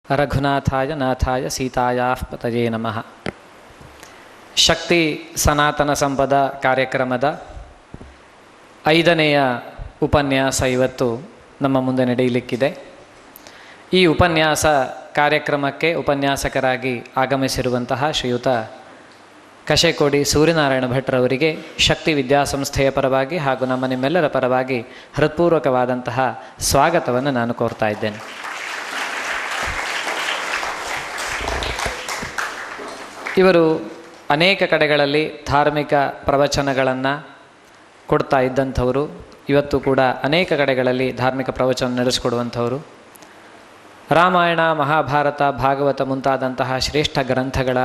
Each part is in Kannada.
ರಘುನಾಥಾಯ ನಾಥಾಯ ಸೀತಾಯಾಃ ಪತಯೇ ನಮಃ. ಶಕ್ತಿ ಸನಾತನ ಸಂಪದ ಕಾರ್ಯಕ್ರಮದ 5ನೆಯ ಉಪನ್ಯಾಸ ಇವತ್ತು ನಮ್ಮ ಮುಂದೆ ನಡೆಯಲಿಕ್ಕಿದೆ. ಈ ಉಪನ್ಯಾಸ ಕಾರ್ಯಕ್ರಮಕ್ಕೆ ಉಪನ್ಯಾಸಕರಾಗಿ ಆಗಮಿಸಿರುವಂತಹ ಶ್ರೀಯುತ ಕಶೆಕೋಡಿ ಸೂರ್ಯನಾರಾಯಣ ಭಟ್ರವರಿಗೆ ಶಕ್ತಿ ವಿದ್ಯಾಸಂಸ್ಥೆಯ ಪರವಾಗಿ ಹಾಗೂ ನಮ್ಮ ನಿಮ್ಮೆಲ್ಲರ ಪರವಾಗಿ ಹೃತ್ಪೂರ್ವಕವಾದಂತಹ ಸ್ವಾಗತವನ್ನು ನಾನು ಕೋರ್ತಾ ಇದ್ದೇನೆ. ಇವರು ಅನೇಕ ಕಡೆಗಳಲ್ಲಿ ಧಾರ್ಮಿಕ ಪ್ರವಚನಗಳನ್ನು ಕೊಡ್ತಾ ಇದ್ದಂಥವರು. ಇವತ್ತು ಕೂಡ ಅನೇಕ ಕಡೆಗಳಲ್ಲಿ ಧಾರ್ಮಿಕ ಪ್ರವಚನ ನಡೆಸಿಕೊಡುವಂಥವರು. ರಾಮಾಯಣ, ಮಹಾಭಾರತ, ಭಾಗವತ ಮುಂತಾದಂತಹ ಶ್ರೇಷ್ಠ ಗ್ರಂಥಗಳ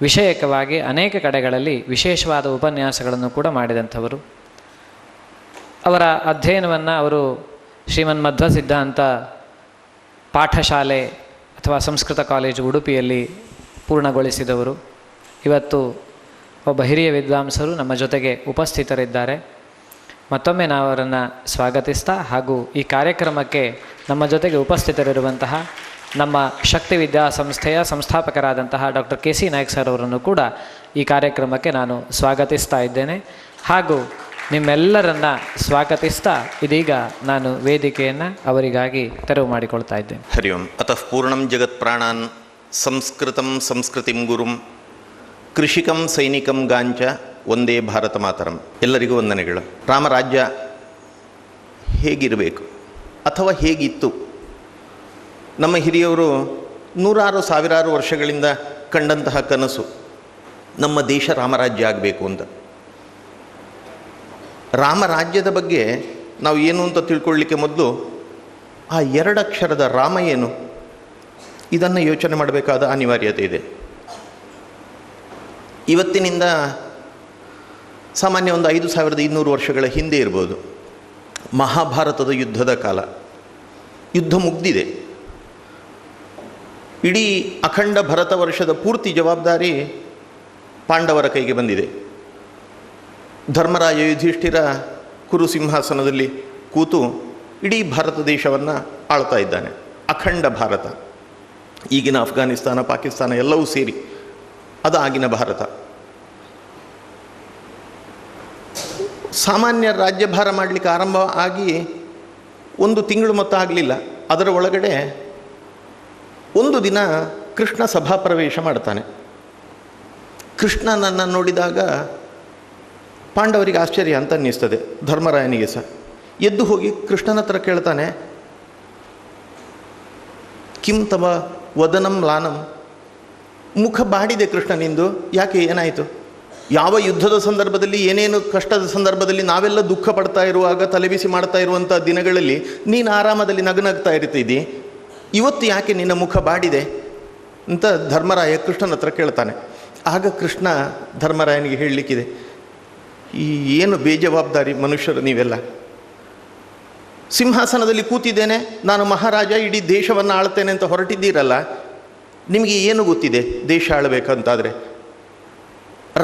ವಿಷಯಕವಾಗಿ ಅನೇಕ ಕಡೆಗಳಲ್ಲಿ ವಿಶೇಷವಾದ ಉಪನ್ಯಾಸಗಳನ್ನು ಕೂಡ ಮಾಡಿದಂಥವರು. ಅವರ ಅಧ್ಯಯನವನ್ನು ಅವರು ಶ್ರೀಮನ್ಮಧ್ವ ಸಿದ್ಧಾಂತ ಪಾಠಶಾಲೆ ಅಥವಾ ಸಂಸ್ಕೃತ ಕಾಲೇಜು ಉಡುಪಿಯಲ್ಲಿ ಪೂರ್ಣಗೊಳಿಸಿದವರು. ಇವತ್ತು ಒಬ್ಬ ಹಿರಿಯ ವಿದ್ವಾಂಸರು ನಮ್ಮ ಜೊತೆಗೆ ಉಪಸ್ಥಿತರಿದ್ದಾರೆ. ಮತ್ತೊಮ್ಮೆ ನಾವು ಅವರನ್ನು ಸ್ವಾಗತಿಸ್ತಾ ಹಾಗೂ ಈ ಕಾರ್ಯಕ್ರಮಕ್ಕೆ ನಮ್ಮ ಜೊತೆಗೆ ಉಪಸ್ಥಿತರಿರುವಂತಹ ನಮ್ಮ ಶಕ್ತಿ ವಿದ್ಯಾಸಂಸ್ಥೆಯ ಸಂಸ್ಥಾಪಕರಾದಂತಹ doctor K C Naik sir ಅವರನ್ನು ಕೂಡ ಈ ಕಾರ್ಯಕ್ರಮಕ್ಕೆ ನಾನು ಸ್ವಾಗತಿಸ್ತಾ ಇದ್ದೇನೆ. ಹಾಗೂ ನಿಮ್ಮೆಲ್ಲರನ್ನ ಸ್ವಾಗತಿಸ್ತಾ ಇದೀಗ ನಾನು ವೇದಿಕೆಯನ್ನು ಅವರಿಗಾಗಿ ತೆರವು ಮಾಡಿಕೊಳ್ತಾ ಇದ್ದೇನೆ. ಹರಿ ಓಂ. ಅತಃ ಪೂರ್ಣಂ ಜಗತ್ ಪ್ರಾಣಾನ್ ಸಂಸ್ಕೃತಂ ಸಂಸ್ಕೃತಿಂ ಗುರುಂ ಕೃಷಿಕಂ ಸೈನಿಕಂ ಗಾಂಚ ಒಂದೇ ಭಾರತ ಮಾತರಂ. ಎಲ್ಲರಿಗೂ ವಂದನೆಗಳು. ರಾಮರಾಜ್ಯ ಹೇಗಿರಬೇಕು ಅಥವಾ ಹೇಗಿತ್ತು? ನಮ್ಮ ಹಿರಿಯವರು ನೂರಾರು ಸಾವಿರಾರು ವರ್ಷಗಳಿಂದ ಕಂಡಂತಹ ಕನಸು ನಮ್ಮ ದೇಶ ರಾಮರಾಜ್ಯ ಆಗಬೇಕು ಅಂತ. ರಾಮರಾಜ್ಯದ ಬಗ್ಗೆ ನಾವು ಏನು ಅಂತ ತಿಳ್ಕೊಳ್ಳಿಕ್ಕೆ ಮೊದಲು ಆ ಎರಡಕ್ಷರದ ರಾಮ ಏನು ಇದನ್ನು ಯೋಚನೆ ಮಾಡಬೇಕಾದ ಅನಿವಾರ್ಯತೆ ಇದೆ. ಇವತ್ತಿನಿಂದ ಸಾಮಾನ್ಯ ಒಂದು 5200 ವರ್ಷಗಳ ಹಿಂದೆ ಇರ್ಬೋದು. ಮಹಾಭಾರತದ ಯುದ್ಧದ ಕಾಲ. ಯುದ್ಧ ಮುಗ್ದಿದೆ. ಇಡೀ ಅಖಂಡ ಭರತ ವರ್ಷದ ಪೂರ್ತಿ ಜವಾಬ್ದಾರಿ ಪಾಂಡವರ ಕೈಗೆ ಬಂದಿದೆ. ಧರ್ಮರಾಯ ಯುಧಿಷ್ಠಿರ ಕುರು ಸಿಂಹಾಸನದಲ್ಲಿ ಕೂತು ಇಡೀ ಭಾರತ ದೇಶವನ್ನು ಆಳ್ತಾ ಇದ್ದಾನೆ. ಅಖಂಡ ಭಾರತ. ಈಗಿನ ಅಫ್ಘಾನಿಸ್ತಾನ, ಪಾಕಿಸ್ತಾನ ಎಲ್ಲವೂ ಸೇರಿ ಅದು ಆಗಿನ ಭಾರತ. ಸಾಮಾನ್ಯ ರಾಜ್ಯಭಾರ ಮಾಡಲಿಕ್ಕೆ ಆರಂಭ ಆಗಿ 1 ತಿಂಗಳು ಮೊತ್ತ ಆಗಲಿಲ್ಲ. ಅದರ ಒಳಗಡೆ ಒಂದು ದಿನ ಕೃಷ್ಣ ಸಭಾಪ್ರವೇಶ ಮಾಡ್ತಾನೆ. ಕೃಷ್ಣನನ್ನು ನೋಡಿದಾಗ ಪಾಂಡವರಿಗೆ ಆಶ್ಚರ್ಯ ಅಂತ ಅನ್ನಿಸ್ತದೆ, ಧರ್ಮರಾಯನಿಗೆ ಸಹ. ಎದ್ದು ಹೋಗಿ ಕೃಷ್ಣನ ಹತ್ರ ಕೇಳ್ತಾನೆ, ಕಿಂ ತವ ವದನಂ ಲಾನಂ. ಮುಖ ಬಾಡಿದೆ ಕೃಷ್ಣನಿಂದು, ಯಾಕೆ, ಏನಾಯಿತು? ಯಾವ ಯುದ್ಧದ ಸಂದರ್ಭದಲ್ಲಿ, ಏನೇನು ಕಷ್ಟದ ಸಂದರ್ಭದಲ್ಲಿ ನಾವೆಲ್ಲ ದುಃಖ ಪಡ್ತಾ ಇರುವಾಗ, ತಲೆಬಿಸಿ ಮಾಡ್ತಾ ಇರುವಂಥ ದಿನಗಳಲ್ಲಿ ನೀನು ಆರಾಮದಲ್ಲಿ ನಗನಗ್ತಾ ಇರ್ತಿದ್ದಿ, ಇವತ್ತು ಯಾಕೆ ನಿನ್ನ ಮುಖ ಬಾಡಿದೆ ಅಂತ ಧರ್ಮರಾಯ ಕೃಷ್ಣನ ಹತ್ರ ಕೇಳ್ತಾನೆ. ಆಗ ಕೃಷ್ಣ ಧರ್ಮರಾಯನಿಗೆ ಹೇಳಲಿಕ್ಕಿದೆ, ಈ ಏನು ಬೇಜವಾಬ್ದಾರಿ ಮನುಷ್ಯರು ನೀವೆಲ್ಲ. ಸಿಂಹಾಸನದಲ್ಲಿ ಕೂತಿದ್ದೇನೆ, ನಾನು ಮಹಾರಾಜ, ಇಡೀ ದೇಶವನ್ನು ಆಳ್ತೇನೆ ಅಂತ ಹೊರಟಿದ್ದೀರಲ್ಲ, ನಿಮಗೆ ಏನು ಗೊತ್ತಿದೆ ದೇಶ ಆಳಬೇಕಂತಾದರೆ?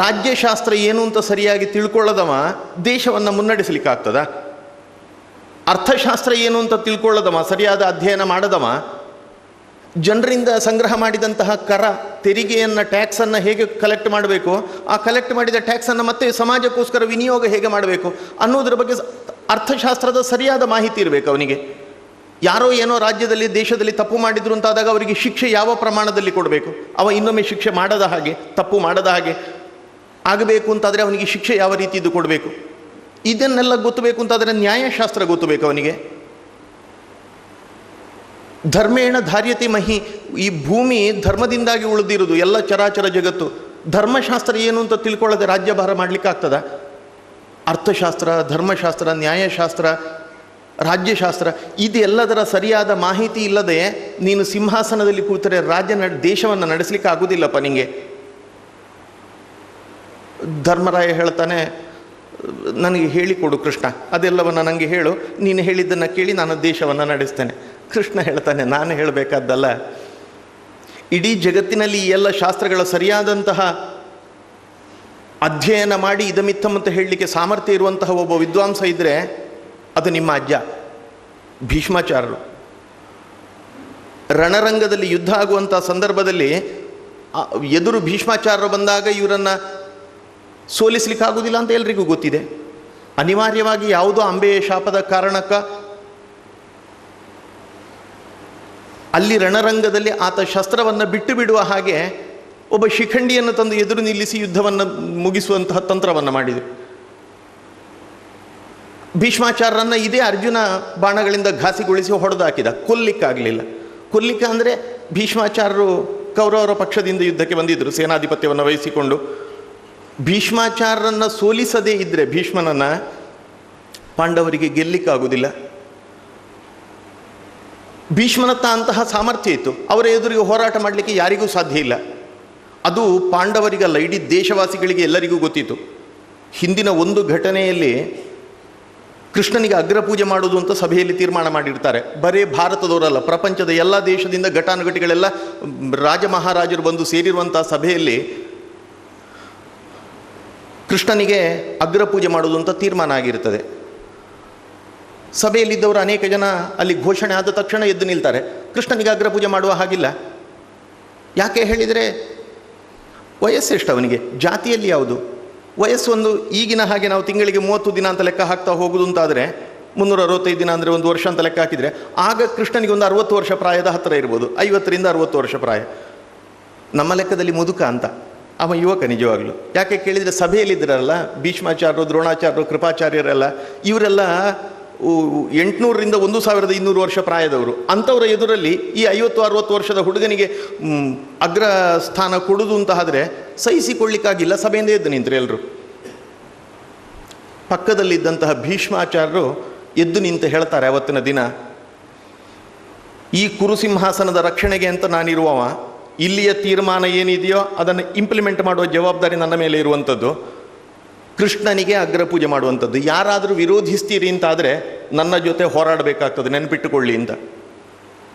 ರಾಜ್ಯಶಾಸ್ತ್ರ ಏನು ಅಂತ ಸರಿಯಾಗಿ ತಿಳ್ಕೊಳ್ಳೋದವ ದೇಶವನ್ನು ಮುನ್ನಡೆಸಲಿಕ್ಕಾಗ್ತದ? ಅರ್ಥಶಾಸ್ತ್ರ ಏನು ಅಂತ ತಿಳ್ಕೊಳ್ಳೋದವ, ಸರಿಯಾದ ಅಧ್ಯಯನ ಮಾಡದವ, ಜನರಿಂದ ಸಂಗ್ರಹ ಮಾಡಿದಂತಹ ಕರ ತೆರಿಗೆಯನ್ನು, ಟ್ಯಾಕ್ಸನ್ನು ಹೇಗೆ ಕಲೆಕ್ಟ್ ಮಾಡಬೇಕು, ಆ ಕಲೆಕ್ಟ್ ಮಾಡಿದ ಟ್ಯಾಕ್ಸನ್ನು ಮತ್ತೆ ಸಮಾಜಕ್ಕೋಸ್ಕರ ವಿನಿಯೋಗ ಹೇಗೆ ಮಾಡಬೇಕು ಅನ್ನೋದ್ರ ಬಗ್ಗೆ ಅರ್ಥಶಾಸ್ತ್ರದ ಸರಿಯಾದ ಮಾಹಿತಿ ಇರಬೇಕು ಅವನಿಗೆ. ಯಾರೋ ಏನೋ ರಾಜ್ಯದಲ್ಲಿ, ದೇಶದಲ್ಲಿ ತಪ್ಪು ಮಾಡಿದ್ರು ಅಂತಾದಾಗ ಅವರಿಗೆ ಶಿಕ್ಷೆ ಯಾವ ಪ್ರಮಾಣದಲ್ಲಿ ಕೊಡಬೇಕು, ಅವ ಇನ್ನೊಮ್ಮೆ ಶಿಕ್ಷೆ ಮಾಡದ ಹಾಗೆ, ತಪ್ಪು ಮಾಡದ ಹಾಗೆ ಆಗಬೇಕು ಅಂತಾದರೆ ಅವನಿಗೆ ಶಿಕ್ಷೆ ಯಾವ ರೀತಿದ್ದು ಕೊಡಬೇಕು, ಇದನ್ನೆಲ್ಲ ಗೊತ್ತಬೇಕು ಅಂತಾದರೆ ನ್ಯಾಯಶಾಸ್ತ್ರ ಗೊತ್ತಬೇಕು ಅವನಿಗೆ. ಧರ್ಮೇಣ ಧಾರ್ಯತೆ ಮಹಿ. ಈ ಭೂಮಿ ಧರ್ಮದಿಂದಾಗಿ ಉಳಿದಿರುವುದು, ಎಲ್ಲ ಚರಾಚರ ಜಗತ್ತು. ಧರ್ಮಶಾಸ್ತ್ರ ಏನು ಅಂತ ತಿಳ್ಕೊಳ್ಳದೆ ರಾಜ್ಯಭಾರ ಮಾಡಲಿಕ್ಕಾಗ್ತದ? ಅರ್ಥಶಾಸ್ತ್ರ, ಧರ್ಮಶಾಸ್ತ್ರ, ನ್ಯಾಯಶಾಸ್ತ್ರ, ರಾಜ್ಯಶಾಸ್ತ್ರ ಇದೆಲ್ಲದರ ಸರಿಯಾದ ಮಾಹಿತಿ ಇಲ್ಲದೆ ನೀನು ಸಿಂಹಾಸನದಲ್ಲಿ ಕೂತರೆ ದೇಶವನ್ನು ನಡೆಸಲಿಕ್ಕೆ ಆಗೋದಿಲ್ಲಪ್ಪ ನಿಮಗೆ. ಧರ್ಮರಾಯ ಹೇಳ್ತಾನೆ, ನನಗೆ ಹೇಳಿಕೊಡು ಕೃಷ್ಣ, ಅದೆಲ್ಲವನ್ನು ನನಗೆ ಹೇಳು, ನೀನು ಹೇಳಿದ್ದನ್ನು ಕೇಳಿ ನಾನು ದೇಶವನ್ನು ನಡೆಸ್ತೇನೆ. ಕೃಷ್ಣ ಹೇಳ್ತಾನೆ, ನಾನು ಹೇಳಬೇಕಾದ್ದಲ್ಲ, ಇಡೀ ಜಗತ್ತಿನಲ್ಲಿ ಈ ಎಲ್ಲ ಶಾಸ್ತ್ರಗಳ ಸರಿಯಾದಂತಹ ಅಧ್ಯಯನ ಮಾಡಿ ಇದಮಿತ್ತಮ್ ಅಂತ ಹೇಳಲಿಕ್ಕೆ ಸಾಮರ್ಥ್ಯ ಇರುವಂತಹ ಒಬ್ಬ ವಿದ್ವಾಂಸ ಇದ್ದರೆ ಅದು ನಿಮ್ಮ ಅಜ್ಜ ಭೀಷ್ಮಾಚಾರ್ಯರು. ರಣರಂಗದಲ್ಲಿ ಯುದ್ಧ ಆಗುವಂಥ ಸಂದರ್ಭದಲ್ಲಿ ಎದುರು ಭೀಷ್ಮಾಚಾರ್ಯರು ಬಂದಾಗ ಇವರನ್ನು ಸೋಲಿಸ್ಲಿಕ್ಕಾಗೋದಿಲ್ಲ ಅಂತ ಎಲ್ರಿಗೂ ಗೊತ್ತಿದೆ. ಅನಿವಾರ್ಯವಾಗಿ ಯಾವುದೋ ಅಂಬೆಯ ಶಾಪದ ಕಾರಣಕ್ಕೆ ಅಲ್ಲಿ ರಣರಂಗದಲ್ಲಿ ಆತ ಶಸ್ತ್ರವನ್ನು ಬಿಟ್ಟು ಬಿಡುವ ಹಾಗೆ ಒಬ್ಬ ಶಿಖಂಡಿಯನ್ನು ತಂದು ಎದುರು ನಿಲ್ಲಿಸಿ ಯುದ್ಧವನ್ನು ಮುಗಿಸುವಂತಹ ತಂತ್ರವನ್ನು ಮಾಡಿದರು. ಭೀಷ್ಮಾಚಾರ್ಯರನ್ನು ಇದೇ ಅರ್ಜುನ ಬಾಣಗಳಿಂದ ಘಾಸಿಗೊಳಿಸಿ ಹೊಡೆದಾಕಿದ, ಕೊಲ್ಲಿಕ್ಕಾಗಲಿಲ್ಲ. ಕೊಲ್ಲಿಕ್ಕೆ ಅಂದರೆ ಭೀಷ್ಮಾಚಾರ್ಯರು ಕೌರವರ ಪಕ್ಷದಿಂದ ಯುದ್ಧಕ್ಕೆ ಬಂದಿದ್ದರು ಸೇನಾಧಿಪತ್ಯವನ್ನು ವಹಿಸಿಕೊಂಡು. ಭೀಷ್ಮಾಚಾರ್ಯರನ್ನು ಸೋಲಿಸದೇ ಇದ್ದರೆ ಭೀಷ್ಮನನ್ನು ಪಾಂಡವರಿಗೆ ಗೆಲ್ಲಿಕ್ಕಾಗುವುದಿಲ್ಲ. ಭೀಷ್ಮನತ್ತ ಅಂತಹ ಸಾಮರ್ಥ್ಯ ಇತ್ತು, ಅವರ ಎದುರಿಗೆ ಹೋರಾಟ ಮಾಡಲಿಕ್ಕೆ ಯಾರಿಗೂ ಸಾಧ್ಯ ಇಲ್ಲ. ಅದು ಪಾಂಡವರಿಗಲ್ಲ, ಇಡೀ ದೇಶವಾಸಿಗಳಿಗೆ ಎಲ್ಲರಿಗೂ ಗೊತ್ತಿತ್ತು. ಹಿಂದಿನ ಒಂದು ಘಟನೆಯಲ್ಲಿ ಕೃಷ್ಣನಿಗೆ ಅಗ್ರಪೂಜೆ ಮಾಡುವುದು ಅಂತ ಸಭೆಯಲ್ಲಿ ತೀರ್ಮಾನ ಮಾಡಿರ್ತಾರೆ. ಬರೀ ಭಾರತದವರಲ್ಲ, ಪ್ರಪಂಚದ ಎಲ್ಲ ದೇಶದಿಂದ ಘಟಾನುಘಟಿಗಳೆಲ್ಲ ರಾಜ ಮಹಾರಾಜರು ಬಂದು ಸೇರಿರುವಂಥ ಸಭೆಯಲ್ಲಿ ಕೃಷ್ಣನಿಗೆ ಅಗ್ರಪೂಜೆ ಮಾಡುವುದು ಅಂತ ತೀರ್ಮಾನ ಆಗಿರ್ತದೆ. ಸಭೆಯಲ್ಲಿದ್ದವರು ಅನೇಕ ಜನ ಅಲ್ಲಿ ಘೋಷಣೆ ಆದ ತಕ್ಷಣ ಎದ್ದು ನಿಲ್ತಾರೆ, ಕೃಷ್ಣನಿಗೆ ಅಗ್ರಪೂಜೆ ಮಾಡುವ ಹಾಗಿಲ್ಲ. ಯಾಕೆ ಹೇಳಿದರೆ ವಯಸ್ಸೆಷ್ಟು ಅವನಿಗೆ, ಜಾತಿಯಲ್ಲಿ ಯಾವುದು ವಯಸ್ಸೊಂದು. ಈಗಿನ ಹಾಗೆ ನಾವು ತಿಂಗಳಿಗೆ 30 ದಿನ ಅಂತ ಲೆಕ್ಕ ಹಾಕ್ತಾ ಹೋಗುದು ಅಂತಾದರೆ 365 ದಿನ ಅಂದರೆ 1 ವರ್ಷ ಅಂತ ಲೆಕ್ಕ ಹಾಕಿದರೆ ಆಗ ಕೃಷ್ಣನಿಗೆ ಒಂದು 60 ವರ್ಷ ಪ್ರಾಯದ ಹತ್ತಿರ ಇರ್ಬೋದು, 50ರಿಂದ 60 ವರ್ಷ ಪ್ರಾಯ. ನಮ್ಮ ಲೆಕ್ಕದಲ್ಲಿ ಮುದುಕ ಅಂತ, ಅವ ಯುವಕ ನಿಜವಾಗ್ಲು. ಯಾಕೆ ಕೇಳಿದರೆ ಸಭೆಯಲ್ಲಿದ್ದರಲ್ಲ ಭೀಷ್ಮಾಚಾರ್ಯರು, ದ್ರೋಣಾಚಾರ್ಯರು, ಕೃಪಾಚಾರ್ಯರೆಲ್ಲ, ಇವರೆಲ್ಲ 800ರಿಂದ 1200 ವರ್ಷ ಪ್ರಾಯದವರು. ಅಂಥವರ ಎದುರಲ್ಲಿ ಈ 50-60 ವರ್ಷದ ಹುಡುಗನಿಗೆ ಅಗ್ರ ಸ್ಥಾನ ಕೊಡುವುದು ಅಂತ ಆದರೆ ಸಹಿಸಿಕೊಳ್ಳಿಕ್ಕಾಗಿಲ್ಲ. ಸಭೆಯಿಂದ ಎದ್ದು ನಿಂತರು ಎಲ್ಲರೂ. ಪಕ್ಕದಲ್ಲಿದ್ದಂತಹ ಭೀಷ್ಮಾಚಾರ್ಯರು ಎದ್ದು ನಿಂತು ಹೇಳ್ತಾರೆ, ಅವತ್ತಿನ ದಿನ ಈ ಕುರುಸಿಂಹಾಸನದ ರಕ್ಷಣೆಗೆ ಅಂತ ನಾನಿರುವವ, ಇಲ್ಲಿಯ ತೀರ್ಮಾನ ಏನಿದೆಯೋ ಅದನ್ನು ಇಂಪ್ಲಿಮೆಂಟ್ ಮಾಡುವ ಜವಾಬ್ದಾರಿ ನನ್ನ ಮೇಲೆ ಇರುವಂಥದ್ದು. ಕೃಷ್ಣನಿಗೆ ಅಗ್ರಪೂಜೆ ಮಾಡುವಂಥದ್ದು. ಯಾರಾದರೂ ವಿರೋಧಿಸ್ತೀರಿ ಅಂತಾದರೆ ನನ್ನ ಜೊತೆ ಹೋರಾಡಬೇಕಾಗ್ತದೆ, ನೆನಪಿಟ್ಟುಕೊಳ್ಳಿ ಅಂತ.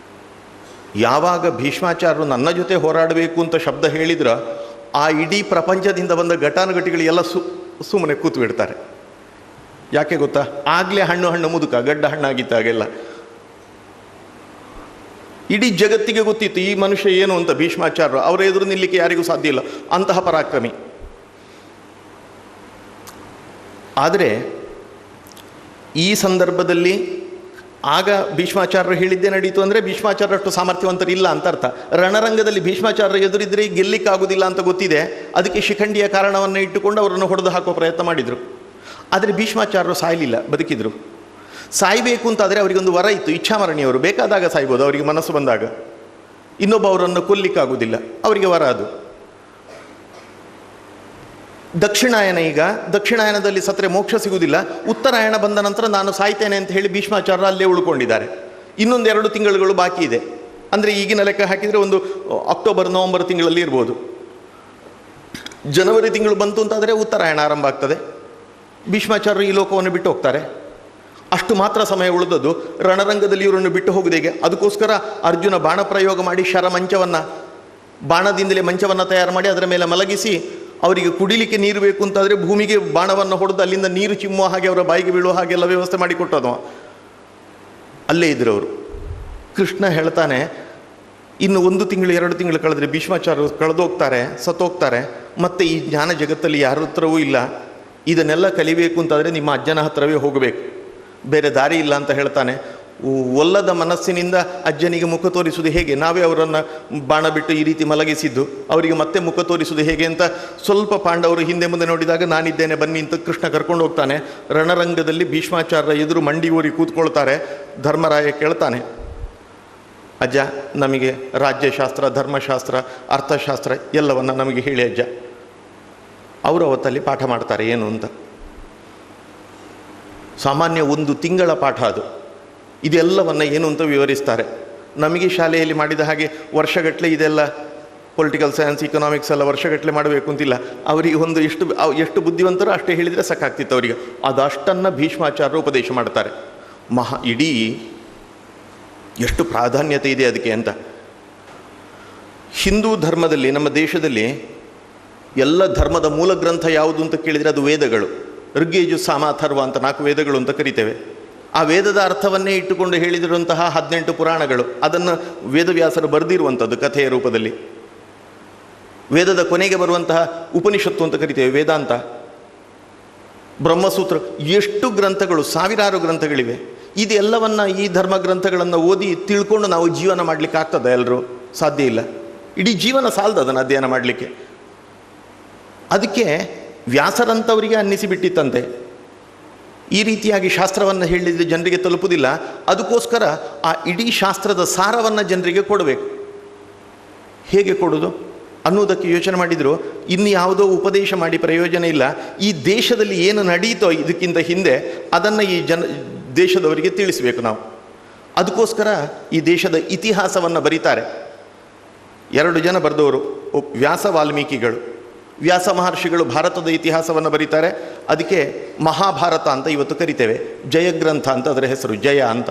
ಯಾವಾಗ ಭೀಷ್ಮಾಚಾರ್ಯರು ನನ್ನ ಜೊತೆ ಹೋರಾಡಬೇಕು ಅಂತ ಶಬ್ದ ಹೇಳಿದ್ರೆ ಆ ಇಡೀ ಪ್ರಪಂಚದಿಂದ ಬಂದ ಘಟಾನುಘಟಿಗಳು ಎಲ್ಲ ಸುಮ್ಮನೆ ಕೂತು ಬಿಡ್ತಾರೆ. ಯಾಕೆ ಗೊತ್ತಾ, ಆಗಲೇ ಹಣ್ಣು ಮುದುಕ, ಗಡ್ಡ ಹಣ್ಣಾಗಿತ್ತಾಗೆಲ್ಲ. ಇಡೀ ಜಗತ್ತಿಗೆ ಗೊತ್ತಿತ್ತು ಈ ಮನುಷ್ಯ ಏನು ಅಂತ. ಭೀಷ್ಮಾಚಾರ್ಯರು ಅವರ ಎದುರು ನಿಲ್ಲಿಕ್ಕೆ ಯಾರಿಗೂ ಸಾಧ್ಯ ಇಲ್ಲ, ಅಂತಹ ಪರಾಕ್ರಮಿ. ಆದರೆ ಈ ಸಂದರ್ಭದಲ್ಲಿ ಆಗ ಭೀಷ್ಮಾಚಾರ್ಯರು ಹೇಳಿದ್ದೇ ನಡೀತು ಅಂದರೆ ಭೀಷ್ಮಾಚಾರ್ಯರಷ್ಟು ಸಾಮರ್ಥ್ಯವಂತರು ಇಲ್ಲ ಅಂತ ಅರ್ಥ. ರಣರಂಗದಲ್ಲಿ ಭೀಷ್ಮಾಚಾರ್ಯರು ಎದುರಿದ್ರೆ ಗೆಲ್ಲಿಕ್ಕಾಗೋದಿಲ್ಲ ಅಂತ ಗೊತ್ತಿದೆ, ಅದಕ್ಕೆ ಶಿಖಂಡಿಯ ಕಾರಣವನ್ನು ಇಟ್ಟುಕೊಂಡು ಅವರನ್ನು ಹೊಡೆದು ಹಾಕುವ ಪ್ರಯತ್ನ ಮಾಡಿದರು. ಆದರೆ ಭೀಷ್ಮಾಚಾರ್ಯರು ಸಾಯಲಿಲ್ಲ, ಬದುಕಿದ್ರು. ಸಾಯಬೇಕು ಅಂತಾದರೆ ಅವರಿಗೊಂದು ವರ ಇತ್ತು, ಇಚ್ಛಾಮರಣಿಯವರು, ಬೇಕಾದಾಗ ಸಾಯ್ಬೋದು ಅವರಿಗೆ ಮನಸ್ಸು ಬಂದಾಗ. ಇನ್ನೊಬ್ಬ ಅವರನ್ನು ಕೊಲ್ಲಿಕ್ಕಾಗೋದಿಲ್ಲ, ಅವರಿಗೆ ವರ ಅದು. ದಕ್ಷಿಣಾಯನ, ಈಗ ದಕ್ಷಿಣಾಯನದಲ್ಲಿ ಸತ್ತರೆ ಮೋಕ್ಷ ಸಿಗುವುದಿಲ್ಲ, ಉತ್ತರಾಯಣ ಬಂದ ನಂತರ ನಾನು ಸಾಯ್ತೇನೆ ಅಂತ ಹೇಳಿ ಭೀಷ್ಮಾಚಾರ್ಯರು ಅಲ್ಲೇ ಉಳ್ಕೊಂಡಿದ್ದಾರೆ. ಇನ್ನೊಂದು 2 ತಿಂಗಳುಗಳು ಬಾಕಿ ಇದೆ. ಅಂದರೆ ಈಗಿನ ಲೆಕ್ಕ ಹಾಕಿದರೆ ಒಂದು ಅಕ್ಟೋಬರ್ ನವಂಬರ್ ತಿಂಗಳಲ್ಲಿ ಇರ್ಬೋದು. ಜನವರಿ ತಿಂಗಳು ಬಂತು ಅಂತಾದರೆ ಉತ್ತರಾಯಣ ಆರಂಭ ಆಗ್ತದೆ. ಭೀಷ್ಮಾಚಾರ್ಯರು ಈ ಲೋಕವನ್ನು ಬಿಟ್ಟು ಹೋಗ್ತಾರೆ. ಅಷ್ಟು ಮಾತ್ರ ಸಮಯ ಉಳಿದದ್ದು. ರಣರಂಗದಲ್ಲಿ ಇವರನ್ನು ಬಿಟ್ಟು ಹೋಗುವುದೇಗೆ, ಅದಕ್ಕೋಸ್ಕರ ಅರ್ಜುನ ಬಾಣ ಪ್ರಯೋಗ ಮಾಡಿ ಶರಮಂಚವನ್ನು, ಬಾಣದಿಂದಲೇ ಮಂಚವನ್ನು ತಯಾರು ಮಾಡಿ ಅದರ ಮೇಲೆ ಮಲಗಿಸಿ ಅವರಿಗೆ ಕುಡಿಲಿಕ್ಕೆ ನೀರು ಬೇಕು ಅಂತಾದರೆ ಭೂಮಿಗೆ ಬಾಣವನ್ನು ಹೊಡೆದು ಅಲ್ಲಿಂದ ನೀರು ಚಿಮ್ಮುವ ಹಾಗೆ ಅವರ ಬಾಯಿಗೆ ಬೀಳುವ ಹಾಗೆಲ್ಲ ವ್ಯವಸ್ಥೆ ಮಾಡಿಕೊಟ್ಟದವ. ಅಲ್ಲೇ ಇದ್ರು ಅವರು. ಕೃಷ್ಣ ಹೇಳ್ತಾನೆ, ಇನ್ನು 1 ತಿಂಗಳು 2 ತಿಂಗಳು ಕಳೆದ್ರೆ ಭೀಷ್ಮಾಚಾರ್ಯರು ಕಳೆದೋಗ್ತಾರೆ, ಸತ್ತೋಗ್ತಾರೆ, ಮತ್ತು ಈ ಜ್ಞಾನ ಜಗತ್ತಲ್ಲಿ ಯಾರ ಹತ್ರವೂ ಇಲ್ಲ. ಇದನ್ನೆಲ್ಲ ಕಲಿಬೇಕು ಅಂತಾದರೆ ನಿಮ್ಮ ಅಜ್ಜನ ಹತ್ರವೇ ಹೋಗಬೇಕು, ಬೇರೆ ದಾರಿ ಇಲ್ಲ ಅಂತ ಹೇಳ್ತಾನೆ. ಒಲ್ಲದ ಮನಸ್ಸಿನಿಂದ ಅಜ್ಜನಿಗೆ ಮುಖ ತೋರಿಸುವುದು ಹೇಗೆ, ನಾವೇ ಅವರನ್ನು ಬಾಣ ಬಿಟ್ಟು ಈ ರೀತಿ ಮಲಗಿಸಿದ್ದು, ಅವರಿಗೆ ಮತ್ತೆ ಮುಖ ತೋರಿಸುವುದು ಹೇಗೆ ಅಂತ ಸ್ವಲ್ಪ ಪಾಂಡವರು ಹಿಂದೆ ಮುಂದೆ ನೋಡಿದಾಗ ನಾನಿದ್ದೇನೆ ಬನ್ನಿ ಅಂತ ಕೃಷ್ಣ ಕರ್ಕೊಂಡು ಹೋಗ್ತಾನೆ. ರಣರಂಗದಲ್ಲಿ ಭೀಷ್ಮಾಚಾರ್ಯರ ಎದುರು ಮಂಡಿ ಊರಿ ಕೂತ್ಕೊಳ್ತಾರೆ. ಧರ್ಮರಾಯ ಕೇಳ್ತಾನೆ, ಅಜ್ಜ ನಮಗೆ ರಾಜ್ಯಶಾಸ್ತ್ರ, ಧರ್ಮಶಾಸ್ತ್ರ, ಅರ್ಥಶಾಸ್ತ್ರ ಎಲ್ಲವನ್ನು ನಮಗೆ ಹೇಳಿ ಅಜ್ಜ. ಅವರು ಅವತ್ತಲ್ಲಿ ಪಾಠ ಮಾಡ್ತಾರೆ ಏನು ಅಂತ. ಸಾಮಾನ್ಯ 1 ತಿಂಗಳ ಪಾಠ ಅದು. ಇದೆಲ್ಲವನ್ನು ಏನು ಅಂತ ವಿವರಿಸ್ತಾರೆ. ನಮಗೆ ಶಾಲೆಯಲ್ಲಿ ಮಾಡಿದ ಹಾಗೆ ವರ್ಷಗಟ್ಟಲೆ ಇದೆಲ್ಲ ಪೊಲಿಟಿಕಲ್ ಸೈನ್ಸ್, ಇಕನಾಮಿಕ್ಸ್ ಎಲ್ಲ ವರ್ಷಗಟ್ಟಲೆ ಮಾಡಬೇಕು ಅಂತಿಲ್ಲ. ಅವರಿಗೆ ಒಂದು ಎಷ್ಟು ಬುದ್ಧಿವಂತರು ಅಷ್ಟೇ ಹೇಳಿದರೆ ಸಾಕಾಗ್ತಿತ್ತು ಅವರಿಗೆ. ಅದಷ್ಟನ್ನು ಭೀಷ್ಮಾಚಾರ್ಯರು ಉಪದೇಶ ಮಾಡ್ತಾರೆ. ಇಡೀ ಎಷ್ಟು ಪ್ರಾಧಾನ್ಯತೆ ಇದೆ ಅದಕ್ಕೆ ಅಂತ. ಹಿಂದೂ ಧರ್ಮದಲ್ಲಿ, ನಮ್ಮ ದೇಶದಲ್ಲಿ ಎಲ್ಲ ಧರ್ಮದ ಮೂಲ ಗ್ರಂಥ ಯಾವುದು ಅಂತ ಕೇಳಿದರೆ ಅದು ವೇದಗಳು. ಋಗ್ಯಜು ಸಾಮ ಅಥರ್ವ ಅಂತ 4 ವೇದಗಳು ಅಂತ ಕರಿತೇವೆ. ಆ ವೇದದ ಅರ್ಥವನ್ನೇ ಇಟ್ಟುಕೊಂಡು ಹೇಳಿದಿರುವಂತಹ 18 ಪುರಾಣಗಳು, ಅದನ್ನು ವೇದವ್ಯಾಸರು ಬರೆದಿರುವಂಥದ್ದು ಕಥೆಯ ರೂಪದಲ್ಲಿ. ವೇದದ ಕೊನೆಗೆ ಬರುವಂತಹ ಉಪನಿಷತ್ತು ಅಂತ ಕರಿತೇವೆ, ವೇದಾಂತ, ಬ್ರಹ್ಮಸೂತ್ರ, ಎಷ್ಟು ಗ್ರಂಥಗಳು, ಸಾವಿರಾರು ಗ್ರಂಥಗಳಿವೆ. ಇದೆಲ್ಲವನ್ನು, ಈ ಧರ್ಮ ಗ್ರಂಥಗಳನ್ನು ಓದಿ ತಿಳ್ಕೊಂಡು ನಾವು ಜೀವನ ಮಾಡಲಿಕ್ಕೆ ಆಗ್ತದೆ? ಎಲ್ಲರೂ ಸಾಧ್ಯ ಇಲ್ಲ. ಇಡೀ ಜೀವನ ಸಾಲದು ಅದನ್ನು ಅಧ್ಯಯನ ಮಾಡಲಿಕ್ಕೆ. ಅದಕ್ಕೆ ವ್ಯಾಸರಂಥವರಿಗೆ ಅನ್ನಿಸಿಬಿಟ್ಟಿತ್ತಂತೆ, ಈ ರೀತಿಯಾಗಿ ಶಾಸ್ತ್ರವನ್ನು ಹೇಳಿದರೆ ಜನರಿಗೆ ತಲುಪುವುದಿಲ್ಲ, ಅದಕ್ಕೋಸ್ಕರ ಆ ಇಡೀ ಶಾಸ್ತ್ರದ ಸಾರವನ್ನು ಜನರಿಗೆ ಕೊಡಬೇಕು. ಹೇಗೆ ಕೊಡೋದು ಅನ್ನೋದಕ್ಕೆ ಯೋಚನೆ ಮಾಡಿದರು. ಇನ್ನು ಯಾವುದೋ ಉಪದೇಶ ಮಾಡಿ ಪ್ರಯೋಜನ ಇಲ್ಲ, ಈ ದೇಶದಲ್ಲಿ ಏನು ನಡೀತೋ ಇದಕ್ಕಿಂತ ಹಿಂದೆ ಅದನ್ನು ಈ ದೇಶದವರಿಗೆ ತಿಳಿಸಬೇಕು ನಾವು. ಅದಕ್ಕೋಸ್ಕರ ಈ ದೇಶದ ಇತಿಹಾಸವನ್ನು ಬರೀತಾರೆ. 2 ಜನ ಬರೆದವರು, ವ್ಯಾಸ ವಾಲ್ಮೀಕಿಗಳು. ವ್ಯಾಸ ಮಹರ್ಷಿಗಳು ಭಾರತದ ಇತಿಹಾಸವನ್ನು ಬರೀತಾರೆ. ಅದಕ್ಕೆ ಮಹಾಭಾರತ ಅಂತ ಇವತ್ತು ಕರಿತೇವೆ. ಜಯಗ್ರಂಥ ಅಂತ ಅದರ ಹೆಸರು, ಜಯ ಅಂತ.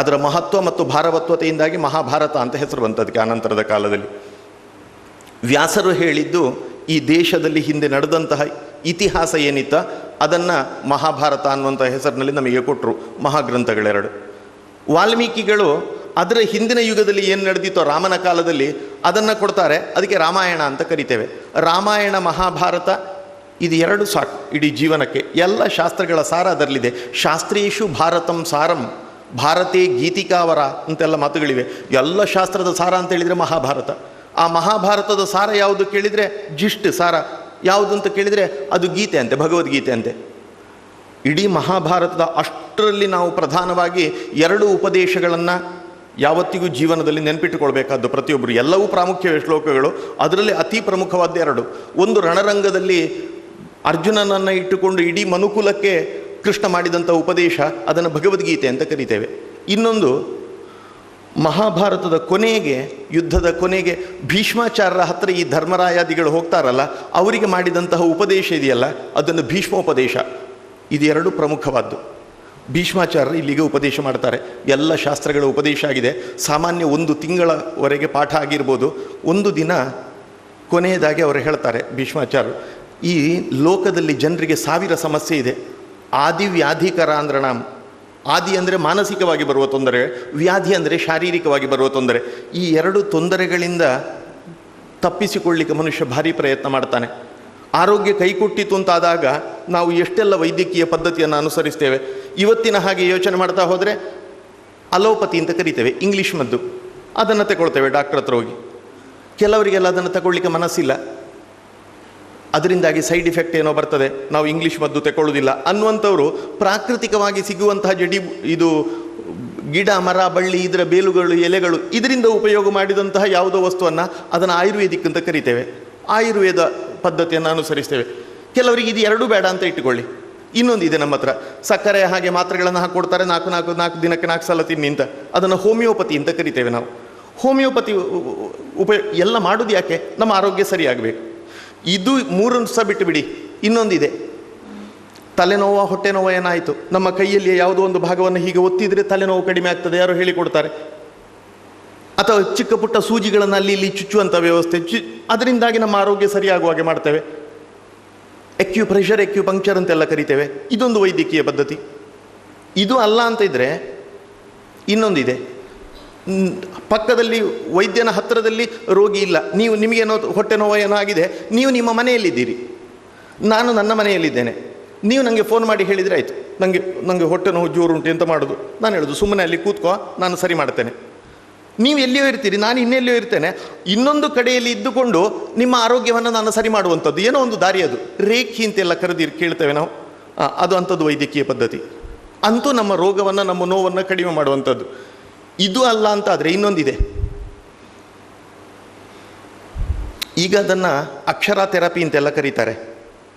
ಅದರ ಮಹತ್ವ ಮತ್ತು ಭಾರವತ್ವತೆಯಿಂದಾಗಿ ಮಹಾಭಾರತ ಅಂತ ಹೆಸರು ಬಂತು ಅದಕ್ಕೆ ಅನಂತರದ ಕಾಲದಲ್ಲಿ. ವ್ಯಾಸರು ಹೇಳಿದ್ದು ಈ ದೇಶದಲ್ಲಿ ಹಿಂದೆ ನಡೆದಂತಹ ಇತಿಹಾಸ ಏನಿತ್ತ ಅದನ್ನು ಮಹಾಭಾರತ ಅನ್ನುವಂಥ ಹೆಸರಿನಲ್ಲಿ ನಮಗೆ ಕೊಟ್ಟರು, ಮಹಾಗ್ರಂಥಗಳೆರಡು. ವಾಲ್ಮೀಕಿಗಳು ಅದರ ಹಿಂದಿನ ಯುಗದಲ್ಲಿ ಏನು ನಡೆದಿತ್ತೋ ರಾಮನ ಕಾಲದಲ್ಲಿ ಅದನ್ನು ಕೊಡ್ತಾರೆ, ಅದಕ್ಕೆ ರಾಮಾಯಣ ಅಂತ ಕರಿತೇವೆ. ರಾಮಾಯಣ, ಮಹಾಭಾರತ ಇದು 2 ಸಾಕು ಇಡೀ ಜೀವನಕ್ಕೆ. ಎಲ್ಲ ಶಾಸ್ತ್ರಗಳ ಸಾರ ಅದರಲ್ಲಿದೆ. ಶಾಸ್ತ್ರೇಶು ಭಾರತಂ ಸಾರಂ, ಭಾರತೇ ಗೀತಿಕಾವರ ಅಂತೆಲ್ಲ ಮಾತುಗಳಿವೆ. ಎಲ್ಲ ಶಾಸ್ತ್ರದ ಸಾರ ಅಂತ ಹೇಳಿದರೆ ಮಹಾಭಾರತ. ಆ ಮಹಾಭಾರತದ ಸಾರ ಯಾವುದು ಕೇಳಿದರೆ, ಜಿಷ್ಟ್ ಸಾರ ಯಾವುದು ಅಂತ ಕೇಳಿದರೆ ಅದು ಗೀತೆ ಅಂತೆ, ಭಗವದ್ಗೀತೆ ಅಂತೆ. ಇಡೀ ಮಹಾಭಾರತದ ಅಷ್ಟರಲ್ಲಿ ನಾವು ಪ್ರಧಾನವಾಗಿ 2 ಉಪದೇಶಗಳನ್ನು ಯಾವತ್ತಿಗೂ ಜೀವನದಲ್ಲಿ ನೆನಪಿಟ್ಟುಕೊಳ್ಬೇಕಾದ್ದು ಪ್ರತಿಯೊಬ್ಬರು. ಎಲ್ಲವೂ ಪ್ರಾಮುಖ್ಯವೇ ಶ್ಲೋಕಗಳು, ಅದರಲ್ಲಿ ಅತಿ ಪ್ರಮುಖವಾದ 2. ಒಂದು ರಣರಂಗದಲ್ಲಿ ಅರ್ಜುನನನ್ನು ಇಟ್ಟುಕೊಂಡು ಇಡೀ ಮನುಕುಲಕ್ಕೆ ಕೃಷ್ಣ ಮಾಡಿದಂಥ ಉಪದೇಶ, ಅದನ್ನು ಭಗವದ್ಗೀತೆ ಅಂತ ಕರಿತೇವೆ. ಇನ್ನೊಂದು ಮಹಾಭಾರತದ ಕೊನೆಗೆ, ಯುದ್ಧದ ಕೊನೆಗೆ ಭೀಷ್ಮಾಚಾರ್ಯರ ಹತ್ರ ಈ ಧರ್ಮರಾಯಾದಿಗಳು ಹೋಗ್ತಾರಲ್ಲ, ಅವರಿಗೆ ಮಾಡಿದಂತಹ ಉಪದೇಶ ಇದೆಯಲ್ಲ, ಅದನ್ನು ಭೀಷ್ಮೋಪದೇಶ. ಇದು 2 ಪ್ರಮುಖವಾದ್ದು. ಭೀಷ್ಮಾಚಾರ್ಯರು ಇಲ್ಲಿಗೆ ಉಪದೇಶ ಮಾಡ್ತಾರೆ. ಎಲ್ಲ ಶಾಸ್ತ್ರಗಳ ಉಪದೇಶ ಆಗಿದೆ. ಸಾಮಾನ್ಯ 1 ತಿಂಗಳವರೆಗೆ ಪಾಠ ಆಗಿರ್ಬೋದು. ಒಂದು ದಿನ ಕೊನೆಯದಾಗಿ ಅವರು ಹೇಳ್ತಾರೆ ಭೀಷ್ಮಾಚಾರ್ಯರು, ಈ ಲೋಕದಲ್ಲಿ ಜನರಿಗೆ 1000 ಸಮಸ್ಯೆ ಇದೆ. ಆದಿ ವ್ಯಾಧಿಕರ ಅಂದ್ರೆ ಆದಿ ಅಂದರೆ ಮಾನಸಿಕವಾಗಿ ಬರುವ ತೊಂದರೆ, ವ್ಯಾಧಿ ಅಂದರೆ ಶಾರೀರಿಕವಾಗಿ ಬರುವ ತೊಂದರೆ. ಈ 2 ತೊಂದರೆಗಳಿಂದ ತಪ್ಪಿಸಿಕೊಳ್ಳಿಕ್ಕೆ ಮನುಷ್ಯ ಭಾರಿ ಪ್ರಯತ್ನ ಮಾಡ್ತಾನೆ. ಆರೋಗ್ಯ ಕೈಕೊಟ್ಟಿತು ಅಂತಾದಾಗ ನಾವು ಎಷ್ಟೆಲ್ಲ ವೈದ್ಯಕೀಯ ಪದ್ಧತಿಯನ್ನು ಅನುಸರಿಸ್ತೇವೆ. ಇವತ್ತಿನ ಹಾಗೆ ಯೋಚನೆ ಮಾಡ್ತಾ ಹೋದರೆ ಅಲೋಪತಿ ಅಂತ ಕರಿತೇವೆ, ಇಂಗ್ಲೀಷ್ ಮದ್ದು, ಅದನ್ನು ತಗೊಳ್ತೇವೆ ಡಾಕ್ಟರ್ ಹತ್ರ ಹೋಗಿ. ಕೆಲವರಿಗೆಲ್ಲ ಅದನ್ನು ತಗೊಳ್ಳಿಕ್ಕೆ ಮನಸ್ಸಿಲ್ಲ, ಅದರಿಂದಾಗಿ ಸೈಡ್ ಇಫೆಕ್ಟ್ ಏನೋ ಬರ್ತದೆ, ನಾವು ಇಂಗ್ಲೀಷ್ ಮದ್ದು ತಗೊಳ್ಳೋದಿಲ್ಲ ಅನ್ನುವಂಥವರು ಪ್ರಾಕೃತಿಕವಾಗಿ ಸಿಗುವಂತಹ ಇದು ಗಿಡ, ಮರ, ಬಳ್ಳಿ, ಇದರ ಬೇಲುಗಳು, ಎಲೆಗಳು, ಇದರಿಂದ ಉಪಯೋಗ ಮಾಡಿದಂತಹ ಯಾವುದೋ ವಸ್ತುವನ್ನು ಅದನ್ನು ಆಯುರ್ವೇದಿಕ್ ಅಂತ ಕರಿತೇವೆ. ಆಯುರ್ವೇದ ಪದ್ಧತಿಯನ್ನು ಅನುಸರಿಸ್ತೇವೆ. ಕೆಲವರಿಗೆ ಇದು 2 ಬೇಡ ಅಂತ ಇಟ್ಟುಕೊಳ್ಳಿ. ಇನ್ನೊಂದು ಇದೆ ನಮ್ಮ ಹತ್ರ, ಸಕ್ಕರೆ ಹಾಗೆ ಮಾತ್ರೆಗಳನ್ನು ಹಾಕ್ಕೊಡ್ತಾರೆ, 4 ದಿನಕ್ಕೆ 4 ಸಲ ತಿನ್ನಿ ಅಂತ. ಅದನ್ನು ಹೋಮಿಯೋಪತಿ ಅಂತ ಕರಿತೇವೆ ನಾವು. ಹೋಮಿಯೋಪತಿ ಎಲ್ಲ ಮಾಡೋದು ಯಾಕೆ? ನಮ್ಮ ಆರೋಗ್ಯ ಸರಿಯಾಗಬೇಕು. ಇದು 3 ಸಹ ಬಿಟ್ಟು ಬಿಡಿ. ಇನ್ನೊಂದಿದೆ, ತಲೆನೋವು, ಹೊಟ್ಟೆ ನೋವು ಏನಾಯಿತು, ನಮ್ಮ ಕೈಯಲ್ಲಿ ಯಾವುದೋ ಒಂದು ಭಾಗವನ್ನು ಹೀಗೆ ಒತ್ತಿದರೆ ತಲೆನೋವು ಕಡಿಮೆ ಆಗ್ತದೆ, ಯಾರೋ ಹೇಳಿಕೊಡ್ತಾರೆ. ಅಥವಾ ಚಿಕ್ಕ ಪುಟ್ಟ ಸೂಜಿಗಳನ್ನು ಅಲ್ಲಿ ಇಲ್ಲಿ ಚುಚ್ಚುವಂಥ ವ್ಯವಸ್ಥೆ, ಅದರಿಂದಾಗಿ ನಮ್ಮ ಆರೋಗ್ಯ ಸರಿಯಾಗುವ ಹಾಗೆ ಮಾಡ್ತೇವೆ. ಎಕ್ಯುಪಂಕ್ಚರ್ ಅಂತೆಲ್ಲ ಕರಿತೇವೆ. ಇದೊಂದು ವೈದ್ಯಕೀಯ ಪದ್ಧತಿ. ಇದು ಅಲ್ಲ ಅಂತ ಇದ್ದರೆ ಇನ್ನೊಂದಿದೆ, ಪಕ್ಕದಲ್ಲಿ ವೈದ್ಯನ ಹತ್ತಿರದಲ್ಲಿ ರೋಗಿ ಇಲ್ಲ, ನಿಮಗೇನೋ ಹೊಟ್ಟೆ ನೋವು ಏನೋ ಆಗಿದೆ, ನೀವು ನಿಮ್ಮ ಮನೆಯಲ್ಲಿದ್ದೀರಿ, ನಾನು ನನ್ನ ಮನೆಯಲ್ಲಿದ್ದೇನೆ. ನೀವು ನನಗೆ ಫೋನ್ ಮಾಡಿ ಹೇಳಿದರೆ ಆಯಿತು, ನನಗೆ ಹೊಟ್ಟೆ ನೋವು ಜೋರುಂಟು ಅಂತ ಮಾಡೋದು. ನಾನು ಹೇಳೋದು ಸುಮ್ಮನೆ ಅಲ್ಲಿ ಕೂತ್ಕೋ, ನಾನು ಸರಿ ಮಾಡ್ತೇನೆ. ನೀವು ಎಲ್ಲಿಯೋ ಇರ್ತೀರಿ, ನಾನು ಇನ್ನೆಲ್ಲಿಯೋ ಇರ್ತೇನೆ. ಇನ್ನೊಂದು ಕಡೆಯಲ್ಲಿ ಇದ್ದುಕೊಂಡು ನಿಮ್ಮ ಆರೋಗ್ಯವನ್ನು ನಾನು ಸರಿ ಮಾಡುವಂಥದ್ದು ಏನೋ ಒಂದು ದಾರಿ, ಅದು ರೇಖಿ ಅಂತೆಲ್ಲ ಕೇಳ್ತೇವೆ ನಾವು. ಅದು ಅಂಥದ್ದು ವೈದ್ಯಕೀಯ ಪದ್ಧತಿ. ಅಂತೂ ನಮ್ಮ ರೋಗವನ್ನು, ನಮ್ಮ ನೋವನ್ನು ಕಡಿಮೆ ಮಾಡುವಂಥದ್ದು. ಇದು ಅಲ್ಲ ಅಂತ ಆದರೆ ಇನ್ನೊಂದಿದೆ. ಈಗ ಅದನ್ನು ಅಕ್ಷರ ಥೆರಪಿ ಅಂತೆಲ್ಲ ಕರೀತಾರೆ.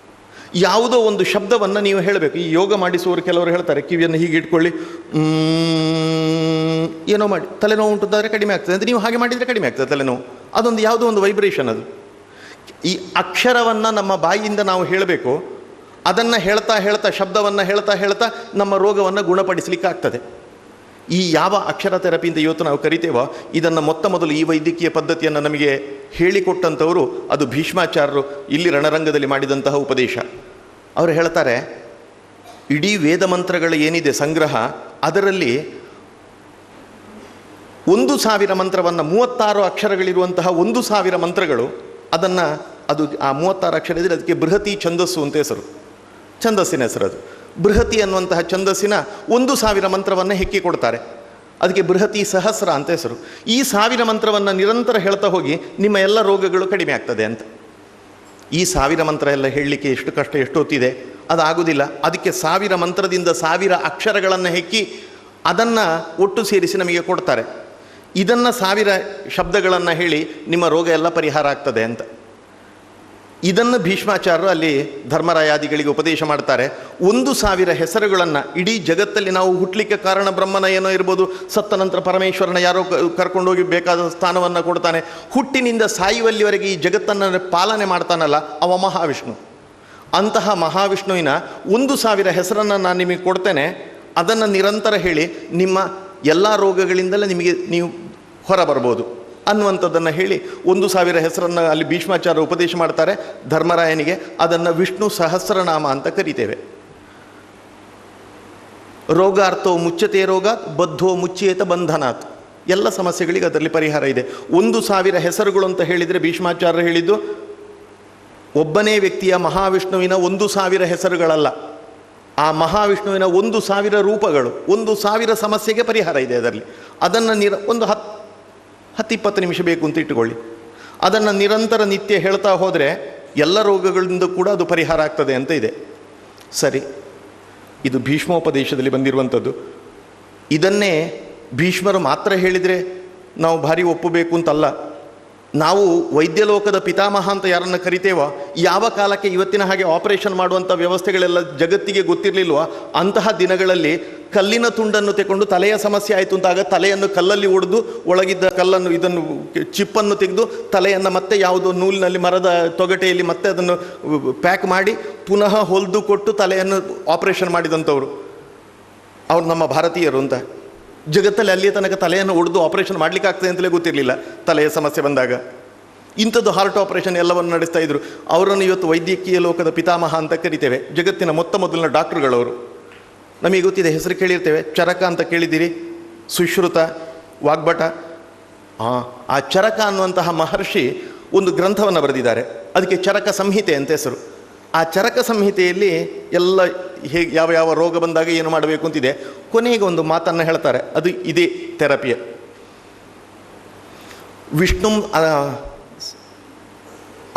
ಯಾವುದೋ ಒಂದು ಶಬ್ದವನ್ನು ನೀವು ಹೇಳಬೇಕು. ಈ ಯೋಗ ಮಾಡಿಸುವವರು ಕೆಲವರು ಹೇಳ್ತಾರೆ, ಕಿವಿಯನ್ನು ಹೀಗೆ ಇಟ್ಕೊಳ್ಳಿ, ಏನೋ ಮಾಡಿ ತಲೆನೋವು ಉಂಟುದಾದರೆ ಕಡಿಮೆ ಆಗ್ತದೆ ಅಂತ. ನೀವು ಹಾಗೆ ಮಾಡಿದರೆ ಕಡಿಮೆ ಆಗ್ತದೆ ತಲೆನೋವು. ಅದೊಂದು ಯಾವುದೋ ಒಂದು ವೈಬ್ರೇಷನ್ ಅದು. ಈ ಅಕ್ಷರವನ್ನು ನಮ್ಮ ಬಾಯಿಯಿಂದ ನಾವು ಹೇಳಬೇಕು. ಅದನ್ನು ಹೇಳ್ತಾ ಶಬ್ದವನ್ನು ಹೇಳ್ತಾ ನಮ್ಮ ರೋಗವನ್ನು ಗುಣಪಡಿಸಲಿಕ್ಕೆ ಆಗ್ತದೆ. ಈ ಯಾವ ಅಕ್ಷರ ಥೆರಪಿ ಅಂತ ಇವತ್ತು ನಾವು ಕರಿತೇವೋ, ಇದನ್ನು ಮೊದಲು ಈ ವೈದ್ಯಕೀಯ ಪದ್ಧತಿಯನ್ನು ನಮಗೆ ಹೇಳಿಕೊಟ್ಟಂಥವರು ಅದು ಭೀಷ್ಮಾಚಾರ್ಯರು ಇಲ್ಲಿ ರಣರಂಗದಲ್ಲಿ ಮಾಡಿದಂತಹ ಉಪದೇಶ. ಅವರು ಹೇಳ್ತಾರೆ, ಇಡೀ ವೇದ ಮಂತ್ರಗಳು ಏನಿದೆ ಸಂಗ್ರಹ, ಅದರಲ್ಲಿ 1,000 ಮಂತ್ರವನ್ನು 36 ಅಕ್ಷರಗಳಿರುವಂತಹ 1,000 ಮಂತ್ರಗಳು, ಅದನ್ನು ಅದು ಆ 36 ಅಕ್ಷರ ಇದ್ದರೆ ಅದಕ್ಕೆ ಬೃಹತಿ ಛಂದಸ್ಸು ಅಂತ ಹೆಸರು, ಛಂದಸ್ಸಿನ ಹೆಸರು ಅದು. ಬೃಹತಿ ಅನ್ನುವಂತಹ ಛಂದಸ್ಸಿನ 1,000 ಮಂತ್ರವನ್ನು ಹೆಕ್ಕಿ ಕೊಡ್ತಾರೆ, ಅದಕ್ಕೆ ಬೃಹತಿ ಸಹಸ್ರ ಅಂತ ಹೆಸರು. ಈ 1000 ಮಂತ್ರವನ್ನು ನಿರಂತರ ಹೇಳ್ತಾ ಹೋಗಿ ನಿಮ್ಮ ಎಲ್ಲ ರೋಗಗಳು ಕಡಿಮೆ ಆಗ್ತದೆ ಅಂತ. ಈ 1000 ಮಂತ್ರ ಎಲ್ಲ ಹೇಳಲಿಕ್ಕೆ ಎಷ್ಟು ಕಷ್ಟ, ಎಷ್ಟು ಹೊತ್ತಿದೆ, ಅದಾಗುವುದಿಲ್ಲ. ಅದಕ್ಕೆ 1000 ಮಂತ್ರದಿಂದ 1000 ಅಕ್ಷರಗಳನ್ನು ಹೆಕ್ಕಿ ಅದನ್ನು ಒಟ್ಟು ಸೇರಿಸಿ ನಮಗೆ ಕೊಡ್ತಾರೆ. ಇದನ್ನು 1000 ಶಬ್ದಗಳನ್ನು ಹೇಳಿ ನಿಮ್ಮ ರೋಗ ಎಲ್ಲ ಪರಿಹಾರ ಆಗ್ತದೆ ಅಂತ. ಇದನ್ನು ಭೀಷ್ಮಾಚಾರ್ಯರು ಅಲ್ಲಿ ಧರ್ಮರಾಯಾದಿಗಳಿಗೆ ಉಪದೇಶ ಮಾಡ್ತಾರೆ. 1,000 ಹೆಸರುಗಳನ್ನು ಇಡೀ ಜಗತ್ತಲ್ಲಿ ನಾವು ಹುಟ್ಟಲಿಕ್ಕೆ ಕಾರಣ ಬ್ರಹ್ಮನ ಏನೋ ಇರ್ಬೋದು, ಸತ್ತ ನಂತರ ಪರಮೇಶ್ವರನ ಯಾರೋ ಕರ್ಕೊಂಡೋಗಿ ಬೇಕಾದ ಸ್ಥಾನವನ್ನು ಕೊಡ್ತಾನೆ, ಹುಟ್ಟಿನಿಂದ ಸಾಯುವಲ್ಲಿವರೆಗೆ ಈ ಜಗತ್ತನ್ನು ಪಾಲನೆ ಮಾಡ್ತಾನಲ್ಲ ಅವ ಮಹಾವಿಷ್ಣು. ಅಂತಹ ಮಹಾವಿಷ್ಣುವಿನ 1,000 ಹೆಸರನ್ನು ನಾನು ನಿಮಗೆ ಕೊಡ್ತೇನೆ, ಅದನ್ನು ನಿರಂತರ ಹೇಳಿ ನಿಮ್ಮ ಎಲ್ಲ ರೋಗಗಳಿಂದಲೇ ನೀವು ಹೊರ ಬರ್ಬೋದು ಅನ್ನುವಂಥದ್ದನ್ನು ಹೇಳಿ 1,000 ಹೆಸರನ್ನು ಅಲ್ಲಿ ಭೀಷ್ಮಾಚಾರ್ಯ ಉಪದೇಶ ಮಾಡ್ತಾರೆ ಧರ್ಮರಾಯನಿಗೆ. ಅದನ್ನು ವಿಷ್ಣು ಸಹಸ್ರನಾಮ ಅಂತ ಕರಿತೇವೆ. ರೋಗಾರ್ಥೋ ಮುಚ್ಚತೆ ರೋಗಾತ್, ಬದ್ಧೋ ಮುಚ್ಚೇತ ಬಂಧನಾತ್. ಎಲ್ಲ ಸಮಸ್ಯೆಗಳಿಗೆ ಅದರಲ್ಲಿ ಪರಿಹಾರ ಇದೆ. 1,000 ಹೆಸರುಗಳು ಅಂತ ಹೇಳಿದರೆ ಭೀಷ್ಮಾಚಾರ್ಯ ಹೇಳಿದ್ದು ಒಬ್ಬನೇ ವ್ಯಕ್ತಿಯ ಮಹಾವಿಷ್ಣುವಿನ 1,000 ಹೆಸರುಗಳಲ್ಲ, ಆ ಮಹಾವಿಷ್ಣುವಿನ 1,000 ರೂಪಗಳು, 1,000 ಸಮಸ್ಯೆಗೆ ಪರಿಹಾರ ಇದೆ ಅದರಲ್ಲಿ. ಅದನ್ನು ಒಂದು 10-20 ನಿಮಿಷ ಬೇಕು ಅಂತ ಇಟ್ಟುಕೊಳ್ಳಿ. ಅದನ್ನು ನಿರಂತರ ನಿತ್ಯ ಹೇಳ್ತಾ ಹೋದರೆ ಎಲ್ಲ ರೋಗಗಳಿಂದ ಕೂಡ ಅದು ಪರಿಹಾರ ಆಗ್ತದೆ ಅಂತ ಇದೆ. ಸರಿ, ಇದು ಭೀಷ್ಮೋಪದೇಶದಲ್ಲಿ ಬಂದಿರುವಂಥದ್ದು. ಇದನ್ನೇ ಭೀಷ್ಮರು ಮಾತ್ರ ಹೇಳಿದರೆ ನಾವು ಭಾರಿ ಒಪ್ಪಬೇಕು ಅಂತಲ್ಲ. ನಾವು ವೈದ್ಯಲೋಕದ ಪಿತಾಮಹ ಅಂತ ಯಾರನ್ನು ಕರಿತೇವೋ, ಯಾವ ಕಾಲಕ್ಕೆ ಇವತ್ತಿನ ಹಾಗೆ ಆಪರೇಷನ್ ಮಾಡುವಂಥ ವ್ಯವಸ್ಥೆಗಳೆಲ್ಲ ಜಗತ್ತಿಗೆ ಗೊತ್ತಿರಲಿಲ್ವೋ ಅಂತಹ ದಿನಗಳಲ್ಲಿ ಕಲ್ಲಿನ ತುಂಡನ್ನು ತೆಗೆದು ತಲೆಯ ಸಮಸ್ಯೆ ಆಯಿತು ಅಂತಾಗ ತಲೆಯನ್ನು ಕಲ್ಲಲ್ಲಿ ಒಡೆದು ಒಳಗಿದ್ದ ಕಲ್ಲನ್ನು ಇದನ್ನು ಚಿಪ್ಪನ್ನು ತೆಗೆದು ತಲೆಯನ್ನು ಮತ್ತೆ ಯಾವುದೋ ನೂಲಿನಲ್ಲಿ ಮರದ ತೊಗಟೆಯಲ್ಲಿ ಮತ್ತೆ ಅದನ್ನು ಪ್ಯಾಕ್ ಮಾಡಿ ಪುನಃ ಹೊಲಿದು ಕೊಟ್ಟು ತಲೆಯನ್ನು ಆಪರೇಷನ್ ಮಾಡಿದಂಥವ್ರು ಅವ್ರು ನಮ್ಮ ಭಾರತೀಯರು ಅಂತ. ಜಗತ್ತಲ್ಲಿ ಅಲ್ಲಿಯ ತನಕ ತಲೆಯನ್ನು ಒಡೆದು ಆಪರೇಷನ್ ಮಾಡಲಿಕ್ಕೆ ಆಗ್ತದೆ ಅಂತಲೇ ಗೊತ್ತಿರಲಿಲ್ಲ ತಲೆಯ ಸಮಸ್ಯೆ ಬಂದಾಗ. ಇಂಥದ್ದು ಹಾರ್ಟ್ ಆಪರೇಷನ್ ಎಲ್ಲವನ್ನು ನಡೆಸ್ತಾ ಇದ್ರು. ಅವರನ್ನು ಇವತ್ತು ವೈದ್ಯಕೀಯ ಲೋಕದ ಪಿತಾಮಹ ಅಂತ ಕರಿತೇವೆ. ಜಗತ್ತಿನ ಮೊದಲಿನ ಡಾಕ್ಟ್ರುಗಳವರು. ನಮಗೆ ಗೊತ್ತಿದೆ, ಹೆಸರು ಕೇಳಿರ್ತೇವೆ, ಚರಕ ಅಂತ ಕೇಳಿದ್ದೀರಿ, ಸುಶ್ರುತ, ವಾಗ್ಭಟ. ಆ ಚರಕ ಅನ್ನುವಂತಹ ಮಹರ್ಷಿ ಒಂದು ಗ್ರಂಥವನ್ನು ಬರೆದಿದ್ದಾರೆ, ಅದಕ್ಕೆ ಚರಕ ಸಂಹಿತೆ ಅಂತ ಹೆಸರು. ಆ ಚರಕ ಸಂಹಿತೆಯಲ್ಲಿ ಎಲ್ಲ ಹೇಗೆ ಯಾವ ಯಾವ ರೋಗ ಬಂದಾಗ ಏನು ಮಾಡಬೇಕು ಅಂತಿದೆ. ಕೊನೆಗೆ ಒಂದು ಮಾತನ್ನು ಹೇಳ್ತಾರೆ, ಅದು ಇದೇ ಥೆರಪಿಯ. ವಿಷ್ಣು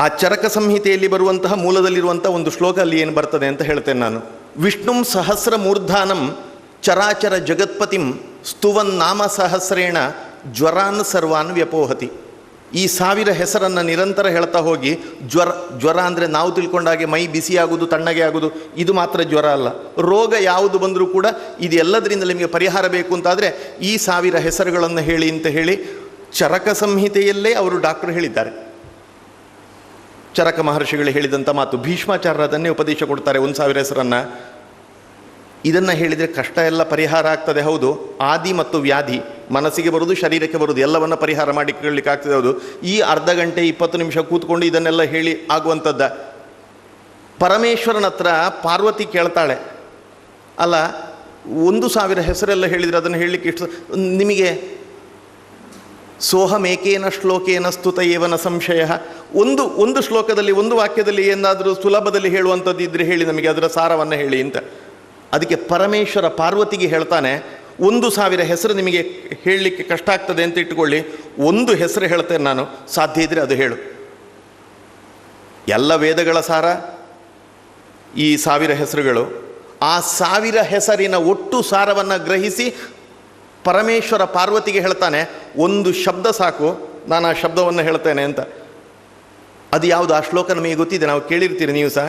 ಆ ಚರಕ ಸಂಹಿತೆಯಲ್ಲಿ ಬರುವಂತಹ ಮೂಲದಲ್ಲಿರುವಂಥ ಒಂದು ಶ್ಲೋಕ ಅಲ್ಲಿ ಏನು ಬರ್ತದೆ ಅಂತ ಹೇಳ್ತೇನೆ ನಾನು. ವಿಷ್ಣುಂ ಸಹಸ್ರ ಮೂರ್ಧಾನಂ ಚರಾಚರ ಜಗತ್ಪತಿಂ ಸ್ತುವನ್ ನಾಮ ಸಹಸ್ರೇಣ ಜ್ವರಾನ್ ಸರ್ವಾನ್ ವ್ಯಪೋಹತಿ. ಈ 1000 ಹೆಸರನ್ನು ನಿರಂತರ ಹೇಳ್ತಾ ಹೋಗಿ ಜ್ವರ ಅಂದರೆ ನಾವು ತಿಳ್ಕೊಂಡಾಗೆ ಮೈ ಬಿಸಿಯಾಗೋದು, ತಣ್ಣಗೆ ಆಗೋದು, ಇದು ಮಾತ್ರ ಜ್ವರ ಅಲ್ಲ. ರೋಗ ಯಾವುದು ಬಂದರೂ ಕೂಡ ಇದು ಎಲ್ಲದರಿಂದ ನಿಮಗೆ ಪರಿಹಾರ ಬೇಕು ಅಂತಾದರೆ ಈ 1000 ಹೆಸರುಗಳನ್ನು ಹೇಳಿ ಅಂತ ಹೇಳಿ ಚರಕ ಸಂಹಿತೆಯಲ್ಲೇ ಅವರು ಡಾಕ್ಟರ್ ಹೇಳಿದ್ದಾರೆ. ಚರಕ ಮಹರ್ಷಿಗಳು ಹೇಳಿದಂಥ ಮಾತು. ಭೀಷ್ಮಾಚಾರ್ಯ ಅದನ್ನೇ ಉಪದೇಶ ಕೊಡ್ತಾರೆ, 1000 ಹೆಸರನ್ನು. ಇದನ್ನು ಹೇಳಿದರೆ ಕಷ್ಟ ಎಲ್ಲ ಪರಿಹಾರ ಆಗ್ತದೆ, ಹೌದು. ಆದಿ ಮತ್ತು ವ್ಯಾಧಿ ಮನಸ್ಸಿಗೆ ಬರೋದು, ಶರೀರಕ್ಕೆ ಬರೋದು, ಎಲ್ಲವನ್ನು ಪರಿಹಾರ ಮಾಡಿ ಕೇಳಲಿಕ್ಕೆ ಆಗ್ತದೆ, ಹೌದು. ಈ ಅರ್ಧ ಗಂಟೆ 20 ನಿಮಿಷ ಕೂತ್ಕೊಂಡು ಇದನ್ನೆಲ್ಲ ಹೇಳಿ ಆಗುವಂಥದ್ದ. ಪರಮೇಶ್ವರನ ಹತ್ರ ಪಾರ್ವತಿ ಕೇಳ್ತಾಳೆ, ಅಲ್ಲ 1,000 ಹೆಸರೆಲ್ಲ ಹೇಳಿದರೆ ಅದನ್ನು ಹೇಳಲಿಕ್ಕೆ ಇಷ್ಟು ನಿಮಗೆ ಸೋಹಮೇಕೇನ ಶ್ಲೋಕೇನ ಸ್ತುತ ಏವನ ಸಂಶಯ. ಒಂದು ಶ್ಲೋಕದಲ್ಲಿ, ಒಂದು ವಾಕ್ಯದಲ್ಲಿ ಏನಾದರೂ ಸುಲಭದಲ್ಲಿ ಹೇಳುವಂಥದ್ದು ಇದ್ದರೆ ಹೇಳಿ, ನಮಗೆ ಅದರ ಸಾರವನ್ನು ಹೇಳಿ ಅಂತ. ಅದಕ್ಕೆ ಪರಮೇಶ್ವರ ಪಾರ್ವತಿಗೆ ಹೇಳ್ತಾನೆ, 1,000 ಹೆಸರು ನಿಮಗೆ ಹೇಳಲಿಕ್ಕೆ ಕಷ್ಟ ಆಗ್ತದೆ ಅಂತ ಇಟ್ಟುಕೊಳ್ಳಿ, ಒಂದು ಹೆಸರು ಹೇಳ್ತೇನೆ ನಾನು, ಸಾಧ್ಯ ಇದ್ದರೆ ಅದು ಹೇಳು. ಎಲ್ಲ ವೇದಗಳ ಸಾರ ಈ 1000 ಹೆಸರುಗಳು. ಆ 1000 ಹೆಸರಿನ ಒಟ್ಟು ಸಾರವನ್ನು ಗ್ರಹಿಸಿ ಪರಮೇಶ್ವರ ಪಾರ್ವತಿಗೆ ಹೇಳ್ತಾನೆ, ಒಂದು ಶಬ್ದ ಸಾಕು, ನಾನು ಆ ಶಬ್ದವನ್ನು ಹೇಳ್ತೇನೆ ಅಂತ. ಅದು ಯಾವುದು ಆ ಶ್ಲೋಕ ನಮಗೆ ಗೊತ್ತಿದೆ, ನಾವು ಕೇಳಿರ್ತೀರಿ ನೀವು ಸಹ.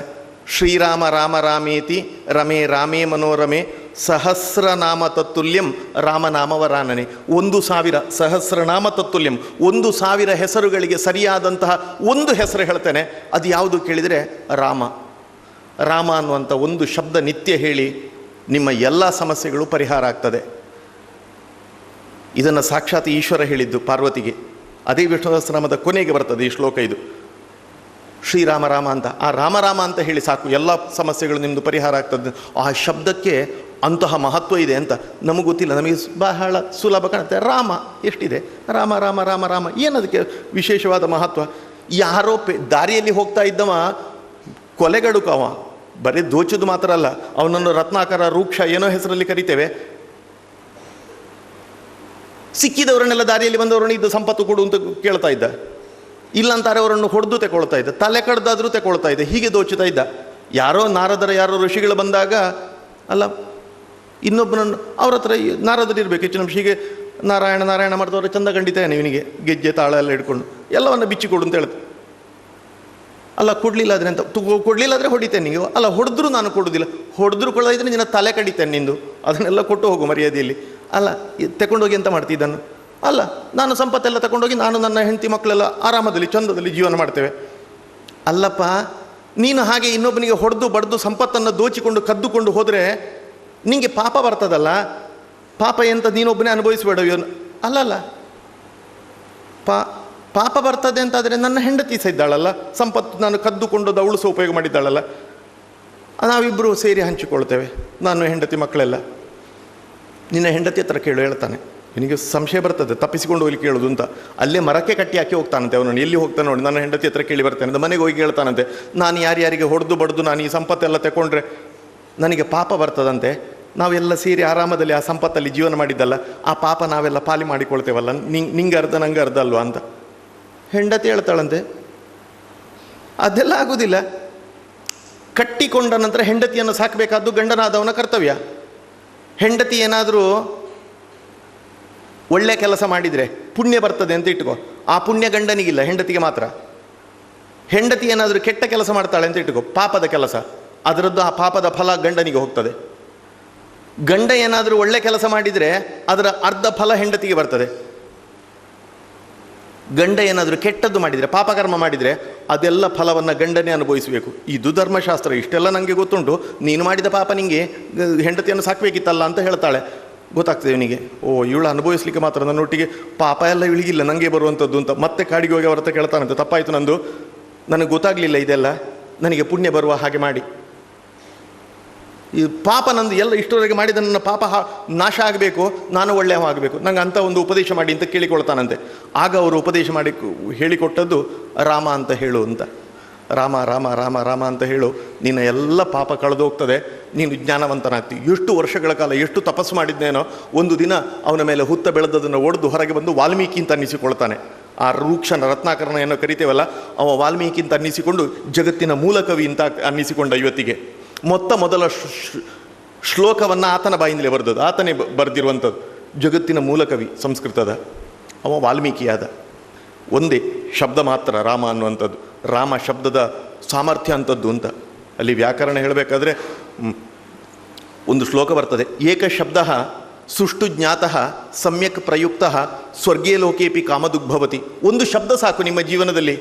ಶ್ರೀರಾಮ ರಾಮ ರಾಮೇತಿ ರಮೇ ರಾಮೇ ಮನೋರಮೆ ಸಹಸ್ರನಾಮ ತತ್ತುಲ್ಯಂ ರಾಮನಾಮವರಾನನೆ. 1,000 ಸಹಸ್ರನಾಮ ತತ್ತುಲ್ಯಂ, 1,000 ಹೆಸರುಗಳಿಗೆ ಸರಿಯಾದಂತಹ ಒಂದು ಹೆಸರು ಹೇಳ್ತೇನೆ. ಅದು ಯಾವುದು ಕೇಳಿದರೆ ರಾಮ. ರಾಮ ಅನ್ನುವಂಥ ಒಂದು ಶಬ್ದ ನಿತ್ಯ ಹೇಳಿ ನಿಮ್ಮ ಎಲ್ಲ ಸಮಸ್ಯೆಗಳು ಪರಿಹಾರ ಆಗ್ತದೆ. ಇದನ್ನು ಸಾಕ್ಷಾತ್ ಈಶ್ವರ ಹೇಳಿದ್ದು ಪಾರ್ವತಿಗೆ. ಅದೇ ವಿಷ್ಣು ಸಹಸ್ರನಾಮದ ಕೊನೆಗೆ ಬರ್ತದೆ ಈ ಶ್ಲೋಕ ಇದು. ಶ್ರೀರಾಮ ರಾಮ ಅಂತ. ಆ ರಾಮ ರಾಮ ಅಂತ ಹೇಳಿ ಸಾಕು, ಎಲ್ಲ ಸಮಸ್ಯೆಗಳು ನಿಮ್ಮದು ಪರಿಹಾರ ಆಗ್ತದೆ. ಆ ಶಬ್ದಕ್ಕೆ ಅಂತಹ ಮಹತ್ವ ಇದೆ ಅಂತ ನಮಗೆ ಗೊತ್ತಿಲ್ಲ. ನಮಗೆ ಬಹಳ ಸುಲಭ ಕಾಣುತ್ತೆ. ರಾಮ ಎಷ್ಟಿದೆ, ರಾಮ ರಾಮ ರಾಮ ರಾಮ, ಏನದಕ್ಕೆ ವಿಶೇಷವಾದ ಮಹತ್ವ? ಯಾರೋ ದಾರಿಯಲ್ಲಿ ಹೋಗ್ತಾ ಇದ್ದವ ಕೊಲೆಗಡುಕವ, ಬರೀ ದೋಚೋದು ಮಾತ್ರ ಅಲ್ಲ, ಅವನನ್ನು ರತ್ನಾಕರ ರೂಕ್ಷ ಏನೋ ಹೆಸರಲ್ಲಿ ಕರಿತೇವೆ. ಸಿಕ್ಕಿದವರನ್ನೆಲ್ಲ ದಾರಿಯಲ್ಲಿ ಬಂದವರನ್ನು ಇದು ಸಂಪತ್ತು ಕೊಡು ಅಂತ ಕೇಳ್ತಾ ಇದ್ದ. ಇಲ್ಲಂತಾರೆ ಅವರನ್ನು ಹೊಡೆದು ತಗೊಳ್ತಾ ಇದ್ದ, ತಲೆ ಕಡ್ದಾದ್ರೂ ತಗೊಳ್ತಾ ಇದ್ದ, ಹೀಗೆ ದೋಚುತ್ತಾ ಇದ್ದ. ಯಾರೋ ಯಾರೋ ಋಷಿಗಳು ಬಂದಾಗ ಅಲ್ಲ ಇನ್ನೊಬ್ಬನನ್ನು ಅವ್ರ ಹತ್ರ ನಾರದರು ಇರಬೇಕು ಹೆಚ್ಚು ನಿಮಿಷ, ಹೀಗೆ ನಾರಾಯಣ ನಾರಾಯಣ ಮಾಡಿದವರು ಚಂದ ಖಂಡಿತಾನೆ ಇವನಿಗೆ ಗೆಜ್ಜೆ ತಾಳ ಎಲ್ಲ ಹಿಡ್ಕೊಂಡು ಎಲ್ಲವನ್ನು ಬಿಚ್ಚಿಕೊಡು ಅಂತ ಹೇಳ್ತು. ಅಲ್ಲ ಕೊಡಲಿಲ್ಲ ಆದರೆ ಅಂತ ಕೊಡಲಿಲ್ಲ ಆದರೆ ಹೊಡಿತೇನೆ ನೀವು, ಅಲ್ಲ ಹೊಡೆದ್ರು ನಾನು ಕೊಡೋದಿಲ್ಲ, ಹೊಡೆದ್ರು ಕೊಡೋದಿದ್ರೆ ನಿನ್ನ ತಲೆ ಕಡಿತೇನೆ ನಿಂದು, ಅದನ್ನೆಲ್ಲ ಕೊಟ್ಟು ಹೋಗು ಮರ್ಯಾದೆಯಲ್ಲಿ. ಅಲ್ಲ ತಗೊಂಡೋಗಿ ಎಂತ ಮಾಡ್ತಿದ್ದನ್ನು, ಅಲ್ಲ ನಾನು ಸಂಪತ್ತೆಲ್ಲ ತಗೊಂಡೋಗಿ ನಾನು ನನ್ನ ಹೆಂಡತಿ ಮಕ್ಕಳೆಲ್ಲ ಆರಾಮದಲ್ಲಿ ಚಂದದಲ್ಲಿ ಜೀವನ ಮಾಡ್ತೇವೆ. ಅಲ್ಲಪ್ಪ, ನೀನು ಹಾಗೆ ಇನ್ನೊಬ್ಬನಿಗೆ ಹೊಡೆದು ಬಡ್ದು ಸಂಪತ್ತನ್ನು ದೋಚಿಕೊಂಡು ಕದ್ದುಕೊಂಡು ಹೋದರೆ ನಿಂಗೆ ಪಾಪ ಬರ್ತದಲ್ಲ. ಪಾಪ ಎಂತ ನೀನೊಬ್ಬನೇ ಅನುಭವಿಸಬೇಡ ಇವನು, ಅಲ್ಲಲ್ಲ ಪಾಪ ಬರ್ತದೆ ಅಂತಾದರೆ ನನ್ನ ಹೆಂಡತಿ ಸಹ ಇದ್ದಾಳಲ್ಲ, ಸಂಪತ್ತು ನಾನು ಕದ್ದುಕೊಂಡು ಅವಳು ಸಹ ಉಪಯೋಗ ಮಾಡಿದ್ದಾಳಲ್ಲ, ನಾವಿಬ್ಬರು ಸೇರಿ ಹಂಚಿಕೊಳ್ತೇವೆ, ನಾನು ಹೆಂಡತಿ ಮಕ್ಕಳೆಲ್ಲ. ನಿನ್ನ ಹೆಂಡತಿ ಹತ್ರ ಕೇಳು, ಹೇಳ್ತಾನೆ. ನಿನಗೆ ಸಂಶಯ ಬರ್ತದೆ ತಪ್ಪಿಸಿಕೊಂಡು ಹೋಗಿ ಕೇಳೋದು ಅಂತ. ಅಲ್ಲೇ ಮರಕ್ಕೆ ಕಟ್ಟಿ ಹಾಕಿ ಹೋಗ್ತಾನಂತೆ ಅವನು, ಎಲ್ಲಿ ಹೋಗ್ತಾನೆ ನೋಡಿ, ನನ್ನ ಹೆಂಡತಿ ಹತ್ರ ಕೇಳಿ ಬರ್ತೇನೆ ಅಂತ ಮನೆಗೆ ಹೋಗಿ ಹೇಳ್ತಾನಂತೆ. ನಾನು ಯಾರ್ಯಾರಿಗೆ ಹೊಡೆದು ಬಡ್ದು ನಾನು ಈ ಸಂಪತ್ತೆಲ್ಲ ತಗೊಂಡ್ರೆ ನನಗೆ ಪಾಪ ಬರ್ತದಂತೆ. ನಾವೆಲ್ಲ ಸೇರಿ ಆರಾಮದಲ್ಲಿ ಆ ಸಂಪತ್ತಲ್ಲಿ ಜೀವನ ಮಾಡಿದ್ದಲ್ಲ, ಆ ಪಾಪ ನಾವೆಲ್ಲ ಪಾಲಿ ಮಾಡಿಕೊಳ್ತೇವಲ್ಲ, ನಿಂಗೆ ಅರ್ಧ ನಂಗೆ ಅರ್ಧ ಅಲ್ವಾ ಅಂತ ಹೆಂಡತಿ ಹೇಳ್ತಾಳಂತೆ. ಅದೆಲ್ಲ ಆಗೋದಿಲ್ಲ. ಕಟ್ಟಿಕೊಂಡ ನಂತರ ಹೆಂಡತಿಯನ್ನು ಸಾಕಬೇಕಾದ್ದು ಗಂಡನಾದವನ ಕರ್ತವ್ಯ. ಹೆಂಡತಿ ಏನಾದರೂ ಒಳ್ಳೆ ಕೆಲಸ ಮಾಡಿದರೆ ಪುಣ್ಯ ಬರ್ತದೆ ಅಂತ ಇಟ್ಕೋ, ಆ ಪುಣ್ಯ ಗಂಡನಿಗಿಲ್ಲ, ಹೆಂಡತಿಗೆ ಮಾತ್ರ. ಹೆಂಡತಿ ಏನಾದರೂ ಕೆಟ್ಟ ಕೆಲಸ ಮಾಡ್ತಾಳೆ ಅಂತ ಇಟ್ಕೋ, ಪಾಪದ ಕೆಲಸ, ಅದರದ್ದು ಆ ಪಾಪದ ಫಲ ಗಂಡನಿಗೆ ಹೋಗ್ತದೆ. ಗಂಡ ಏನಾದರೂ ಒಳ್ಳೆ ಕೆಲಸ ಮಾಡಿದರೆ ಅದರ ಅರ್ಧ ಫಲ ಹೆಂಡತಿಗೆ ಬರ್ತದೆ. ಗಂಡ ಏನಾದರೂ ಕೆಟ್ಟದ್ದು ಮಾಡಿದರೆ, ಪಾಪಕರ್ಮ ಮಾಡಿದರೆ ಅದೆಲ್ಲ ಫಲವನ್ನು ಗಂಡನೇ ಅನುಭವಿಸಬೇಕು. ಇದು ಧರ್ಮಶಾಸ್ತ್ರ. ಇಷ್ಟೆಲ್ಲ ನನಗೆ ಗೊತ್ತುಂಟು, ನೀನು ಮಾಡಿದ ಪಾಪ ನಿನಗೆ ಹೆಂಡತಿಯನ್ನು ಸಾಕಬೇಕಿತ್ತಲ್ಲ ಅಂತ ಹೇಳ್ತಾಳೆ. ಗೊತ್ತಾಗ್ತದೆ ಇವನಿಗೆ, ಓ ಇವಳು ಅನುಭವಿಸ್ಲಿಕ್ಕೆ ಮಾತ್ರ, ನನ್ನೊಟ್ಟಿಗೆ ಪಾಪ ಎಲ್ಲ ಇವಳಿಗಿಲ್ಲ, ನನಗೆ ಬರುವಂಥದ್ದು ಅಂತ. ಮತ್ತೆ ಕಾಡಿಗೆ ಹೋಗಿ ಅವ್ರ ಹತ್ರ ಕೇಳ್ತಾನಂತೆ, ತಪ್ಪಾಯಿತು ನಂದು, ನನಗೆ ಗೊತ್ತಾಗಲಿಲ್ಲ ಇದೆಲ್ಲ, ನನಗೆ ಪುಣ್ಯ ಬರುವ ಹಾಗೆ ಮಾಡಿ. ಈ ಪಾಪ ನಂದು ಎಲ್ಲ ಇಷ್ಟರವರೆಗೆ ಮಾಡಿದ ನನ್ನ ಪಾಪ ನಾಶ ಆಗಬೇಕು, ನಾನು ಒಳ್ಳೆಯವ ಆಗಬೇಕು, ನಂಗೆ ಅಂಥ ಒಂದು ಉಪದೇಶ ಮಾಡಿ ಅಂತ ಕೇಳಿಕೊಳ್ತಾನಂತೆ. ಆಗ ಅವರು ಉಪದೇಶ ಮಾಡಿ ಹೇಳಿಕೊಟ್ಟದ್ದು ರಾಮ ಅಂತ ಹೇಳು ಅಂತ. ರಾಮ ರಾಮ ರಾಮ ರಾಮ ಅಂತ ಹೇಳು, ನಿನ್ನ ಎಲ್ಲ ಪಾಪ ಕಳೆದೋಗ್ತದೆ, ನೀನು ಜ್ಞಾನವಂತನಾಗ್ತಿ. ಎಷ್ಟು ವರ್ಷಗಳ ಕಾಲ ಎಷ್ಟು ತಪಸ್ಸು ಮಾಡಿದ್ನೇನೋ, ಒಂದು ದಿನ ಅವನ ಮೇಲೆ ಹುತ್ತ ಬೆಳೆದದನ್ನು ಒಡೆದು ಹೊರಗೆ ಬಂದು ವಾಲ್ಮೀಕಿ ಅಂತ ಅನ್ನಿಸಿಕೊಳ್ತಾನೆ. ಆ ರೂಕ್ಷನ ರತ್ನಾಕರಣ ಏನೋ ಕರಿತೇವಲ್ಲ, ಅವ ವಾಲ್ಮೀಕಿ ಅಂತ ಅನ್ನಿಸಿಕೊಂಡು ಜಗತ್ತಿನ ಮೂಲಕವಿ ಅಂತ ಅನ್ನಿಸಿಕೊಂಡ. ಇವತ್ತಿಗೆ ಮೊದಲ ಶ್ಲೋಕವನ್ನು ಆತನ ಬಾಯಿಂದಲೇ ಬರೆದದ್ದು, ಆತನೇ ಬರೆದಿರುವಂಥದ್ದು. ಜಗತ್ತಿನ ಮೂಲಕವಿ ಸಂಸ್ಕೃತದ ಅವ ವಾಲ್ಮೀಕಿಯಾದ. ಒಂದೇ ಶಬ್ದ ಮಾತ್ರ ರಾಮ ಅನ್ನುವಂಥದ್ದು. ರಾಮ ಶಬ್ದದ ಸಾಮರ್ಥ್ಯ ಅಂಥದ್ದು ಅಂತ. ಅಲ್ಲಿ ವ್ಯಾಕರಣ ಹೇಳಬೇಕಾದ್ರೆ ಒಂದು ಶ್ಲೋಕ ಬರ್ತದೆ, ಏಕ ಶಬ್ದ ಸುಷ್ಟು ಜ್ಞಾತಃ ಸಮ್ಯಕ್ ಪ್ರಯುಕ್ತ ಸ್ವರ್ಗೇ ಲೋಕೇಪಿ ಕಾಮದುಗ್ಭವತಿ. ಒಂದು ಶಬ್ದ ಸಾಕು ನಿಮ್ಮ ಜೀವನದಲ್ಲಿ.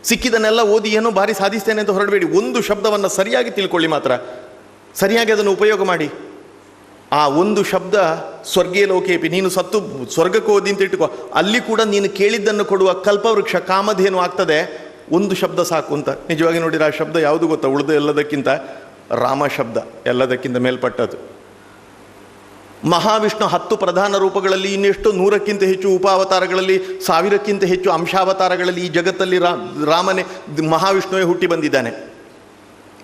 ಸಿಕ್ಕಿದನ್ನೆಲ್ಲ ಓದಿ ಏನೋ ಭಾರಿ ಸಾಧಿಸ್ತೇನೆ ಅಂತ ಹೊರಡಬೇಡಿ. ಒಂದು ಶಬ್ದವನ್ನು ಸರಿಯಾಗಿ ತಿಳ್ಕೊಳ್ಳಿ ಮಾತ್ರ, ಸರಿಯಾಗಿ ಅದನ್ನು ಉಪಯೋಗ ಮಾಡಿ. ಆ ಒಂದು ಶಬ್ದ ಸ್ವರ್ಗೇ ಲೋಕೇಪಿ, ನೀನು ಸತ್ತು ಸ್ವರ್ಗಕ್ಕೆ ಓದಿ ಅಂತ ಇಟ್ಟುಕೋ, ಅಲ್ಲಿ ಕೂಡ ನೀನು ಕೇಳಿದ್ದನ್ನು ಕೊಡುವ ಕಲ್ಪವೃಕ್ಷ ಕಾಮಧೇನು ಆಗ್ತದೆ. ಒಂದು ಶಬ್ದ ಸಾಕು ಅಂತ. ನಿಜವಾಗಿ ನೋಡಿದ್ರೆ ಆ ಶಬ್ದ ಯಾವುದು ಗೊತ್ತಾ? ಉಳಿದು ಎಲ್ಲದಕ್ಕಿಂತ ರಾಮ ಶಬ್ದ ಎಲ್ಲದಕ್ಕಿಂತ ಮೇಲ್ಪಟ್ಟದ್ದು. ಮಹಾವಿಷ್ಣು 10 ಪ್ರಧಾನ ರೂಪಗಳಲ್ಲಿ, ಇನ್ನೆಷ್ಟು 100ಕ್ಕಿಂತ ಹೆಚ್ಚು ಉಪಾವತಾರಗಳಲ್ಲಿ, 1000ಕ್ಕಿಂತ ಹೆಚ್ಚು ಅಂಶಾವತಾರಗಳಲ್ಲಿ ಈ ಜಗತ್ತಲ್ಲಿ ರಾಮನೇ ಮಹಾವಿಷ್ಣುವೇ ಹುಟ್ಟಿ ಬಂದಿದ್ದಾನೆ.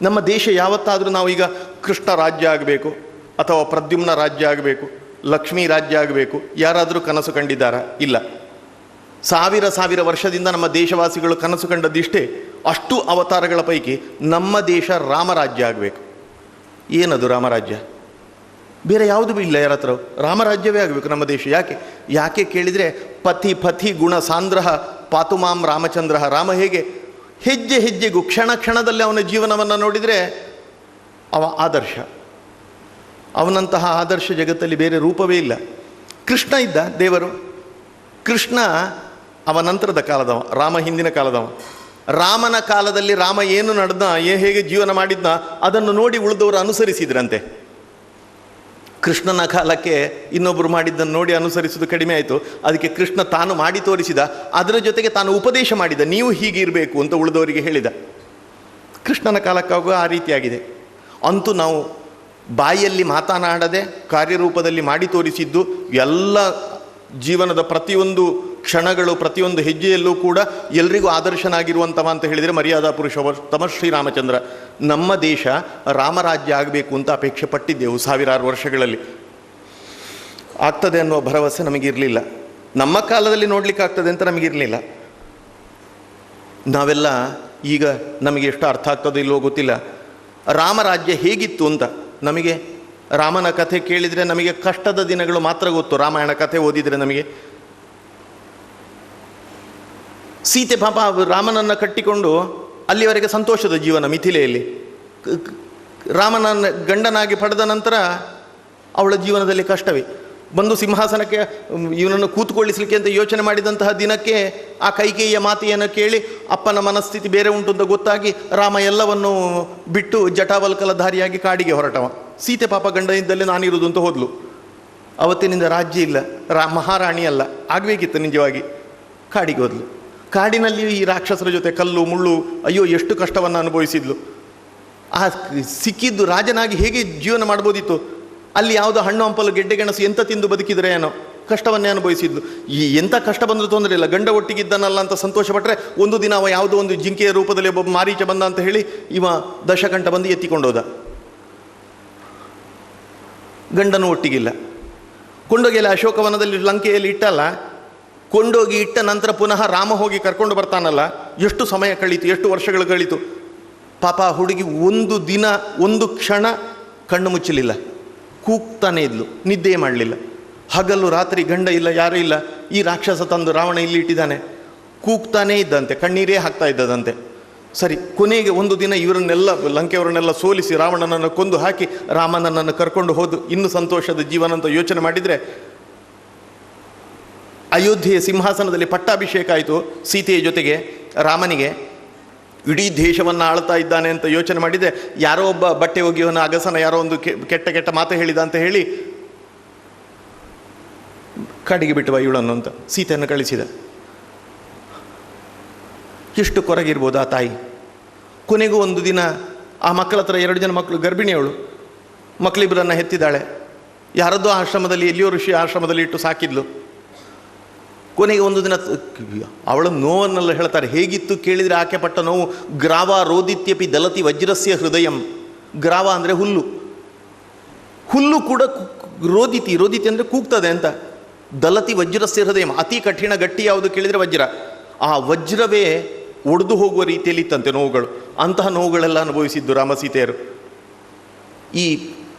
ನಮ್ಮ ದೇಶ ಯಾವತ್ತಾದರೂ ನಾವು ಈಗ ಕೃಷ್ಣ ರಾಜ್ಯ ಆಗಬೇಕು ಅಥವಾ ಪ್ರದ್ಯುಮ್ನ ರಾಜ್ಯ ಆಗಬೇಕು, ಲಕ್ಷ್ಮೀ ರಾಜ್ಯ ಆಗಬೇಕು, ಯಾರಾದರೂ ಕನಸು ಕಂಡಿದ್ದಾರಾ? ಇಲ್ಲ. ಸಾವಿರ ವರ್ಷದಿಂದ ನಮ್ಮ ದೇಶವಾಸಿಗಳು ಕನಸು ಕಂಡದ್ದಿಷ್ಟೇ. ಅಷ್ಟು ಅವತಾರಗಳ ಪೈಕಿ ನಮ್ಮ ದೇಶ ರಾಮರಾಜ್ಯ ಆಗಬೇಕು. ಏನದು ರಾಮರಾಜ್ಯ? ಬೇರೆ ಯಾವುದು ಇಲ್ಲ ಯಾರ ಹತ್ರ. ರಾಮರಾಜ್ಯವೇ ಆಗಬೇಕು ನಮ್ಮ ದೇಶ. ಯಾಕೆ ಕೇಳಿದರೆ, ಪಥಿ ಗುಣ ಸಾಂದ್ರಃ ಪಾತುಮಾಂ ರಾಮಚಂದ್ರ. ರಾಮ ಹೇಗೆ ಹೆಜ್ಜೆ ಹೆಜ್ಜೆಗೂ ಕ್ಷಣದಲ್ಲಿ ಅವನ ಜೀವನವನ್ನು ನೋಡಿದರೆ ಅವ ಆದರ್ಶ. ಅವನಂತಹ ಆದರ್ಶ ಜಗತ್ತಲ್ಲಿ ಬೇರೆ ರೂಪವೇ ಇಲ್ಲ. ಕೃಷ್ಣ ಇದ್ದ ದೇವರು. ಕೃಷ್ಣ ಅವ ನಂತರದ ಕಾಲದವ, ರಾಮ ಹಿಂದಿನ ಕಾಲದವ. ರಾಮನ ಕಾಲದಲ್ಲಿ ರಾಮ ಏನು ನಡೆದ, ಹೇಗೆ ಜೀವನ ಮಾಡಿದ್ನ ಅದನ್ನು ನೋಡಿ ಉಳಿದವರು ಅನುಸರಿಸಿದ್ರಂತೆ. ಕೃಷ್ಣನ ಕಾಲಕ್ಕೆ ಇನ್ನೊಬ್ಬರು ಮಾಡಿದ್ದನ್ನು ನೋಡಿ ಅನುಸರಿಸುವುದು ಕಡಿಮೆ ಆಯಿತು. ಅದಕ್ಕೆ ಕೃಷ್ಣ ತಾನು ಮಾಡಿ ತೋರಿಸಿದ, ಅದರ ಜೊತೆಗೆ ತಾನು ಉಪದೇಶ ಮಾಡಿದ, ನೀವು ಹೀಗಿರಬೇಕು ಅಂತ ಉಳಿದವರಿಗೆ ಹೇಳಿದ. ಕೃಷ್ಣನ ಕಾಲಕ್ಕಾಗುವ ಆ ರೀತಿಯಾಗಿದೆ. ಅಂತೂ ನಾವು ಬಾಯಲ್ಲಿ ಮಾತನಾಡದೆ ಕಾರ್ಯರೂಪದಲ್ಲಿ ಮಾಡಿ ತೋರಿಸಿದ್ದು ಎಲ್ಲ ಜೀವನದ ಪ್ರತಿಯೊಂದು ಕ್ಷಣಗಳು, ಪ್ರತಿಯೊಂದು ಹೆಜ್ಜೆಯಲ್ಲೂ ಕೂಡ ಎಲ್ರಿಗೂ ಆದರ್ಶನಾಗಿರುವಂಥವ ಅಂತ ಹೇಳಿದರೆ ಮರ್ಯಾದಾ ಪುರುಷೋತ್ತಮ ಶ್ರೀರಾಮಚಂದ್ರ. ನಮ್ಮ ದೇಶ ರಾಮರಾಜ್ಯ ಆಗಬೇಕು ಅಂತ ಅಪೇಕ್ಷೆ ಪಟ್ಟಿದ್ದೆವು ಸಾವಿರಾರು ವರ್ಷಗಳಲ್ಲಿ. ಆಗ್ತದೆ ಅನ್ನುವ ಭರವಸೆ ನಮಗಿರಲಿಲ್ಲ. ನಮ್ಮ ಕಾಲದಲ್ಲಿ ನೋಡಲಿಕ್ಕೆ ಆಗ್ತದೆ ಅಂತ ನಮಗಿರಲಿಲ್ಲ. ನಾವೆಲ್ಲ ಈಗ ನಮಗೆ ಎಷ್ಟು ಅರ್ಥ ಆಗ್ತದೋ ಇಲ್ಲವೋ ಗೊತ್ತಿಲ್ಲ, ರಾಮರಾಜ್ಯ ಹೇಗಿತ್ತು ಅಂತ. ನಮಗೆ ರಾಮನ ಕಥೆ ಕೇಳಿದರೆ ನಮಗೆ ಕಷ್ಟದ ದಿನಗಳು ಮಾತ್ರ ಗೊತ್ತು. ರಾಮಾಯಣ ಕಥೆ ಓದಿದರೆ ನಮಗೆ ಸೀತೆ ಪಾಪ ರಾಮನನ್ನು ಕಟ್ಟಿಕೊಂಡು ಅಲ್ಲಿವರೆಗೆ ಸಂತೋಷದ ಜೀವನ ಮಿಥಿಲೆಯಲ್ಲಿ. ರಾಮನನ್ನು ಗಂಡನಾಗಿ ಪಡೆದ ನಂತರ ಅವಳ ಜೀವನದಲ್ಲಿ ಕಷ್ಟವೇ. ಬಂದು ಸಿಂಹಾಸನಕ್ಕೆ ಇವನನ್ನು ಕೂತ್ಕೊಳ್ಳಿಸಲಿಕ್ಕೆ ಅಂತ ಯೋಚನೆ ಮಾಡಿದಂತಹ ದಿನಕ್ಕೆ ಆ ಕೈಕೇಯಿಯ ಮಾತೆಯನ್ನು ಕೇಳಿ ಅಪ್ಪನ ಮನಸ್ಥಿತಿ ಬೇರೆ ಉಂಟು ಅಂತ ಗೊತ್ತಾಗಿ ರಾಮ ಎಲ್ಲವನ್ನು ಬಿಟ್ಟು ಜಟಾವಲ್ಕಲಧಾರಿಯಾಗಿ ಕಾಡಿಗೆ ಹೊರಟವ. ಸೀತೆ ಪಾಪ ಗಂಡನಿದ್ದಲ್ಲೇ ನಾನಿರುವುದು ಅಂತ ಹೋದ್ಲು. ಅವತ್ತಿನಿಂದ ರಾಜ್ಯ ಇಲ್ಲ, ಮಹಾರಾಣಿ ಅಲ್ಲ, ಆಗಬೇಕಿತ್ತು ನಿಜವಾಗಿ. ಕಾಡಿಗೆ ಹೋದ್ಲು. ಕಾಡಿನಲ್ಲಿ ಈ ರಾಕ್ಷಸರ ಜೊತೆ ಕಲ್ಲು ಮುಳ್ಳು, ಅಯ್ಯೋ ಎಷ್ಟು ಕಷ್ಟವನ್ನು ಅನುಭವಿಸಿದ್ಲು. ಆ ಸಿಕ್ಕಿದ್ದು ರಾಜನಾಗಿ ಹೇಗೆ ಜೀವನ ಮಾಡ್ಬೋದಿತ್ತು. ಅಲ್ಲಿ ಯಾವುದೋ ಹಣ್ಣು ಹಂಪಲು ಗೆಡ್ಡೆ ಗೆಣಸು ಎಂತ ತಿಂದು ಬದುಕಿದ್ರೆ ಏನೋ, ಕಷ್ಟವನ್ನೇ ಅನುಭವಿಸಿದ್ಲು. ಈ ಎಂಥ ಕಷ್ಟ ಬಂದರೂ ತೊಂದರೆ ಇಲ್ಲ, ಗಂಡ ಒಟ್ಟಿಗಿದ್ದಾನಲ್ಲ ಅಂತ ಸಂತೋಷಪಟ್ಟರೆ ಒಂದು ದಿನ ಅವ ಯಾವುದೋ ಒಂದು ಜಿಂಕೆಯ ರೂಪದಲ್ಲಿ ಒಬ್ಬ ಮಾರೀಚ ಬಂದ ಅಂತ ಹೇಳಿ ಇವ ದಶಕಂಠ ಬಂದು ಎತ್ತಿಕೊಂಡೋದ. ಗಂಡನು ಒಟ್ಟಿಗಿಲ್ಲ. ಕೊಂಡೋಗಿ ಅಲ್ಲಿ ಅಶೋಕವನದಲ್ಲಿ ಲಂಕೆಯಲ್ಲಿ ಇಟ್ಟಲ್ಲ, ಕೊಂಡೋಗಿ ಇಟ್ಟ ನಂತರ ಪುನಃ ರಾಮ ಹೋಗಿ ಕರ್ಕೊಂಡು ಬರ್ತಾನಲ್ಲ, ಎಷ್ಟು ಸಮಯ ಕಳೀತು, ಎಷ್ಟು ವರ್ಷಗಳು ಕಳೀತು. ಪಾಪ ಹುಡುಗಿ ಒಂದು ದಿನ ಒಂದು ಕ್ಷಣ ಕಣ್ಣು ಮುಚ್ಚಲಿಲ್ಲ, ಕೂಗ್ತಾನೆ ಇದ್ಲು, ನಿದ್ದೆ ಮಾಡಲಿಲ್ಲ. ಹಗಲು ರಾತ್ರಿ ಗಂಡ ಇಲ್ಲ, ಯಾರೂ ಇಲ್ಲ. ಈ ರಾಕ್ಷಸ ತಂದು ರಾವಣ ಇಲ್ಲಿ ಇಟ್ಟಿದ್ದಾನೆ, ಕೂಗ್ತಾನೇ ಇದ್ದಂತೆ, ಕಣ್ಣೀರೇ ಹಾಕ್ತಾ ಇದ್ದದಂತೆ. ಸರಿ, ಕೊನೆಗೆ ಒಂದು ದಿನ ಇವರನ್ನೆಲ್ಲ ಲಂಕೆಯವರನ್ನೆಲ್ಲ ಸೋಲಿಸಿ ರಾವಣನನ್ನು ಕೊಂದು ಹಾಕಿ ರಾಮನನ್ನು ಕರ್ಕೊಂಡು ಹೋದು ಇನ್ನು ಸಂತೋಷದ ಜೀವನ ಅಂತ ಯೋಚನೆ ಮಾಡಿದರೆ, ಅಯೋಧ್ಯೆಯ ಸಿಂಹಾಸನದಲ್ಲಿ ಪಟ್ಟಾಭಿಷೇಕ ಆಯಿತು ಸೀತೆಯ ಜೊತೆಗೆ ರಾಮನಿಗೆ. ಇಡೀ ದೇಶವನ್ನು ಆಳ್ತಾ ಇದ್ದಾನೆ ಅಂತ ಯೋಚನೆ ಮಾಡಿದರೆ ಯಾರೋ ಒಬ್ಬ ಬಟ್ಟೆ ಒಗೆಯವನ ಅಗಸನ ಯಾರೋ ಒಂದು ಕೆಟ್ಟ ಕೆಟ್ಟ ಮಾತು ಹೇಳಿದ ಅಂತ ಹೇಳಿ ಕಾಡಿಗೆ ಬಿಟ್ಟುವ ಇವಳನ್ನು ಅಂತ ಸೀತೆಯನ್ನು ಕಳಿಸಿದ. ಎಷ್ಟು ಕೊರಗಿರ್ಬೋದು ಆ ತಾಯಿ. ಕೊನೆಗೂ ಒಂದು ದಿನ ಆ ಮಕ್ಕಳ ಹತ್ರ 2 ಜನ ಮಕ್ಕಳು, ಗರ್ಭಿಣಿಯವಳು, ಮಕ್ಕಳಿಬ್ಬರನ್ನು ಹೆತ್ತಿದ್ದಾಳೆ. ಯಾರದ್ದೋ ಆಶ್ರಮದಲ್ಲಿ, ಎಲ್ಲಿಯೋ ಋಷಿ ಆಶ್ರಮದಲ್ಲಿ ಇಟ್ಟು ಸಾಕಿದ್ಲು. ಕೊನೆಗೆ ಒಂದು ದಿನ ಅವಳ ನೋವನ್ನೆಲ್ಲ ಹೇಳ್ತಾರೆ. ಹೇಗಿತ್ತು ಕೇಳಿದರೆ ಆಕೆ ಪಟ್ಟ ನೋವು. ಗ್ರಾವ ರೋದಿತ್ಯಪಿ ದಲತಿ ವಜ್ರಸ್ಯ ಹೃದಯಂ. ಗ್ರಾವ ಅಂದರೆ ಹುಲ್ಲು, ಹುಲ್ಲು ಕೂಡ ರೋದಿತಿ, ರೋದಿತಿ ಅಂದರೆ ಕೂಗ್ತದೆ ಅಂತ. ದಲತಿ ವಜ್ರಸ್ಯ ಹೃದಯಂ, ಅತಿ ಕಠಿಣ ಗಟ್ಟಿ ಯಾವುದು ಕೇಳಿದರೆ ವಜ್ರ. ಆ ವಜ್ರವೇ ಒಡೆದು ಹೋಗುವ ರೀತಿಯಲ್ಲಿ ಇತ್ತಂತೆ ನೋವುಗಳು. ಅಂತಹ ನೋವುಗಳೆಲ್ಲ ಅನುಭವಿಸಿದ್ದು ರಾಮ ಸೀತೆಯರು. ಈ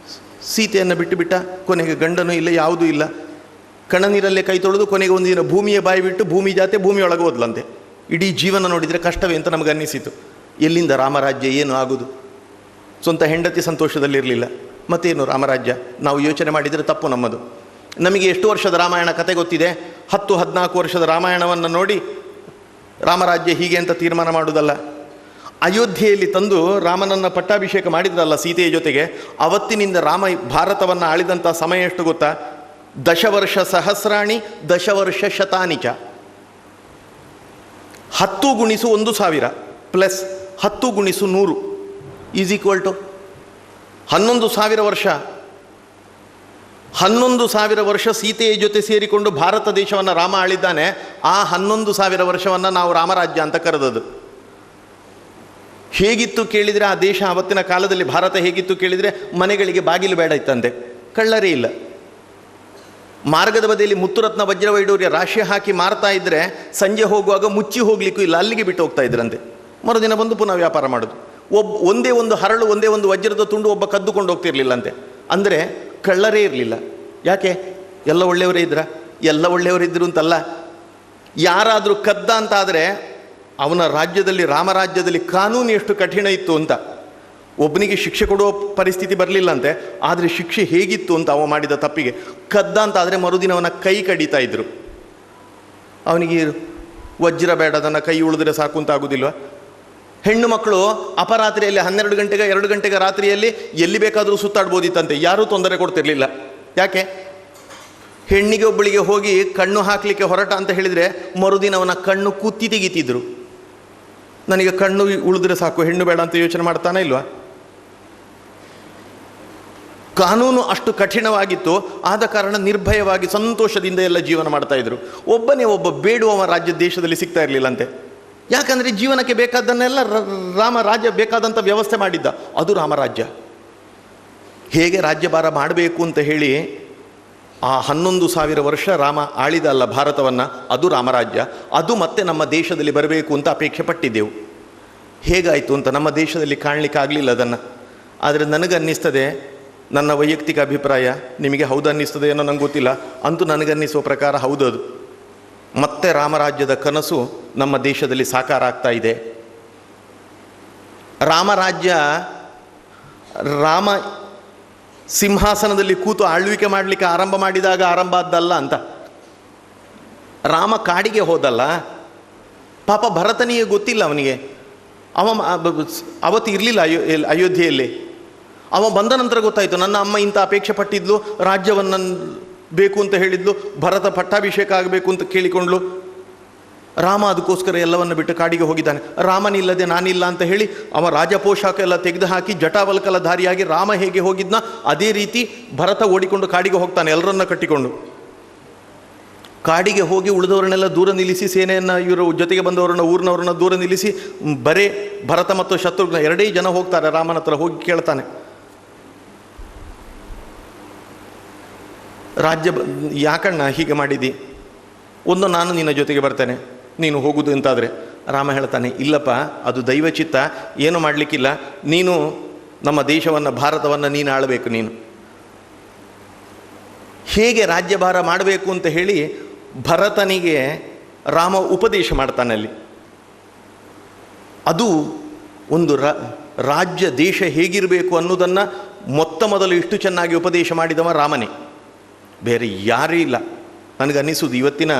ಸೀತೆಯನ್ನು ಬಿಟ್ಟು ಬಿಟ್ಟ, ಕೊನೆಗೆ ಗಂಡನೂ ಇಲ್ಲ, ಯಾವುದೂ ಇಲ್ಲ. ಕಣ್ಣನೀರಲ್ಲೇ ಕೈ ತೊಳೆದು ಕೊನೆಗೆ ಒಂದು ದಿನ ಭೂಮಿಯ ಬಾಯಿ ಬಿಟ್ಟು ಭೂಮಿ ಜಾತೆ ಭೂಮಿಯೊಳಗೆ ಹೋದ್ಲಂತೆ. ಇಡೀ ಜೀವನ ನೋಡಿದರೆ ಕಷ್ಟವೇ ಅಂತ ನಮಗೆ ಅನ್ನಿಸಿತು. ಎಲ್ಲಿಂದ ರಾಮರಾಜ್ಯ, ಏನು ಆಗೋದು? ಸ್ವಂತ ಹೆಂಡತಿ ಸಂತೋಷದಲ್ಲಿರಲಿಲ್ಲ, ಮತ್ತೇನು ರಾಮರಾಜ್ಯ? ನಾವು ಯೋಚನೆ ಮಾಡಿದರೆ ತಪ್ಪು ನಮ್ಮದು. ನಮಗೆ ಎಷ್ಟು ವರ್ಷದ ರಾಮಾಯಣ ಕತೆ ಗೊತ್ತಿದೆ? 10-14 ವರ್ಷದ ರಾಮಾಯಣವನ್ನು ನೋಡಿ ರಾಮರಾಜ್ಯ ಹೀಗೆ ಅಂತ ತೀರ್ಮಾನ ಮಾಡುವುದಲ್ಲ. ಅಯೋಧ್ಯೆಯಲ್ಲಿ ತಂದು ರಾಮನನ್ನು ಪಟ್ಟಾಭಿಷೇಕ ಮಾಡಿದ್ರಲ್ಲ ಸೀತೆಯ ಜೊತೆಗೆ, ಅವತ್ತಿನಿಂದ ರಾಮ ಭಾರತವನ್ನು ಆಳಿದಂಥ ಸಮಯ ಎಷ್ಟು ಗೊತ್ತಾ? 10 ವರ್ಷ ಸಹಸ್ರಾಣಿ 10 ವರ್ಷ ಶತಾನಿಚ. 10 × 1,000 ಪ್ಲಸ್ 10 × 100 ಈಸ್ ಈಕ್ವಲ್ ಟು 11,000 ವರ್ಷ. 11,000 ವರ್ಷ ಸೀತೆಯ ಜೊತೆ ಸೇರಿಕೊಂಡು ಭಾರತ ದೇಶವನ್ನು ರಾಮ ಆಳಿದ್ದಾನೆ. ಆ 11,000 ವರ್ಷವನ್ನು ನಾವು ರಾಮರಾಜ್ಯ ಅಂತ ಕರೆದದ್ದು. ಹೇಗಿತ್ತು ಕೇಳಿದರೆ ಆ ದೇಶ ಆವತ್ತಿನ ಕಾಲದಲ್ಲಿ, ಭಾರತ ಹೇಗಿತ್ತು ಕೇಳಿದರೆ, ಮನೆಗಳಿಗೆ ಬಾಗಿಲು ಬೇಡ ಇತ್ತಂತೆ, ಕಳ್ಳರೇ ಇಲ್ಲ. ಮಾರ್ಗದ ಬದಿಯಲ್ಲಿ ಮುತ್ತುರತ್ನ ವಜ್ರವೈಡೂರ್ಯ ರಾಶಿ ಹಾಕಿ ಮಾರ್ತಾ ಇದ್ದರೆ ಸಂಜೆ ಹೋಗುವಾಗ ಮುಚ್ಚಿ ಹೋಗ್ಲಿಕ್ಕೂ ಇಲ್ಲ, ಅಲ್ಲಿಗೆ ಬಿಟ್ಟು ಹೋಗ್ತಾ ಇದ್ರಂತೆ. ಮರುದಿನ ಬಂದು ಪುನಃ ವ್ಯಾಪಾರ ಮಾಡೋದು. ಒಂದೇ ಒಂದು ಹರಳು, ಒಂದೇ ಒಂದು ವಜ್ರದ ತುಂಡು ಒಬ್ಬ ಕದ್ದುಕೊಂಡು ಹೋಗ್ತಿರ್ಲಿಲ್ಲಂತೆ. ಅಂದರೆ ಕಳ್ಳರೇ ಇರಲಿಲ್ಲ. ಯಾಕೆ? ಎಲ್ಲ ಒಳ್ಳೆಯವರೇ ಇದ್ರ? ಎಲ್ಲ ಒಳ್ಳೆಯವರಿದ್ದರು ಅಂತಲ್ಲ. ಯಾರಾದರೂ ಕದ್ದ ಅಂತಾದರೆ ಅವನ ರಾಜ್ಯದಲ್ಲಿ, ರಾಮರಾಜ್ಯದಲ್ಲಿ ಕಾನೂನು ಎಷ್ಟು ಕಠಿಣ ಇತ್ತು ಅಂತ. ಒಬ್ಬನಿಗೆ ಶಿಕ್ಷೆ ಕೊಡುವ ಪರಿಸ್ಥಿತಿ ಬರಲಿಲ್ಲಂತೆ, ಆದರೆ ಶಿಕ್ಷೆ ಹೇಗಿತ್ತು ಅಂತ ಅವ ಮಾಡಿದ ತಪ್ಪಿಗೆ. ಕದ್ದ ಅಂತಾದರೆ ಮರುದಿನ ಅವನ ಕೈ ಕಡಿತಾ ಇದ್ದರು. ಅವನಿಗೆ ವಜ್ರ ಬೇಡ, ಅದನ್ನು ಕೈ ಉಳಿದ್ರೆ ಸಾಕು ಅಂತ ಆಗೋದಿಲ್ವ? ಹೆಣ್ಣು ಮಕ್ಕಳು ಅಪರಾತ್ರಿಯಲ್ಲಿ 12 ಗಂಟೆಗೆ 2 ಗಂಟೆಗೆ ರಾತ್ರಿಯಲ್ಲಿ ಎಲ್ಲಿ ಬೇಕಾದರೂ ಸುತ್ತಾಡ್ಬೋದಿತ್ತಂತೆ, ಯಾರೂ ತೊಂದರೆ ಕೊಡ್ತಿರ್ಲಿಲ್ಲ. ಯಾಕೆ? ಹೆಣ್ಣಿಗೆ ಒಬ್ಬಳಿಗೆ ಹೋಗಿ ಕಣ್ಣು ಹಾಕಲಿಕ್ಕೆ ಹೊರಟ ಅಂತ ಹೇಳಿದರೆ ಮರುದಿನ ಅವನ ಕಣ್ಣು ಕುತ್ತಿ ತೆಗಿತಿದ್ರು. ನನಗೆ ಕಣ್ಣು ಉಳಿದ್ರೆ ಸಾಕು, ಹೆಣ್ಣು ಬೇಡ ಅಂತ ಯೋಚನೆ ಮಾಡ್ತಾನೆ ಇಲ್ವಾ? ಕಾನೂನು ಅಷ್ಟು ಕಠಿಣವಾಗಿತ್ತು, ಆದ ಕಾರಣ ನಿರ್ಭಯವಾಗಿ ಸಂತೋಷದಿಂದ ಎಲ್ಲ ಜೀವನ ಮಾಡ್ತಾ ಇದ್ರು. ಒಬ್ಬನೇ ಒಬ್ಬ ಬೇಡುವ ರಾಜ್ಯ ದೇಶದಲ್ಲಿ ಸಿಗ್ತಾ ಇರಲಿಲ್ಲಂತೆ. ಯಾಕಂದರೆ ಜೀವನಕ್ಕೆ ಬೇಕಾದ್ದನ್ನೆಲ್ಲ ರಾಮ ರಾಜ್ಯ ಬೇಕಾದಂಥ ವ್ಯವಸ್ಥೆ ಮಾಡಿದ್ದ. ಅದು ರಾಮರಾಜ್ಯ. ಹೇಗೆ ರಾಜ್ಯಭಾರ ಮಾಡಬೇಕು ಅಂತ ಹೇಳಿ ಆ 11,000 ವರ್ಷ ರಾಮ ಆಳಿದ ಅಲ್ಲ ಭಾರತವನ್ನು, ಅದು ರಾಮರಾಜ್ಯ. ಅದು ಮತ್ತೆ ನಮ್ಮ ದೇಶದಲ್ಲಿ ಬರಬೇಕು ಅಂತ ಅಪೇಕ್ಷೆ ಪಟ್ಟಿದ್ದೆವು. ಹೇಗಾಯಿತು ಅಂತ ನಮ್ಮ ದೇಶದಲ್ಲಿ ಕಾಣಲಿಕ್ಕೆ ಆಗಲಿಲ್ಲ ಅದನ್ನು. ಆದರೆ ನನಗನ್ನಿಸ್ತದೆ, ನನ್ನ ವೈಯಕ್ತಿಕ ಅಭಿಪ್ರಾಯ, ನಿಮಗೆ ಹೌದು ಅನ್ನಿಸ್ತದೆ ಏನೋ ನಂಗೆ ಗೊತ್ತಿಲ್ಲ, ಅಂತೂ ನನಗನ್ನಿಸುವ ಪ್ರಕಾರ ಹೌದು. ಅದು ಮತ್ತೆ ರಾಮರಾಜ್ಯದ ಕನಸು ನಮ್ಮ ದೇಶದಲ್ಲಿ ಸಾಕಾರ ಆಗ್ತಾ ಇದೆ. ರಾಮರಾಜ್ಯ, ರಾಮ ಸಿಂಹಾಸನದಲ್ಲಿ ಕೂತು ಆಳ್ವಿಕೆ ಮಾಡಲಿಕ್ಕೆ ಆರಂಭ ಮಾಡಿದಾಗ ಆರಂಭ ಆದ್ದಲ್ಲ ಅಂತ. ರಾಮ ಕಾಡಿಗೆ ಹೋದಲ್ಲ, ಪಾಪ ಭರತನಿಗೆ ಗೊತ್ತಿಲ್ಲ, ಅವನಿಗೆ ಅವತ್ತು ಇರಲಿಲ್ಲ ಅಯೋಧ್ಯೆಯಲ್ಲಿ. ಅವ ಬಂದ ನಂತರ ಗೊತ್ತಾಯಿತು, ನನ್ನ ಅಮ್ಮ ಇಂಥ ಅಪೇಕ್ಷೆ ಪಟ್ಟಿದ್ಲು, ರಾಜ್ಯವನ್ನು ಬೇಕು ಅಂತ ಹೇಳಿದ್ಲು, ಭರತ ಪಟ್ಟಾಭಿಷೇಕ ಆಗಬೇಕು ಅಂತ ಕೇಳಿಕೊಂಡ್ಲು. ರಾಮ ಅದಕ್ಕೋಸ್ಕರ ಎಲ್ಲವನ್ನು ಬಿಟ್ಟು ಕಾಡಿಗೆ ಹೋಗಿದ್ದಾನೆ. ರಾಮನಿಲ್ಲದೆ ನಾನಿಲ್ಲ ಅಂತ ಹೇಳಿ ಅವ ರಾಜಪೋಷಾಕ ಎಲ್ಲ ತೆಗೆದುಹಾಕಿ ಜಟಾವಲ್ಕಲಧಾರಿಯಾಗಿ ರಾಮ ಹೇಗೆ ಹೋಗಿದ್ನ ಅದೇ ರೀತಿ ಭರತ ಓಡಿಕೊಂಡು ಕಾಡಿಗೆ ಹೋಗ್ತಾನೆ, ಎಲ್ಲರನ್ನ ಕಟ್ಟಿಕೊಂಡು. ಕಾಡಿಗೆ ಹೋಗಿ ಉಳಿದವರನ್ನೆಲ್ಲ ದೂರ ನಿಲ್ಲಿಸಿ, ಸೇನೆಯನ್ನು ಇವರು ಜೊತೆಗೆ ಬಂದವರನ್ನ ಊರಿನವ್ರನ್ನ ದೂರ ನಿಲ್ಲಿಸಿ, ಬರೇ ಭರತ ಮತ್ತು ಶತ್ರುಘ್ನ 2 ಜನ ಹೋಗ್ತಾರೆ ರಾಮನ ಹತ್ರ. ಹೋಗಿ ಕೇಳ್ತಾನೆ, ರಾಜ್ಯ ಯಾಕಣ್ಣ ಹೀಗೆ ಮಾಡಿದಿ? ಒಂದು ನಾನು ನಿನ್ನ ಜೊತೆಗೆ ಬರ್ತೇನೆ, ನೀನು ಹೋಗುದು ಅಂತಾದರೆ. ರಾಮ ಹೇಳ್ತಾನೆ, ಇಲ್ಲಪ್ಪ, ಅದು ದೈವಚಿತ್ತ, ಏನು ಮಾಡಲಿಕ್ಕಿಲ್ಲ, ನೀನು ನಮ್ಮ ದೇಶವನ್ನು ಭಾರತವನ್ನು ನೀನು ಆಳಬೇಕು. ನೀನು ಹೇಗೆ ರಾಜ್ಯಭಾರ ಮಾಡಬೇಕು ಅಂತ ಹೇಳಿ ಭರತನಿಗೆ ರಾಮ ಉಪದೇಶ ಮಾಡ್ತಾನೆ ಅಲ್ಲಿ. ಅದು ಒಂದು ರಾಜ್ಯ ದೇಶ ಹೇಗಿರಬೇಕು ಅನ್ನೋದನ್ನು ಮೊದಲು ಇಷ್ಟು ಚೆನ್ನಾಗಿ ಉಪದೇಶ ಮಾಡಿದವ ರಾಮನೇ, ಬೇರೆ ಯಾರೂ ಇಲ್ಲ. ನನಗನ್ನಿಸೋದು ಇವತ್ತಿನ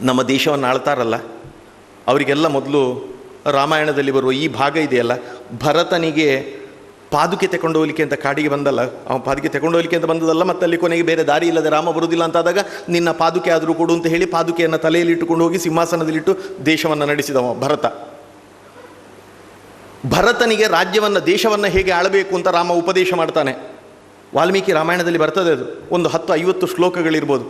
ನಮ್ಮ ದೇಶವನ್ನು ಆಳ್ತಾರಲ್ಲ ಅವರಿಗೆಲ್ಲ ಮೊದಲು ರಾಮಾಯಣದಲ್ಲಿ ಬರುವ ಈ ಭಾಗ ಇದೆಯಲ್ಲ, ಭರತನಿಗೆ ಪಾದುಕೆ ತಗೊಂಡು ಹೋಗ್ಲಿಕ್ಕೆ ಅಂತ ಕಾಡಿಗೆ ಬಂದಲ್ಲ, ಅವನು ಪಾದುಕೆ ತಗೊಂಡು ಹೋಗ್ಲಿಕ್ಕೆ ಅಂತ ಬಂದದಲ್ಲ, ಮತ್ತು ಅಲ್ಲಿ ಕೊನೆಗೆ ಬೇರೆ ದಾರಿ ಇಲ್ಲದೆ ರಾಮ ಬರುವುದಿಲ್ಲ ಅಂತಾದಾಗ ನಿನ್ನ ಪಾದುಕೆ ಆದರೂ ಕೊಡು ಅಂತ ಹೇಳಿ ಪಾದುಕೆಯನ್ನು ತಲೆಯಲ್ಲಿ ಇಟ್ಟುಕೊಂಡು ಹೋಗಿ ಸಿಂಹಾಸನದಲ್ಲಿಟ್ಟು ದೇಶವನ್ನು ನಡೆಸಿದವ ಭರತ. ಭರತನಿಗೆ ರಾಜ್ಯವನ್ನು ದೇಶವನ್ನು ಹೇಗೆ ಆಳಬೇಕು ಅಂತ ರಾಮ ಉಪದೇಶ ಮಾಡ್ತಾನೆ. ವಾಲ್ಮೀಕಿ ರಾಮಾಯಣದಲ್ಲಿ ಬರ್ತದೆ, ಅದು ಒಂದು 10-50 ಶ್ಲೋಕಗಳಿರ್ಬೋದು.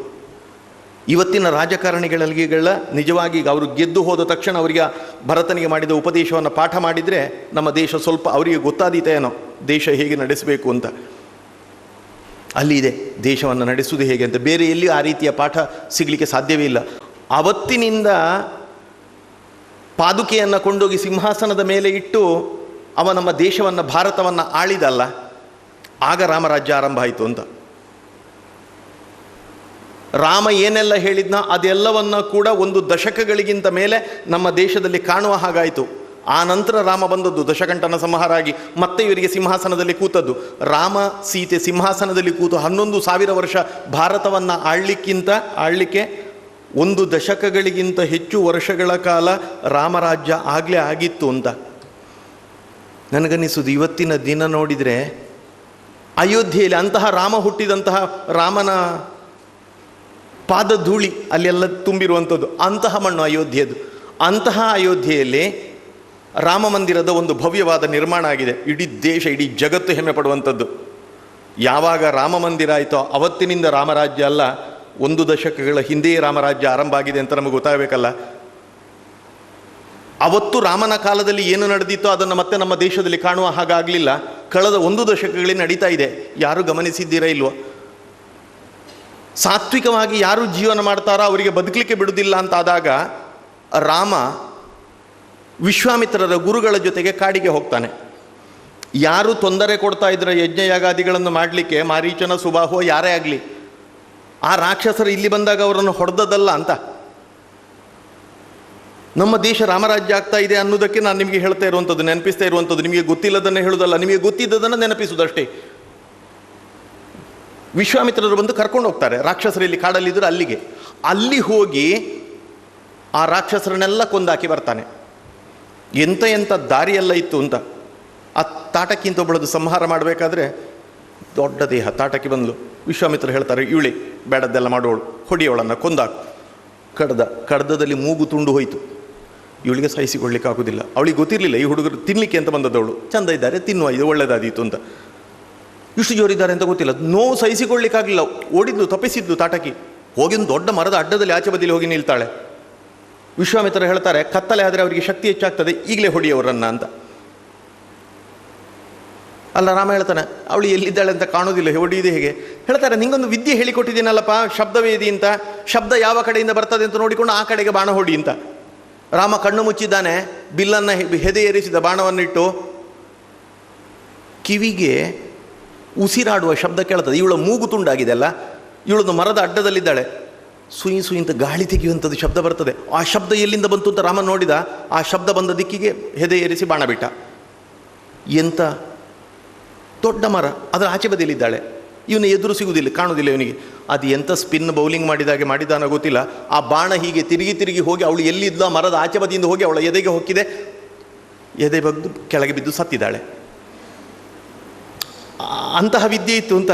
ಇವತ್ತಿನ ರಾಜಕಾರಣಿಗಳಿಗೆಲ್ಲ ನಿಜವಾಗಿ ಅವರು ಗೆದ್ದು ಹೋದ ತಕ್ಷಣ ಅವರಿಗೆ ಭರತನಿಗೆ ಮಾಡಿದ ಉಪದೇಶವನ್ನು ಪಾಠ ಮಾಡಿದರೆ ನಮ್ಮ ದೇಶ ಸ್ವಲ್ಪ ಅವರಿಗೆ ಗೊತ್ತಾದೀತ ಏನೋ ದೇಶ ಹೇಗೆ ನಡೆಸಬೇಕು ಅಂತ. ಅಲ್ಲಿ ಇದೆ ದೇಶವನ್ನು ನಡೆಸುವುದು ಹೇಗೆ ಅಂತ. ಬೇರೆ ಎಲ್ಲಿಯೂ ಆ ರೀತಿಯ ಪಾಠ ಸಿಗಲಿಕ್ಕೆ ಸಾಧ್ಯವೇ ಇಲ್ಲ. ಅವತ್ತಿನಿಂದ ಪಾದುಕೆಯನ್ನು ಕೊಂಡೋಗಿ ಸಿಂಹಾಸನದ ಮೇಲೆ ಇಟ್ಟು ಅವ ನಮ್ಮ ದೇಶವನ್ನು ಭಾರತವನ್ನು ಆಳಿದಲ್ಲ, ಆಗ ರಾಮರಾಜ್ಯ ಆರಂಭ ಆಯಿತು ಅಂತ. ರಾಮ ಏನೆಲ್ಲ ಹೇಳಿದ್ನ ಅದೆಲ್ಲವನ್ನ ಕೂಡ 1 ದಶಕಗಳಿಗಿಂತ ಮೇಲೆ ನಮ್ಮ ದೇಶದಲ್ಲಿ ಕಾಣುವ ಹಾಗಾಯಿತು. ಆ ನಂತರ ರಾಮ ಬಂದದ್ದು ದಶಕಂಠನ ಸಂಹಾರ ಆಗಿ ಮತ್ತೆ ಇವರಿಗೆ ಸಿಂಹಾಸನದಲ್ಲಿ ಕೂತದ್ದು. ರಾಮ ಸೀತೆ ಸಿಂಹಾಸನದಲ್ಲಿ ಕೂತು 11,000 ವರ್ಷ ಭಾರತವನ್ನು ಆಳಲಿಕ್ಕೆ 1 ದಶಕಗಳಿಗಿಂತ ಹೆಚ್ಚು ವರ್ಷಗಳ ಕಾಲ ರಾಮರಾಜ್ಯ ಆಗಲೇ ಆಗಿತ್ತು ಅಂತ. ನನಗನ್ನಿಸುವುದು ಇವತ್ತಿನ ದಿನ ನೋಡಿದರೆ ಅಯೋಧ್ಯೆಯಲ್ಲಿ ಅಂತಹ ರಾಮ ಹುಟ್ಟಿದಂತಹ ರಾಮನ ಪಾದಧೂಳಿ ಅಲ್ಲೆಲ್ಲ ತುಂಬಿರುವಂಥದ್ದು, ಅಂತಹ ಮಣ್ಣು ಅಯೋಧ್ಯೆಯದು. ಅಂತಹ ಅಯೋಧ್ಯೆಯಲ್ಲಿ ರಾಮ ಮಂದಿರದ ಒಂದು ಭವ್ಯವಾದ ನಿರ್ಮಾಣ ಆಗಿದೆ. ಇಡೀ ದೇಶ, ಇಡೀ ಜಗತ್ತು ಹೆಮ್ಮೆ ಪಡುವಂಥದ್ದು. ಯಾವಾಗ ರಾಮ ಮಂದಿರ ಆಯಿತೋ ಅವತ್ತಿನಿಂದ ರಾಮರಾಜ್ಯ ಅಲ್ಲ, 1 ದಶಕಗಳ ಹಿಂದೆಯೇ ರಾಮರಾಜ್ಯ ಆರಂಭ ಆಗಿದೆ ಅಂತ ನಮಗೆ ಗೊತ್ತಾಗಬೇಕಲ್ಲ. ಅವತ್ತು ರಾಮನ ಕಾಲದಲ್ಲಿ ಏನು ನಡೆದಿತ್ತೋ ಅದನ್ನು ಮತ್ತೆ ನಮ್ಮ ದೇಶದಲ್ಲಿ ಕಾಣುವ ಹಾಗಾಗಲಿಲ್ಲ. ಕಳೆದ 1 ದಶಕಗಳಲ್ಲಿ ನಡೀತಾ ಇದೆ. ಯಾರು ಗಮನಿಸಿದ್ದೀರಾ ಇಲ್ವೋ? ಸಾತ್ವಿಕವಾಗಿ ಯಾರು ಜೀವನ ಮಾಡ್ತಾರೋ ಅವರಿಗೆ ಬದುಕಲಿಕ್ಕೆ ಬಿಡುವುದಿಲ್ಲ ಅಂತಾದಾಗ ರಾಮ ವಿಶ್ವಾಮಿತ್ರರ ಗುರುಗಳ ಜೊತೆಗೆ ಕಾಡಿಗೆ ಹೋಗ್ತಾನೆ. ಯಾರು ತೊಂದರೆ ಕೊಡ್ತಾ ಇದ್ರ ಯಜ್ಞಯಾಗಾದಿಗಳನ್ನು ಮಾಡಲಿಕ್ಕೆ, ಮಾರೀಚನ ಸುಬಾಹು ಯಾರೇ ಆಗಲಿ, ಆ ರಾಕ್ಷಸರು ಇಲ್ಲಿ ಬಂದಾಗ ಅವರನ್ನು ಹೊಡೆದದ್ದಲ್ಲ ಅಂತ. ನಮ್ಮ ದೇಶ ರಾಮರಾಜ್ಯ ಆಗ್ತಾ ಇದೆ ಅನ್ನೋದಕ್ಕೆ ನಾನು ನಿಮಗೆ ಹೇಳ್ತಾ ಇರುವಂಥದ್ದು, ನೆನಪಿಸ್ತಾ ಇರುವಂಥದ್ದು. ನಿಮಗೆ ಗೊತ್ತಿಲ್ಲದನ್ನೇ ಹೇಳೋದಲ್ಲ, ನಿಮಗೆ ಗೊತ್ತಿದ್ದದನ್ನು ನೆನಪಿಸುವುದಷ್ಟೇ. ವಿಶ್ವಾಮಿತ್ರರು ಬಂದು ಕರ್ಕೊಂಡು ಹೋಗ್ತಾರೆ. ರಾಕ್ಷಸರು ಇಲ್ಲಿ ಕಾಡಲ್ಲಿದ್ದರು, ಅಲ್ಲಿ ಹೋಗಿ ಆ ರಾಕ್ಷಸರನ್ನೆಲ್ಲ ಕೊಂದಾಕಿ ಬರ್ತಾನೆ. ಎಂಥ ದಾರಿಯೆಲ್ಲ ಇತ್ತು ಅಂತ. ಆ ತಾಟಕ್ಕಿಂತ ಒಬ್ಬಳದು ಸಂಹಾರ ಮಾಡಬೇಕಾದ್ರೆ ದೊಡ್ಡ ದೇಹ ತಾಟಕ್ಕೆ ಬಂದ್ಲು. ವಿಶ್ವಾಮಿತ್ರರು ಹೇಳ್ತಾರೆ, ಇವಳಿ ಬೇಡದ್ದೆಲ್ಲ ಮಾಡೋಳು, ಹೊಡಿಯವಳನ್ನು ಕೊಂದಾಕು. ಕಡ್ದದಲ್ಲಿ ಮೂಗು ತುಂಡು ಹೋಯಿತು. ಇವಳಿಗೆ ಸಹಿಸಿಕೊಳ್ಳಿಕ್ಕೆ ಆಗೋದಿಲ್ಲ. ಅವಳಿಗೆ ಗೊತ್ತಿರಲಿಲ್ಲ ಈ ಹುಡುಗರು ತಿನ್ನಲಿಕ್ಕೆ ಅಂತ ಬಂದದ್ದವಳು, ಚಂದ ಇದ್ದಾರೆ ತಿನ್ನುವ, ಇದು ಒಳ್ಳೆಯದಾದೀತು ಅಂತ. ಇಷ್ಟು ಜೋರಿದ್ದಾರೆ ಅಂತ ಗೊತ್ತಿಲ್ಲ, ನೋವು ಸಹಿಸಿಕೊಳ್ಳಿಕ್ಕಾಗಲಿಲ್ಲ, ಓಡಿದ್ದು ತಪ್ಪಿಸಿದ್ದು ತಾಟಕಿ ಹೋಗಿ ಒಂದು ದೊಡ್ಡ ಮರದ ಅಡ್ಡದಲ್ಲಿ ಆಚೆ ಬದಿಲಿ ಹೋಗಿ ನಿಲ್ತಾಳೆ. ವಿಶ್ವಾಮಿತ್ರರು ಹೇಳ್ತಾರೆ, ಕತ್ತಲೆ ಆದರೆ ಅವರಿಗೆ ಶಕ್ತಿ ಹೆಚ್ಚಾಗ್ತದೆ, ಈಗಲೇ ಹೊಡಿಯವರನ್ನ ಅಂತ. ಅಲ್ಲ, ರಾಮ ಹೇಳ್ತಾನೆ, ಅವಳು ಎಲ್ಲಿದ್ದಾಳೆ ಅಂತ ಕಾಣೋದಿಲ್ಲ, ಹೊಡಿಯುವುದು ಹೇಗೆ? ಹೇಳ್ತಾರೆ, ನಿಂಗೊಂದು ವಿದ್ಯೆ ಹೇಳಿಕೊಟ್ಟಿದ್ದೀನಲ್ಲಪ್ಪ, ಶಬ್ದವೇದಿ ಅಂತ. ಶಬ್ದ ಯಾವ ಕಡೆಯಿಂದ ಬರ್ತದೆ ಅಂತ ನೋಡಿಕೊಂಡು ಆ ಕಡೆಗೆ ಬಾಣ ಹೊಡಿ ಅಂತ. ರಾಮ ಕಣ್ಣು ಮುಚ್ಚಿದ್ದಾನೆ, ಬಿಲ್ಲನ್ನು ಹೆದೆ ಏರಿಸಿದ ಬಾಣವನ್ನಿಟ್ಟು ಕಿವಿಗೆ ಉಸಿರಾಡುವ ಶಬ್ದ ಕೇಳ್ತದೆ. ಇವಳ ಮೂಗು ತುಂಡಾಗಿದೆ ಅಲ್ಲ, ಇವಳೊಂದು ಮರದ ಅಡ್ಡದಲ್ಲಿದ್ದಾಳೆ, ಸುಯಿ ಸುಯಿ ಅಂತ ಗಾಳಿ ತೆಗೆಯುವಂಥದ್ದು ಶಬ್ದ ಬರ್ತದೆ. ಆ ಶಬ್ದ ಎಲ್ಲಿಂದ ಬಂತು ಅಂತ ರಾಮ ನೋಡಿದ. ಆ ಶಬ್ದ ಬಂದ ದಿಕ್ಕಿಗೆ ಹೆದೆ ಏರಿಸಿ ಬಾಣ ಬಿಟ್ಟ. ಎಂಥ ದೊಡ್ಡ ಮರ, ಅದರ ಆಚೆ ಬದಿಯಲ್ಲಿದ್ದಾಳೆ, ಇವನು ಎದುರು ಸಿಗುವುದಿಲ್ಲ, ಕಾಣುವುದಿಲ್ಲ ಇವನಿಗೆ. ಅದು ಎಂಥ ಸ್ಪಿನ್ ಬೌಲಿಂಗ್ ಮಾಡಿದಾಗೆ ಮಾಡಿದಾನೋ ಗೊತ್ತಿಲ್ಲ. ಆ ಬಾಣ ಹೀಗೆ ತಿರುಗಿ ತಿರುಗಿ ಹೋಗಿ ಅವಳು ಎಲ್ಲಿದ್ದ ಮರದ ಆಚೆ ಬದಿಯಿಂದ ಹೋಗಿ ಅವಳ ಎದೆಗೆ ಹೊಕ್ಕಿದೆ. ಎದೆ ಬಗ್ದು ಕೆಳಗೆ ಬಿದ್ದು ಸತ್ತಿದ್ದಾಳೆ. ಅಂತಹ ವಿದ್ಯೆ ಇತ್ತು ಅಂತ.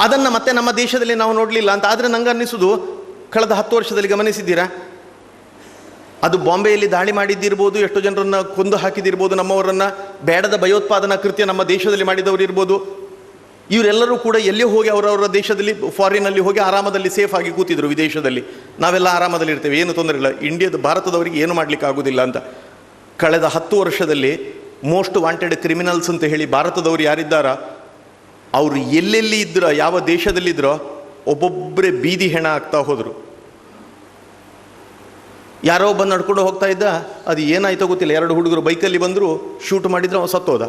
ಅದನ್ನು ಮತ್ತೆ ನಮ್ಮ ದೇಶದಲ್ಲಿ ನಾವು ನೋಡಲಿಲ್ಲ ಅಂತ. ಆದರೆ ನಂಗೆ ಅನ್ನಿಸೋದು, ಕಳೆದ 10 ವರ್ಷದಲ್ಲಿ ಗಮನಿಸಿದ್ದೀರಾ, ಅದು ಬಾಂಬೆಯಲ್ಲಿ ದಾಳಿ ಮಾಡಿದ್ದಿರ್ಬೋದು, ಎಷ್ಟೋ ಜನರನ್ನು ಕೊಂದು ಹಾಕಿದಿರ್ಬೋದು, ನಮ್ಮವರನ್ನು ಬೇಡದ ಭಯೋತ್ಪಾದನಾ ಕೃತ್ಯ ನಮ್ಮ ದೇಶದಲ್ಲಿ ಮಾಡಿದವರು ಇರ್ಬೋದು. ಇವರೆಲ್ಲರೂ ಕೂಡ ಎಲ್ಲೇ ಹೋಗಿ ಅವರವರ ದೇಶದಲ್ಲಿ, ಫಾರಿನಲ್ಲಿ ಹೋಗಿ ಆರಾಮದಲ್ಲಿ ಸೇಫ್ ಆಗಿ ಕೂತಿದ್ರು. ವಿದೇಶದಲ್ಲಿ ನಾವೆಲ್ಲ ಆರಾಮದಲ್ಲಿ ಇರ್ತೇವೆ, ಏನು ತೊಂದರೆ ಇಲ್ಲ, ಭಾರತದವರಿಗೆ ಏನು ಮಾಡಲಿಕ್ಕೆ ಆಗೋದಿಲ್ಲ ಅಂತ. ಕಳೆದ 10 ವರ್ಷದಲ್ಲಿ ಮೋಸ್ಟ್ ವಾಂಟೆಡ್ ಕ್ರಿಮಿನಲ್ಸ್ ಅಂತ ಹೇಳಿ ಭಾರತದವರು ಯಾರಿದ್ದಾರ, ಅವರು ಎಲ್ಲೆಲ್ಲಿ ಇದ್ರೋ, ಯಾವ ದೇಶದಲ್ಲಿದ್ದರೋ ಒಬ್ಬೊಬ್ಬರೇ ಬೀದಿ ಹೆಣ ಆಗ್ತಾ ಹೋದರು. ಯಾರೋ ಬಂದು ನಡ್ಕೊಂಡು ಹೋಗ್ತಾ ಇದ್ದ, ಅದು ಏನಾಯ್ತೋ ಗೊತ್ತಿಲ್ಲ, 2 ಹುಡುಗರು ಬೈಕಲ್ಲಿ ಬಂದರು, ಶೂಟ್ ಮಾಡಿದ್ರು, ಅವ ಸತ್ತೋದ.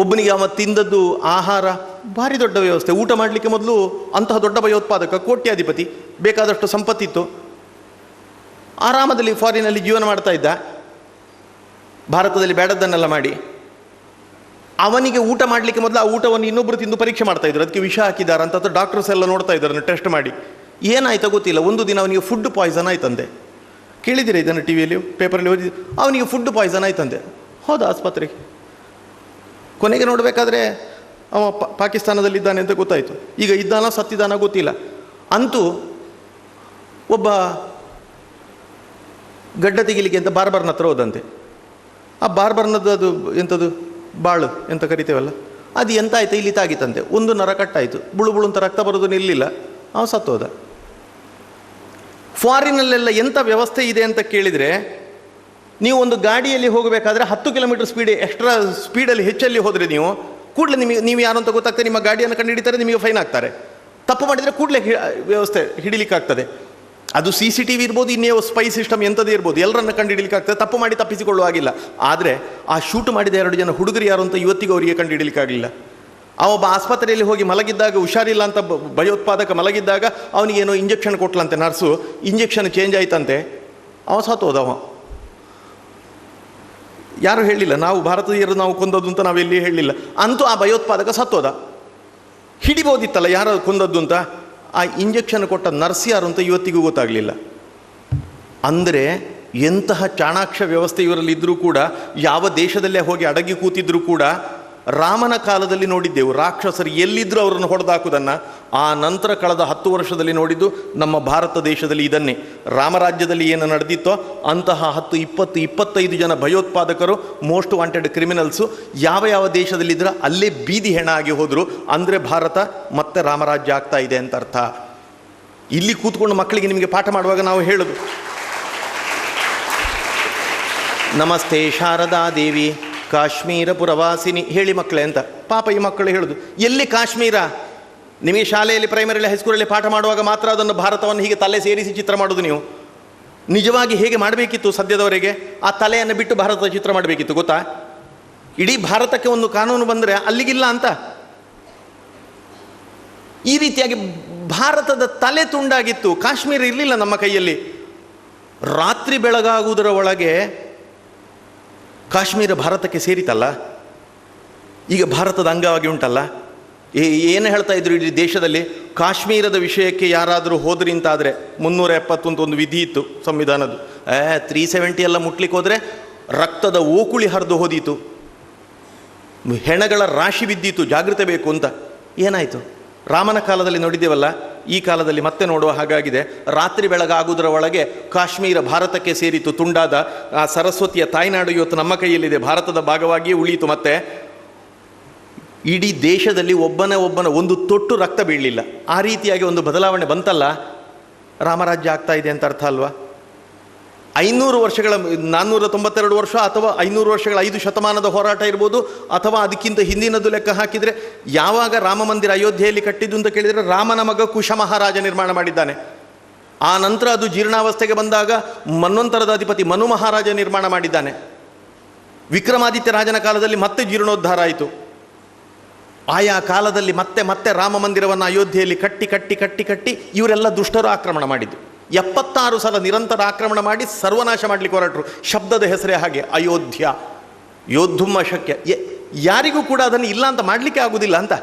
ಒಬ್ಬನಿಗೆ ಅವ ತಿಂದದ್ದು ಆಹಾರ ಭಾರಿ ದೊಡ್ಡ ವ್ಯವಸ್ಥೆ. ಊಟ ಮಾಡಲಿಕ್ಕೆ ಮೊದಲು ಅಂತಹ ದೊಡ್ಡ ಭಯೋತ್ಪಾದಕ, ಕೋಟ್ಯಾಧಿಪತಿ, ಬೇಕಾದಷ್ಟು ಸಂಪತ್ತಿತ್ತು, ಆರಾಮದಲ್ಲಿ ಫಾರಿನಲ್ಲಿ ಜೀವನ ಮಾಡ್ತಾ ಇದ್ದ, ಭಾರತದಲ್ಲಿ ಬೇಡದ್ದನ್ನೆಲ್ಲ ಮಾಡಿ. ಅವನಿಗೆ ಊಟ ಮಾಡಲಿಕ್ಕೆ ಮೊದಲು ಆ ಊಟವನ್ನು ಇನ್ನೊಬ್ಬರು ತಿಂದು ಪರೀಕ್ಷೆ ಮಾಡ್ತಾಯಿದ್ರು, ಅದಕ್ಕೆ ವಿಷ ಹಾಕಿದ್ದಾರೆ ಅಂತ ಡಾಕ್ಟರ್ಸ್ ಎಲ್ಲ ನೋಡ್ತಾ ಇದ್ದಾರೆ ಟೆಸ್ಟ್ ಮಾಡಿ. ಏನಾಯ್ತೋ ಗೊತ್ತಿಲ್ಲ, ಒಂದು ದಿನ ಅವನಿಗೆ ಫುಡ್ ಪಾಯ್ಸನ್ ಆಯ್ತಂತೆ. ಕೇಳಿದ್ದೀರಾ ಇದನ್ನು? ಟಿ ವಿಯಲ್ಲಿ ಪೇಪರಲ್ಲಿ ಓದಿ. ಅವನಿಗೆ ಫುಡ್ ಪಾಯ್ಸನ್ ಆಯ್ತಂತೆ, ಹೋದ ಆಸ್ಪತ್ರೆಗೆ. ಕೊನೆಗೆ ನೋಡಬೇಕಾದ್ರೆ ಅವ ಪಾಕಿಸ್ತಾನದಲ್ಲಿದ್ದಾನೆ ಅಂತ ಗೊತ್ತಾಯಿತು. ಈಗ ಇದ್ದಾನೋ ಸತ್ತಿದ್ದಾನೋ ಗೊತ್ತಿಲ್ಲ. ಅಂತೂ ಒಬ್ಬ ಗಡ್ಡ ತೆಗಿಲಿಕ್ಕೆ ಅಂತ ಬಾರ್ಬರ್ನ ಹತ್ರ ಹೋದಂತೆ. ಆ ಬಾರ್ಬರ್ನದ್ದು ಅದು ಎಂಥದ್ದು ಬಾಳು ಎಂತ ಕರಿತೇವಲ್ಲ, ಅದು ಎಂತ ಆಯ್ತು, ಇಲ್ಲಿ ತಾಗಿತ್ತಂತೆ. ಒಂದು ನರ ಕಟ್ಟಾಯಿತು, ಬುಳು ಬುಳು ಅಂತ ರಕ್ತ ಬರೋದು ನಿಲ್ಲಿಲ್ಲ, ಅವ ಸತ್ತೋದ. ಫಾರಿನಲ್ಲೆಲ್ಲ ಎಂಥ ವ್ಯವಸ್ಥೆ ಇದೆ ಅಂತ ಕೇಳಿದರೆ, ನೀವು ಒಂದು ಗಾಡಿಯಲ್ಲಿ ಹೋಗಬೇಕಾದ್ರೆ 10 ಕಿಲೋಮೀಟರ್ ಸ್ಪೀಡ್ ಎಕ್ಸ್ಟ್ರಾ ಸ್ಪೀಡಲ್ಲಿ ಹೆಚ್ಚಲ್ಲಿ ಹೋದರೆ ನೀವು ಕೂಡಲೇ ನೀವು ಯಾರು ಅಂತ ಗೊತ್ತಾಗ್ತದೆ, ನಿಮ್ಮ ಗಾಡಿಯನ್ನು ಕಂಡು ಹಿಡಿತಾರೆ, ನಿಮಗೆ ಫೈನ್ ಆಗ್ತಾರೆ. ತಪ್ಪು ಮಾಡಿದರೆ ಕೂಡಲೇ ವ್ಯವಸ್ಥೆ ಹಿಡಿಲಿಕ್ಕಾಗ್ತದೆ. ಅದು CCTV ಇರ್ಬೋದು, ಇನ್ನೇ ಸ್ಪೈ ಸಿಸ್ಟಮ್ ಎಂಥದೇ ಇರ್ಬೋದು, ಎಲ್ಲರನ್ನ ಕಂಡು ಹಿಡಿಲಿಕ್ಕಾಗ್ತದೆ. ತಪ್ಪು ಮಾಡಿ ತಪ್ಪಿಸಿಕೊಳ್ಳುವಾಗಿಲ್ಲ. ಆದರೆ ಆ ಶೂಟ್ ಮಾಡಿದ 2 ಜನ ಹುಡುಗರು ಯಾರು ಅಂತ ಇವತ್ತಿಗೂ ಅವರಿಗೆ ಕಂಡು ಹಿಡಿಲಿಕ್ಕಾಗಲಿಲ್ಲ. ಅವೊಬ್ಬ ಆಸ್ಪತ್ರೆಯಲ್ಲಿ ಹೋಗಿ ಮಲಗಿದ್ದಾಗ, ಹುಷಾರಿಲ್ಲ ಅಂತ ಭಯೋತ್ಪಾದಕ ಮಲಗಿದ್ದಾಗ, ಅವನಿಗೇನೋ ಇಂಜೆಕ್ಷನ್ ಕೊಟ್ಲಂತೆ ನರ್ಸು, ಇಂಜೆಕ್ಷನ್ ಚೇಂಜ್ ಆಯ್ತಂತೆ, ಅವ ಸತ್ತೋದವ. ಯಾರು ಹೇಳಿಲ್ಲ, ನಾವು ಭಾರತೀಯರು ನಾವು ಕೊಂದದ್ದು ಅಂತ ನಾವೆಲ್ಲಿ ಹೇಳಲಿಲ್ಲ. ಅಂತೂ ಆ ಭಯೋತ್ಪಾದಕ ಸತ್ತೋದ. ಹಿಡಿಬೋದಿತ್ತಲ್ಲ ಯಾರು ಕೊಂದದ್ದು ಅಂತ. ಆ ಇಂಜೆಕ್ಷನ್ ಕೊಟ್ಟ ನರ್ಸ್ ಯಾರು ಅಂತ ಇವತ್ತಿಗೂ ಗೊತ್ತಾಗಲಿಲ್ಲ. ಅಂದರೆ ಎಂತಹ ಚಾಣಾಕ್ಷ ವ್ಯವಸ್ಥೆ ಇವರಲ್ಲಿ ಇದ್ದರೂ ಕೂಡ, ಯಾವ ದೇಶದಲ್ಲೇ ಹೋಗಿ ಅಡಗಿ ಕೂತಿದ್ರೂ ಕೂಡ, ರಾಮನ ಕಾಲದಲ್ಲಿ ನೋಡಿದ್ದೆವು ರಾಕ್ಷಸರು ಎಲ್ಲಿದ್ದರೂ ಅವರನ್ನು ಹೊಡೆದಾಕುವುದನ್ನು. ಆ ನಂತರ ಕಳೆದ 10 ವರ್ಷದಲ್ಲಿ ನೋಡಿದ್ದು ನಮ್ಮ ಭಾರತ ದೇಶದಲ್ಲಿ ಇದನ್ನೇ. ರಾಮರಾಜ್ಯದಲ್ಲಿ ಏನು ನಡೆದಿತ್ತೋ ಅಂತಹ 10, 20, 25 ಜನ ಭಯೋತ್ಪಾದಕರು, ಮೋಸ್ಟ್ ವಾಂಟೆಡ್ ಕ್ರಿಮಿನಲ್ಸು ಯಾವ ಯಾವ ದೇಶದಲ್ಲಿದ್ದರೂ ಅಲ್ಲೇ ಬೀದಿ ಹೆಣ ಆಗಿ ಹೋದರು. ಅಂದರೆ ಭಾರತ ಮತ್ತೆ ರಾಮರಾಜ್ಯ ಆಗ್ತಾ ಇದೆ ಅಂತ ಅರ್ಥ. ಇಲ್ಲಿ ಕೂತ್ಕೊಂಡು ಮಕ್ಕಳಿಗೆ ನಿಮಗೆ ಪಾಠ ಮಾಡುವಾಗ ನಾವು ಹೇಳೋದು, ನಮಸ್ತೆ ಶಾರದಾ ದೇವಿ ಕಾಶ್ಮೀರ ಪುರವಾಸಿನಿ ಹೇಳಿ ಮಕ್ಕಳೇ ಅಂತ. ಪಾಪ ಈ ಮಕ್ಕಳು ಹೇಳೋದು, ಎಲ್ಲಿ ಕಾಶ್ಮೀರ? ನಿಮಗೆ ಶಾಲೆಯಲ್ಲಿ ಪ್ರೈಮರಿಯಲ್ಲಿ ಹೈಸ್ಕೂಲಲ್ಲಿ ಪಾಠ ಮಾಡುವಾಗ ಮಾತ್ರ ಅದನ್ನು ಭಾರತವನ್ನು ಹೀಗೆ ತಲೆ ಸೇರಿಸಿ ಚಿತ್ರ ಮಾಡೋದು. ನೀವು ನಿಜವಾಗಿ ಹೇಗೆ ಮಾಡಬೇಕಿತ್ತು ಸದ್ಯದವರೆಗೆ? ಆ ತಲೆಯನ್ನು ಬಿಟ್ಟು ಭಾರತದ ಚಿತ್ರ ಮಾಡಬೇಕಿತ್ತು, ಗೊತ್ತಾ? ಇಡೀ ಭಾರತಕ್ಕೆ ಒಂದು ಕಾನೂನು ಬಂದರೆ ಅಲ್ಲಿಗಿಲ್ಲ ಅಂತ. ಈ ರೀತಿಯಾಗಿ ಭಾರತದ ತಲೆ ತುಂಡಾಗಿತ್ತು. ಕಾಶ್ಮೀರ ಇರಲಿಲ್ಲ ನಮ್ಮ ಕೈಯಲ್ಲಿ. ರಾತ್ರಿ ಬೆಳಗಾಗುವುದರ ಒಳಗೆ ಕಾಶ್ಮೀರ ಭಾರತಕ್ಕೆ ಸೇರಿತಲ್ಲ, ಈಗ ಭಾರತದ ಅಂಗವಾಗಿ ಉಂಟಲ್ಲ. ಏನು ಹೇಳ್ತಾ ಇದ್ರು ಇಡೀ ದೇಶದಲ್ಲಿ? ಕಾಶ್ಮೀರದ ವಿಷಯಕ್ಕೆ ಯಾರಾದರೂ ಹೋದ್ರಿ ಅಂತಾದರೆ 370 ಅಂತ ಒಂದು ವಿಧಿ ಇತ್ತು ಸಂವಿಧಾನದ್ದು. 370 ಎಲ್ಲ ಮುಟ್ಲಿಕ್ಕೆ ಹೋದರೆ ರಕ್ತದ ಓಕುಳಿ ಹರಿದು ಹೋದೀತು, ಹೆಣಗಳ ರಾಶಿ ಬಿದ್ದಿತ್ತು, ಜಾಗೃತೆ ಬೇಕು ಅಂತ. ಏನಾಯಿತು? ರಾಮನ ಕಾಲದಲ್ಲಿ ನೋಡಿದ್ದೇವಲ್ಲ, ಈ ಕಾಲದಲ್ಲಿ ಮತ್ತೆ ನೋಡುವ ಹಾಗಾಗಿದೆ. ರಾತ್ರಿ ಬೆಳಗಾಗುವುದರ ಒಳಗೆ ಕಾಶ್ಮೀರ ಭಾರತಕ್ಕೆ ಸೇರಿತು, ತುಂಡಾದ ಆ ಸರಸ್ವತಿಯ ತಾಯ್ನಾಡು ಇವತ್ತು ನಮ್ಮ ಕೈಯಲ್ಲಿದೆ, ಭಾರತದ ಭಾಗವಾಗಿಯೇ ಉಳಿಯಿತು. ಮತ್ತೆ ಇಡೀ ದೇಶದಲ್ಲಿ ಒಬ್ಬನ ಒಂದು ತೊಟ್ಟು ರಕ್ತ ಬೀಳಲಿಲ್ಲ. ಆ ರೀತಿಯಾಗಿ ಒಂದು ಬದಲಾವಣೆ ಬಂತಲ್ಲ, ರಾಮರಾಜ್ಯ ಆಗ್ತಾ ಇದೆ ಅಂತ ಅರ್ಥ ಅಲ್ವಾ? 500 ವರ್ಷಗಳ 492 ವರ್ಷ ಅಥವಾ 500 ವರ್ಷಗಳ 5 ಶತಮಾನದ ಹೋರಾಟ ಇರ್ಬೋದು, ಅಥವಾ ಅದಕ್ಕಿಂತ ಹಿಂದಿನದು ಲೆಕ್ಕ ಹಾಕಿದರೆ ಯಾವಾಗ ರಾಮ ಮಂದಿರ ಅಯೋಧ್ಯೆಯಲ್ಲಿ ಕಟ್ಟಿದ್ದು ಅಂತ ಕೇಳಿದರೆ ರಾಮನ ಮಗ ಕುಶ ಮಹಾರಾಜ ನಿರ್ಮಾಣ ಮಾಡಿದ್ದಾನೆ. ಆ ನಂತರ ಅದು ಜೀರ್ಣಾವಸ್ಥೆಗೆ ಬಂದಾಗ ಮನ್ವಂತರದ ಅಧಿಪತಿ ಮನು ಮಹಾರಾಜ ನಿರ್ಮಾಣ ಮಾಡಿದ್ದಾನೆ. ವಿಕ್ರಮಾದಿತ್ಯ ರಾಜನ ಕಾಲದಲ್ಲಿ ಮತ್ತೆ ಜೀರ್ಣೋದ್ಧಾರ ಆಯಿತು. ಆಯಾ ಕಾಲದಲ್ಲಿ ಮತ್ತೆ ರಾಮ ಮಂದಿರವನ್ನು ಅಯೋಧ್ಯೆಯಲ್ಲಿ ಕಟ್ಟಿ ಇವರೆಲ್ಲ ದುಷ್ಟರು ಆಕ್ರಮಣ ಮಾಡಿದ್ದು. 76 ಸಲ ನಿರಂತರ ಆಕ್ರಮಣ ಮಾಡಿ ಸರ್ವನಾಶ ಮಾಡಲಿಕ್ಕೆ ಹೊರಟರು. ಶಬ್ದದ ಹೆಸರೇ ಹಾಗೆ, ಅಯೋಧ್ಯ, ಯೋದ್ಧುಮ್ಮ ಶಕ್ಯ. ಯಾರಿಗೂ ಕೂಡ ಅದನ್ನು ಇಲ್ಲ ಅಂತ ಮಾಡಲಿಕ್ಕೆ ಆಗುವುದಿಲ್ಲ ಅಂತ.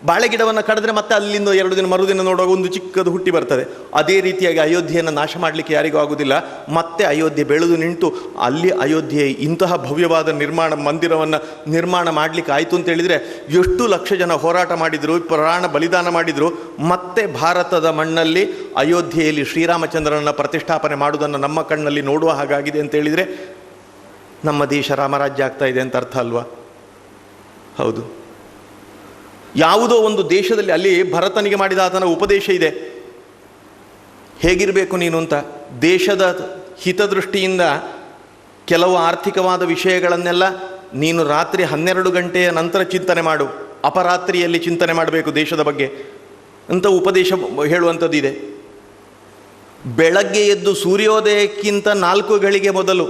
ಬಾಳೆ ಗಿಡವನ್ನು ಕಡಿದ್ರೆ ಮತ್ತೆ ಅಲ್ಲಿಂದ 2 ದಿನ ಮರುದಿನ ನೋಡುವಾಗ ಒಂದು ಚಿಕ್ಕದು ಹುಟ್ಟಿ ಬರ್ತದೆ. ಅದೇ ರೀತಿಯಾಗಿ ಅಯೋಧ್ಯೆಯನ್ನು ನಾಶ ಮಾಡಲಿಕ್ಕೆ ಯಾರಿಗೂ ಆಗುವುದಿಲ್ಲ. ಮತ್ತೆ ಅಯೋಧ್ಯೆ ಬೆಳೆದು ನಿಂತು ಅಲ್ಲಿ ಅಯೋಧ್ಯೆ ಇಂತಹ ಭವ್ಯವಾದ ಮಂದಿರವನ್ನು ನಿರ್ಮಾಣ ಮಾಡಲಿಕ್ಕೆ ಆಯಿತು ಅಂತ ಹೇಳಿದರೆ ಎಷ್ಟು ಲಕ್ಷ ಜನ ಹೋರಾಟ ಮಾಡಿದರು, ಪ್ರಾಣ ಬಲಿದಾನ ಮಾಡಿದರು. ಮತ್ತೆ ಭಾರತದ ಮಣ್ಣಲ್ಲಿ ಅಯೋಧ್ಯೆಯಲ್ಲಿ ಶ್ರೀರಾಮಚಂದ್ರನನ್ನು ಪ್ರತಿಷ್ಠಾಪನೆ ಮಾಡುವುದನ್ನು ನಮ್ಮ ಕಣ್ಣಲ್ಲಿ ನೋಡುವ ಹಾಗಾಗಿದೆ ಅಂತ ಹೇಳಿದರೆ ನಮ್ಮ ದೇಶ ರಾಮರಾಜ್ಯ ಆಗ್ತಾ ಇದೆ ಅಂತ ಅರ್ಥ ಅಲ್ವಾ? ಹೌದು. ಯಾವುದೋ ಒಂದು ದೇಶದಲ್ಲಿ ಅಲ್ಲಿ ಭರತನಿಗೆ ಮಾಡಿದ ಆತನ ಉಪದೇಶ ಇದೆ, ಹೇಗಿರಬೇಕು ನೀನು ಅಂತ. ದೇಶದ ಹಿತದೃಷ್ಟಿಯಿಂದ ಕೆಲವು ಆರ್ಥಿಕವಾದ ವಿಷಯಗಳನ್ನೆಲ್ಲ ನೀನು ರಾತ್ರಿ 12 ಗಂಟೆಯ ನಂತರ ಚಿಂತನೆ ಮಾಡು, ಅಪರಾತ್ರಿಯಲ್ಲಿ ಚಿಂತನೆ ಮಾಡಬೇಕು ದೇಶದ ಬಗ್ಗೆ ಅಂತ ಉಪದೇಶ ಹೇಳುವಂಥದ್ದು ಇದೆ. ಬೆಳಗ್ಗೆ ಎದ್ದು ಸೂರ್ಯೋದಯಕ್ಕಿಂತ 4 ಗಳಿಗೆ ಮೊದಲು,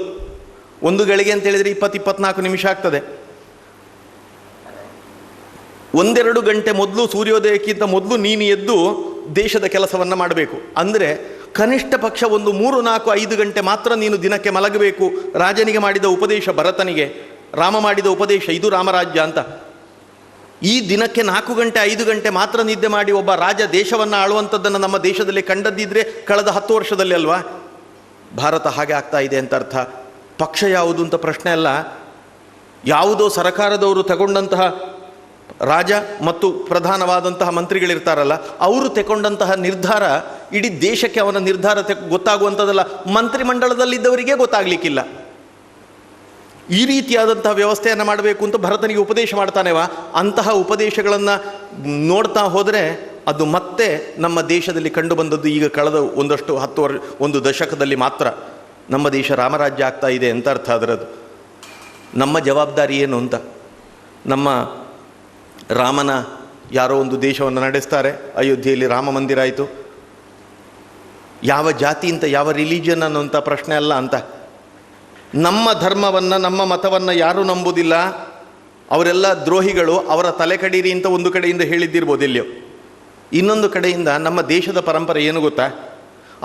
1 ಗಳಿಗೆ ಅಂತ ಹೇಳಿದರೆ 20-24 ನಿಮಿಷ ಆಗ್ತದೆ. 1-2 ಗಂಟೆ ಮೊದಲು, ಸೂರ್ಯೋದಯಕ್ಕಿಂತ ಮೊದಲು ನೀನು ಎದ್ದು ದೇಶದ ಕೆಲಸವನ್ನು ಮಾಡಬೇಕು. ಅಂದರೆ ಕನಿಷ್ಠ ಪಕ್ಷ ಒಂದು 3-4-5 ಗಂಟೆ ಮಾತ್ರ ನೀನು ದಿನಕ್ಕೆ ಮಲಗಬೇಕು. ರಾಜನಿಗೆ ಮಾಡಿದ ಉಪದೇಶ, ಭರತನಿಗೆ ರಾಮ ಮಾಡಿದ ಉಪದೇಶ, ಇದು ರಾಮರಾಜ್ಯ ಅಂತ. ಈ ದಿನಕ್ಕೆ 4 ಗಂಟೆ 5 ಗಂಟೆ ಮಾತ್ರ ನಿದ್ದೆ ಮಾಡಿ ಒಬ್ಬ ರಾಜ ದೇಶವನ್ನು ಆಳುವಂಥದ್ದನ್ನು ನಮ್ಮ ದೇಶದಲ್ಲಿ ಕಂಡದ್ದಿದ್ರೆ ಕಳೆದ 10 ವರ್ಷದಲ್ಲಿ ಅಲ್ವಾ? ಭಾರತ ಹಾಗೆ ಆಗ್ತಾ ಇದೆ ಅಂತ ಅರ್ಥ. ಪಕ್ಷ ಯಾವುದು ಅಂತ ಪ್ರಶ್ನೆ ಅಲ್ಲ, ಯಾವುದೋ ಸರಕಾರದವರು ತಗೊಂಡಂತಹ ರಾಜ ಮತ್ತು ಪ್ರಧಾನವಾದಂತಹ ಮಂತ್ರಿಗಳಿರ್ತಾರಲ್ಲ, ಅವರು ತೆಗೊಂಡಂತಹ ನಿರ್ಧಾರ ಇಡೀ ದೇಶಕ್ಕೆ ಅವನ ನಿರ್ಧಾರ ಗೊತ್ತಾಗುವಂಥದ್ದಲ್ಲ, ಮಂತ್ರಿಮಂಡಲದಲ್ಲಿದ್ದವರಿಗೆ ಗೊತ್ತಾಗಲಿಕ್ಕಿಲ್ಲ. ಈ ರೀತಿಯಾದಂತಹ ವ್ಯವಸ್ಥೆಯನ್ನು ಮಾಡಬೇಕು ಅಂತ ಭರತನಿಗೆ ಉಪದೇಶ ಮಾಡ್ತಾನೆವಾ, ಅಂತಹ ಉಪದೇಶಗಳನ್ನು ನೋಡ್ತಾ ಹೋದರೆ ಅದು ಮತ್ತೆ ನಮ್ಮ ದೇಶದಲ್ಲಿ ಕಂಡು ಬಂದದ್ದು ಈಗ ಕಳೆದ ಒಂದು ದಶಕದಲ್ಲಿ ಮಾತ್ರ ನಮ್ಮ ದೇಶ ರಾಮರಾಜ್ಯ ಆಗ್ತಾ ಇದೆ ಅಂತ ಅರ್ಥ. ಅದರದ್ದು ನಮ್ಮ ಜವಾಬ್ದಾರಿ ಏನು ಅಂತ. ನಮ್ಮ ರಾಮನ ಯಾರೋ ಒಂದು ದೇಶವನ್ನು ನಡೆಸ್ತಾರೆ, ಅಯೋಧ್ಯೆಯಲ್ಲಿ ರಾಮ ಮಂದಿರ ಆಯಿತು. ಯಾವ ಜಾತಿ ಅಂತ, ಯಾವ ರಿಲಿಜನ್ ಅನ್ನೋಂಥ ಪ್ರಶ್ನೆ ಅಲ್ಲ ಅಂತ. ನಮ್ಮ ಧರ್ಮವನ್ನು, ನಮ್ಮ ಮತವನ್ನು ಯಾರೂ ನಂಬುವುದಿಲ್ಲ, ಅವರೆಲ್ಲ ದ್ರೋಹಿಗಳು, ಅವರ ತಲೆ ಕಡೀರಿ ಅಂತ ಒಂದು ಕಡೆಯಿಂದ ಹೇಳಿದ್ದಿರ್ಬೋದು ಎಲ್ಲಿಯೋ. ಇನ್ನೊಂದು ಕಡೆಯಿಂದ ನಮ್ಮ ದೇಶದ ಪರಂಪರೆ ಏನು ಗೊತ್ತಾ?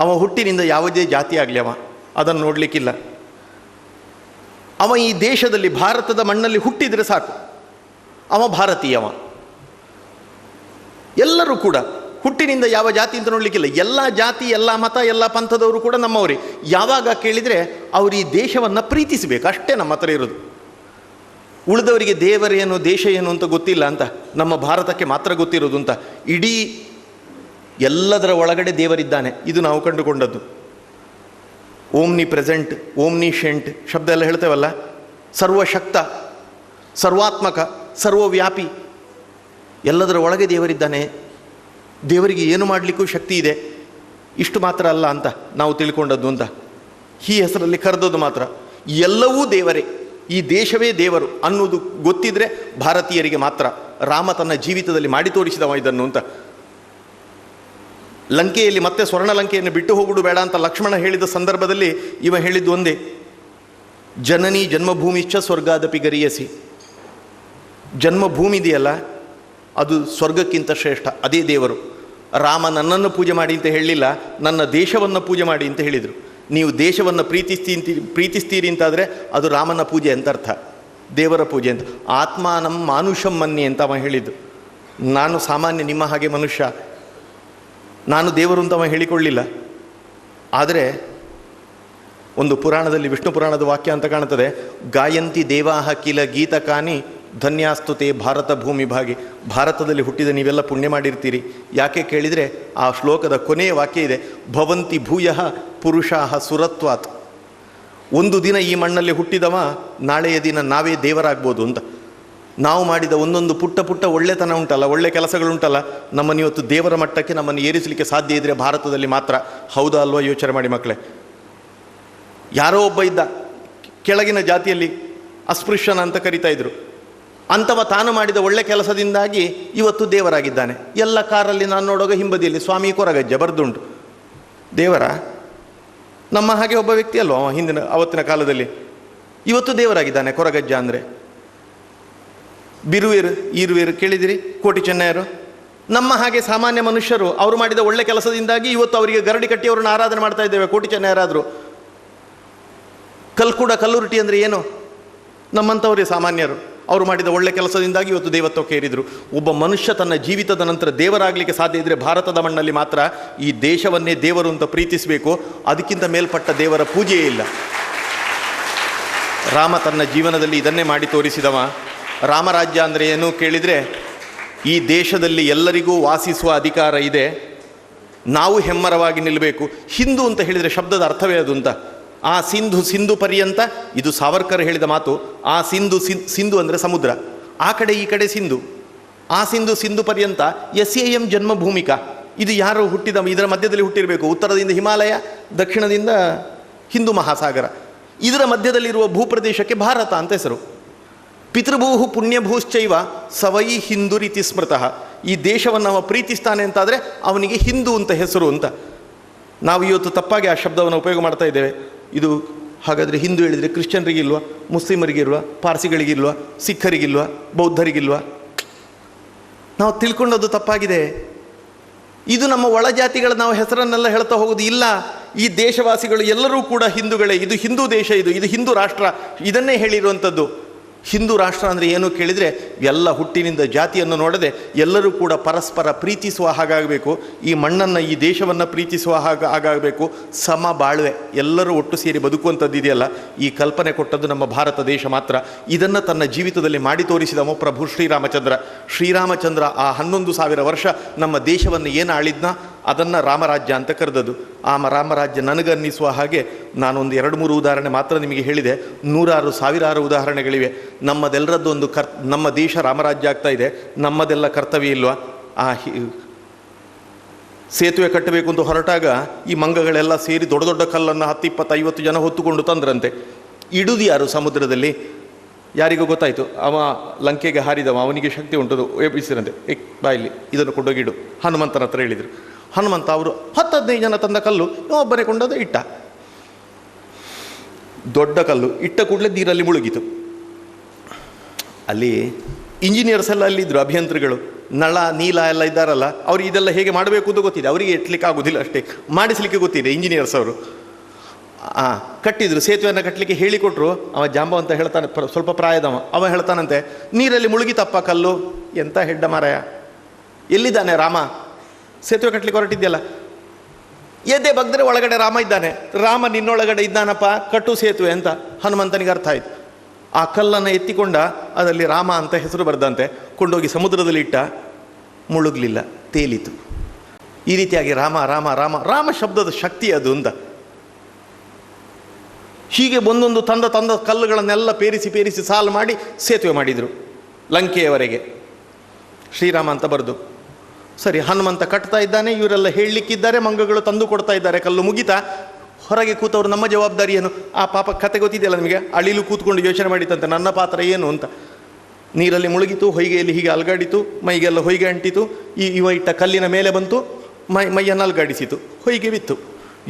ಅವ ಹುಟ್ಟಿನಿಂದ ಯಾವುದೇ ಜಾತಿ ಆಗಲಿ ಅದನ್ನು ನೋಡಲಿಕ್ಕಿಲ್ಲ. ಅವ ಈ ದೇಶದಲ್ಲಿ ಭಾರತದ ಮಣ್ಣಲ್ಲಿ ಹುಟ್ಟಿದರೆ ಸಾಕು, ಅವ ಭಾರತೀಯವ. ಎಲ್ಲರೂ ಕೂಡ ಹುಟ್ಟಿನಿಂದ ಯಾವ ಜಾತಿ ಅಂತ ನೋಡಲಿಕ್ಕಿಲ್ಲ. ಎಲ್ಲ ಜಾತಿ, ಎಲ್ಲ ಮತ, ಎಲ್ಲ ಪಂಥದವರು ಕೂಡ ನಮ್ಮವರೇ. ಯಾವಾಗ ಕೇಳಿದರೆ ಅವರು ಈ ದೇಶವನ್ನು ಪ್ರೀತಿಸಬೇಕು, ಅಷ್ಟೇ ನಮ್ಮ ಹತ್ರ ಇರೋದು. ಉಳಿದವರಿಗೆ ದೇವರೇನು ದೇಶ ಏನು ಅಂತ ಗೊತ್ತಿಲ್ಲ ಅಂತ, ನಮ್ಮ ಭಾರತಕ್ಕೆ ಮಾತ್ರ ಗೊತ್ತಿರೋದು ಅಂತ. ಇಡೀ ಎಲ್ಲದರ ಒಳಗಡೆ ದೇವರಿದ್ದಾನೆ, ಇದು ನಾವು ಕಂಡುಕೊಂಡದ್ದು. ಓಮ್ನಿ ಪ್ರೆಸೆಂಟ್, ಓಮ್ನಿಶೆಂಟ್ ಶಬ್ದ ಎಲ್ಲ ಹೇಳ್ತೇವಲ್ಲ, ಸರ್ವಶಕ್ತ, ಸರ್ವಾತ್ಮಕ, ಸರ್ವವ್ಯಾಪಿ, ಎಲ್ಲದರ ಒಳಗೆ ದೇವರಿದ್ದಾನೆ. ದೇವರಿಗೆ ಏನು ಮಾಡಲಿಕ್ಕೂ ಶಕ್ತಿ ಇದೆ. ಇಷ್ಟು ಮಾತ್ರ ಅಲ್ಲ ಅಂತ ನಾವು ತಿಳ್ಕೊಂಡದ್ದು ಅಂತ. ಈ ಹೆಸರಲ್ಲಿ ಕರೆದದ್ದು ಮಾತ್ರ. ಎಲ್ಲವೂ ದೇವರೇ, ಈ ದೇಶವೇ ದೇವರು ಅನ್ನೋದು ಗೊತ್ತಿದ್ರೆ ಭಾರತೀಯರಿಗೆ ಮಾತ್ರ. ರಾಮ ತನ್ನ ಜೀವಿತದಲ್ಲಿ ಮಾಡಿ ತೋರಿಸಿದವ ಇದನ್ನು ಅಂತ. ಲಂಕೆಯಲ್ಲಿ ಮತ್ತೆ ಸ್ವರ್ಣ ಲಂಕೆಯನ್ನು ಬಿಟ್ಟು ಹೋಗುವುದು ಬೇಡ ಅಂತ ಲಕ್ಷ್ಮಣ ಹೇಳಿದ ಸಂದರ್ಭದಲ್ಲಿ ಇವ ಹೇಳಿದ್ದು ಒಂದೇ, ಜನನಿ ಜನ್ಮಭೂಮಿಶ್ಚ ಸ್ವರ್ಗಾದಪಿ ಗರಿಯಸಿ. ಜನ್ಮಭೂಮಿ ಇದೆಯಲ್ಲ, ಅದು ಸ್ವರ್ಗಕ್ಕಿಂತ ಶ್ರೇಷ್ಠ, ಅದೇ ದೇವರು. ರಾಮ ನನ್ನನ್ನು ಪೂಜೆ ಮಾಡಿ ಅಂತ ಹೇಳಲಿಲ್ಲ, ನನ್ನ ದೇಶವನ್ನು ಪೂಜೆ ಮಾಡಿ ಅಂತ ಹೇಳಿದರು. ನೀವು ದೇಶವನ್ನು ಪ್ರೀತಿಸ್ತೀರಿ ಅಂತಾದರೆ ಅದು ರಾಮನ ಪೂಜೆ ಅಂತ ಅರ್ಥ, ದೇವರ ಪೂಜೆ ಅಂತ. ಆತ್ಮಾನಂ ಮಾನುಷಂ ಮನ್ನಿ ಅಂತ ಅವ ಹೇಳಿದ್ದು. ನಾನು ಸಾಮಾನ್ಯ ನಿಮ್ಮ ಹಾಗೆ ಮನುಷ್ಯ, ನಾನು ದೇವರು ಅಂತ ಅವ ಹೇಳಿಕೊಳ್ಳಿಲ್ಲ. ಆದರೆ ಒಂದು ಪುರಾಣದಲ್ಲಿ, ವಿಷ್ಣು ಪುರಾಣದ ವಾಕ್ಯ ಅಂತ ಕಾಣುತ್ತದೆ, ಗಾಯಂತಿ ದೇವಾಹ ಕಿಲ ಗೀತಕಾನಿ ಧನ್ಯಾಸ್ತುತೆ ಭಾರತ ಭೂಮಿ ಭಾಗಿ. ಭಾರತದಲ್ಲಿ ಹುಟ್ಟಿದ ನೀವೆಲ್ಲ ಪುಣ್ಯ ಮಾಡಿರ್ತೀರಿ. ಯಾಕೆ ಕೇಳಿದರೆ ಆ ಶ್ಲೋಕದ ಕೊನೆಯ ವಾಕ್ಯ ಇದೆ, ಭವಂತಿ ಭೂಯಃ ಪುರುಷಾಹ ಸುರತ್ವಾತ್. ಒಂದು ದಿನ ಈ ಮಣ್ಣಲ್ಲಿ ಹುಟ್ಟಿದವ ನಾಳೆಯ ದಿನ ನಾವೇ ದೇವರಾಗ್ಬೋದು ಅಂತ. ನಾವು ಮಾಡಿದ ಒಂದೊಂದು ಪುಟ್ಟ ಪುಟ್ಟ ಒಳ್ಳೆತನ ಉಂಟಲ್ಲ, ಒಳ್ಳೆ ಕೆಲಸಗಳುಂಟಲ್ಲ, ನಮ್ಮನ್ನು ಇವತ್ತು ದೇವರ ಮಟ್ಟಕ್ಕೆ ನಮ್ಮನ್ನು ಏರಿಸಲಿಕ್ಕೆ ಸಾಧ್ಯ ಇದ್ದರೆ ಭಾರತದಲ್ಲಿ ಮಾತ್ರ. ಹೌದಾ ಅಲ್ವಾ? ಯೋಚನೆ ಮಾಡಿ ಮಕ್ಕಳೇ. ಯಾರೋ ಒಬ್ಬ ಇದ್ದ, ಕೆಳಗಿನ ಜಾತಿಯಲ್ಲಿ ಅಸ್ಪೃಶ್ಯನ ಅಂತ ಕರಿತಾ ಇದ್ರು. ಅಂಥವ ತಾನು ಮಾಡಿದ ಒಳ್ಳೆ ಕೆಲಸದಿಂದಾಗಿ ಇವತ್ತು ದೇವರಾಗಿದ್ದಾನೆ. ಎಲ್ಲ ಕಾರಲ್ಲಿ ನಾನು ನೋಡುವಾಗ ಹಿಂಬದಿಯಲ್ಲಿ ಸ್ವಾಮಿ ಕೊರಗಜ್ಜ ಬರೆದುಂಟು. ದೇವರ? ನಮ್ಮ ಹಾಗೆ ಒಬ್ಬ ವ್ಯಕ್ತಿ ಅಲ್ವ ಹಿಂದಿನ ಅವತ್ತಿನ ಕಾಲದಲ್ಲಿ, ಇವತ್ತು ದೇವರಾಗಿದ್ದಾನೆ ಕೊರಗಜ್ಜ ಅಂದರೆ. ಬಿರುವೇರು ಈರುವೇರು ಕೇಳಿದಿರಿ? ಕೋಟಿ ಚೆನ್ನಯರು ನಮ್ಮ ಹಾಗೆ ಸಾಮಾನ್ಯ ಮನುಷ್ಯರು, ಅವರು ಮಾಡಿದ ಒಳ್ಳೆ ಕೆಲಸದಿಂದಾಗಿ ಇವತ್ತು ಅವರಿಗೆ ಗರಡಿ ಕಟ್ಟಿ ಅವರನ್ನು ಆರಾಧನೆ ಮಾಡ್ತಾ ಇದ್ದೇವೆ. ಕೋಟಿ ಚೆನ್ನಯರಾದರು. ಕಲ್ಕೂಡ ಕಲ್ಲುರುಟಿ ಅಂದರೆ ಏನು? ನಮ್ಮಂಥವರೇ ಸಾಮಾನ್ಯರು, ಅವರು ಮಾಡಿದ ಒಳ್ಳೆ ಕೆಲಸದಿಂದಾಗಿ ಇವತ್ತು ದೇವತ್ವಕ್ಕೆ ಏರಿದರು. ಒಬ್ಬ ಮನುಷ್ಯ ತನ್ನ ಜೀವಿತದ ನಂತರ ದೇವರಾಗಲಿಕ್ಕೆ ಸಾಧ್ಯ ಇದ್ದರೆ ಭಾರತದ ಮಣ್ಣಲ್ಲಿ ಮಾತ್ರ. ಈ ದೇಶವನ್ನೇ ದೇವರು ಅಂತ ಪ್ರೀತಿಸಬೇಕು, ಅದಕ್ಕಿಂತ ಮೇಲ್ಪಟ್ಟ ದೇವರ ಪೂಜೆಯೇ ಇಲ್ಲ. ರಾಮ ತನ್ನ ಜೀವನದಲ್ಲಿ ಇದನ್ನೇ ಮಾಡಿ ತೋರಿಸಿದವ. ರಾಮರಾಜ್ಯ ಅಂದರೆ ಏನು ಕೇಳಿದರೆ, ಈ ದೇಶದಲ್ಲಿ ಎಲ್ಲರಿಗೂ ವಾಸಿಸುವ ಅಧಿಕಾರ ಇದೆ, ನಾವು ಹೆಮ್ಮರವಾಗಿ ನಿಲ್ಲಬೇಕು. ಹಿಂದೂ ಅಂತ ಹೇಳಿದರೆ ಶಬ್ದದ ಅರ್ಥವೇ ಅದು ಅಂತ. ಆ ಸಿಂಧು ಪರ್ಯಂತ, ಇದು ಸಾವರ್ಕರ್ ಹೇಳಿದ ಮಾತು. ಆ ಸಿಂಧು ಅಂದರೆ ಸಮುದ್ರ, ಆ ಕಡೆ ಈ ಕಡೆ ಸಿಂಧು. ಆ ಸಿಂಧು ಪರ್ಯಂತ SAM ಜನ್ಮಭೂಮಿಕ. ಇದು ಯಾರು ಹುಟ್ಟಿದ, ಇದರ ಮಧ್ಯದಲ್ಲಿ ಹುಟ್ಟಿರಬೇಕು. ಉತ್ತರದಿಂದ ಹಿಮಾಲಯ, ದಕ್ಷಿಣದಿಂದ ಹಿಂದೂ ಮಹಾಸಾಗರ, ಇದರ ಮಧ್ಯದಲ್ಲಿರುವ ಭೂಪ್ರದೇಶಕ್ಕೆ ಭಾರತ ಅಂತ ಹೆಸರು. ಪಿತೃಭೂಹು ಪುಣ್ಯಭೂಶ್ಚೈವ ಸವೈ ಹಿಂದೂ ರೀತಿ ಸ್ಮೃತಃ. ಈ ದೇಶವನ್ನು ಅವ ಪ್ರೀತಿಸ್ತಾನೆ ಅಂತಾದರೆ ಅವನಿಗೆ ಹಿಂದೂ ಅಂತ ಹೆಸರು ಅಂತ. ನಾವು ಇವತ್ತು ತಪ್ಪಾಗಿ ಆ ಶಬ್ದವನ್ನು ಉಪಯೋಗ ಮಾಡ್ತಾ ಇದ್ದೇವೆ. ಇದು ಹಾಗಾದರೆ ಹಿಂದೂ ಹೇಳಿದರೆ ಕ್ರಿಶ್ಚಿಯನ್ರಿಗಿಲ್ವಾ, ಮುಸ್ಲಿಮರಿಗಿಲ್ವಾ, ಪಾರ್ಸಿಗಳಿಗಿಲ್ವಾ, ಸಿಖ್ಖರಿಗಿಲ್ವಾ, ಬೌದ್ಧರಿಗಿಲ್ವಾ? ನಾವು ತಿಳ್ಕೊಂಡದ್ದು ತಪ್ಪಾಗಿದೆ. ಇದು ನಮ್ಮ ಒಳಜಾತಿಗಳ ನಾವು ಹೆಸರನ್ನೆಲ್ಲ ಹೇಳ್ತಾ ಹೋಗೋದು ಇಲ್ಲ. ಈ ದೇಶವಾಸಿಗಳು ಎಲ್ಲರೂ ಕೂಡ ಹಿಂದೂಗಳೇ. ಇದು ಹಿಂದೂ ದೇಶ, ಇದು ಹಿಂದೂ ರಾಷ್ಟ್ರ, ಇದನ್ನೇ ಹೇಳಿರುವಂಥದ್ದು. ಹಿಂದೂ ರಾಷ್ಟ್ರ ಅಂದರೆ ಏನು ಕೇಳಿದರೆ, ಎಲ್ಲ ಹುಟ್ಟಿನಿಂದ ಜಾತಿಯನ್ನು ನೋಡದೆ ಎಲ್ಲರೂ ಕೂಡ ಪರಸ್ಪರ ಪ್ರೀತಿಸುವ ಹಾಗಾಗಬೇಕು. ಈ ಮಣ್ಣನ್ನು, ಈ ದೇಶವನ್ನು ಪ್ರೀತಿಸುವ ಹಾಗಾಗಬೇಕು. ಸಮ ಬಾಳ್ವೆ, ಎಲ್ಲರೂ ಒಟ್ಟು ಸೇರಿ ಬದುಕುವಂಥದ್ದು ಇದೆಯಲ್ಲ, ಈ ಕಲ್ಪನೆ ಕೊಟ್ಟದ್ದು ನಮ್ಮ ಭಾರತ ದೇಶ ಮಾತ್ರ. ಇದನ್ನು ತನ್ನ ಜೀವಿತದಲ್ಲಿ ಮಾಡಿ ತೋರಿಸಿದ ಪ್ರಭು ಶ್ರೀರಾಮಚಂದ್ರ ಆ 11,000 ವರ್ಷ ನಮ್ಮ ದೇಶವನ್ನು ಏನು ಆಳಿದ್ನ ಅದನ್ನು ರಾಮರಾಜ್ಯ ಅಂತ ಕರೆದದ್ದು. ಆ ರಾಮರಾಜ್ಯ ನನಗನ್ನಿಸುವ ಹಾಗೆ ನಾನೊಂದು 2-3 ಉದಾಹರಣೆ ಮಾತ್ರ ನಿಮಗೆ ಹೇಳಿದೆ. 100,000 ಉದಾಹರಣೆಗಳಿವೆ. ನಮ್ಮದೆಲ್ಲರದ್ದು ಒಂದು ನಮ್ಮ ದೇಶ ರಾಮರಾಜ್ಯ ಆಗ್ತಾ ಇದೆ, ನಮ್ಮದೆಲ್ಲ ಕರ್ತವ್ಯ ಇಲ್ವಾ? ಆ ಸೇತುವೆ ಕಟ್ಟಬೇಕು ಅಂತ ಹೊರಟಾಗ ಈ ಮಂಗಗಳೆಲ್ಲ ಸೇರಿ ದೊಡ್ಡ ದೊಡ್ಡ ಕಲ್ಲನ್ನು 10, 20, 50 ಜನ ಹೊತ್ತುಕೊಂಡು ತಂದ್ರಂತೆ. ಇಡುದು ಯಾರು ಸಮುದ್ರದಲ್ಲಿ? ಯಾರಿಗೂ ಗೊತ್ತಾಯಿತು, ಅವ ಲಂಕೆಗೆ ಹಾರಿದವ, ಅವನಿಗೆ ಶಕ್ತಿ ಉಂಟು, ಎಬ್ಬಿಸಿರಂತೆ. ಬಾಯಲ್ಲಿ ಇದನ್ನು ಕೊಂಡೋಗಿಡು ಹನುಮಂತನ ಹತ್ರ ಹೇಳಿದರು. ಹನುಮಂತ ಅವರು 10-15 ಜನ ತಂದ ಕಲ್ಲು ಒಬ್ಬನೇ ಕೊಂಡೋದು ಇಟ್ಟ. ದೊಡ್ಡ ಕಲ್ಲು ಇಟ್ಟ ಕೂಡಲೇ ನೀರಲ್ಲಿ ಮುಳುಗಿತು. ಅಲ್ಲಿ ಇಂಜಿನಿಯರ್ಸ್ ಎಲ್ಲ ಅಲ್ಲಿದ್ದರು, ಅಭಿಯಂತರಿಗಳು, ನಳ ನೀಲ ಎಲ್ಲ ಇದ್ದಾರಲ್ಲ, ಅವ್ರಿಗೆ ಇದೆಲ್ಲ ಹೇಗೆ ಮಾಡಬೇಕು ಅಂತ ಗೊತ್ತಿದೆ. ಅವರಿಗೆ ಎಟ್ಲಿಕ್ಕೆ ಆಗೋದಿಲ್ಲ ಅಷ್ಟೇ, ಮಾಡಿಸಲಿಕ್ಕೆ ಗೊತ್ತಿದೆ ಇಂಜಿನಿಯರ್ಸ್ ಅವರು. ಕಟ್ಟಿದ್ರು, ಸೇತುವೆಯನ್ನು ಕಟ್ಟಲಿಕ್ಕೆ ಹೇಳಿಕೊಟ್ರು. ಅವ ಜಾಂಬ ಅಂತ ಹೇಳ್ತಾನೆ, ಸ್ವಲ್ಪ ಪ್ರಾಯದವ. ಅವ ಹೇಳ್ತಾನಂತೆ, ನೀರಲ್ಲಿ ಮುಳುಗಿತಪ್ಪ ಕಲ್ಲು. ಎಂಥ ಹೆಡ್ಡ ಮಾರಾಯ, ಎಲ್ಲಿದ್ದಾನೆ ರಾಮ? ಸೇತುವೆ ಕಟ್ಟಲಿಕ್ಕೆ ಹೊರಟಿದ್ಯಲ್ಲ. ಎದೆ ಬಗ್ದರೆ ಒಳಗಡೆ ರಾಮ ಇದ್ದಾನೆ. ರಾಮ ನಿನ್ನೊಳಗಡೆ ಇದ್ದಾನಪ್ಪ, ಕಟ್ಟು ಸೇತುವೆ ಅಂತ ಹನುಮಂತನಿಗೆ ಅರ್ಥ ಆಯಿತು. ಆ ಕಲ್ಲನ್ನು ಎತ್ತಿಕೊಂಡ, ಅದರಲ್ಲಿ ರಾಮ ಅಂತ ಹೆಸರು ಬರೆದಂತೆ ಕೊಂಡೋಗಿ ಸಮುದ್ರದಲ್ಲಿ ಇಟ್ಟ. ಮುಳುಗಲಿಲ್ಲ, ತೇಲಿತು. ಈ ರೀತಿಯಾಗಿ ರಾಮ ರಾಮ ರಾಮ ರಾಮ ಶಬ್ದದ ಶಕ್ತಿ ಅದು ಅಂತ. ಹೀಗೆ ಒಂದೊಂದು ತಂದ ಕಲ್ಲುಗಳನ್ನೆಲ್ಲ ಪೇರಿಸಿ ಸಾಲು ಮಾಡಿ ಸೇತುವೆ ಮಾಡಿದರು ಲಂಕೆಯವರೆಗೆ. ಶ್ರೀರಾಮ ಅಂತ ಬರೆದು ಸರಿ, ಹನುಮಂತ ಕಟ್ತಾ ಇದ್ದಾನೆ, ಇವರೆಲ್ಲ ಹೇಳಲಿಕ್ಕಿದ್ದಾರೆ, ಮಂಗಗಳು ತಂದು ಕೊಡ್ತಾ ಇದ್ದಾರೆ. ಕಲ್ಲು ಮುಗಿತಾ ಹೊರಗೆ ಕೂತವರು ನಮ್ಮ ಜವಾಬ್ದಾರಿ ಏನು? ಆ ಪಾಪ ಕತೆ ಗೊತ್ತಿದೆಯಲ್ಲ ನಿಮಗೆ. ಅಳಿಲು ಕೂತ್ಕೊಂಡು ಯೋಚನೆ ಮಾಡಿತಂತೆ, ನನ್ನ ಪಾತ್ರ ಏನು ಅಂತ. ನೀರಲ್ಲಿ ಮುಳುಗಿತು, ಹೊಯ್ಗೆಯಲ್ಲಿ ಹೀಗೆ ಅಲ್ಗಾಡಿತು, ಮೈಗೆಲ್ಲ ಹೊಯ್ಗೆ ಅಂಟಿತು. ಇವ ಇಟ್ಟ ಕಲ್ಲಿನ ಮೇಲೆ ಬಂತು, ಮೈಯನ್ನು ಅಲ್ಗಾಡಿಸಿತು, ಹೊಯ್ಗೆ ಬಿತ್ತು.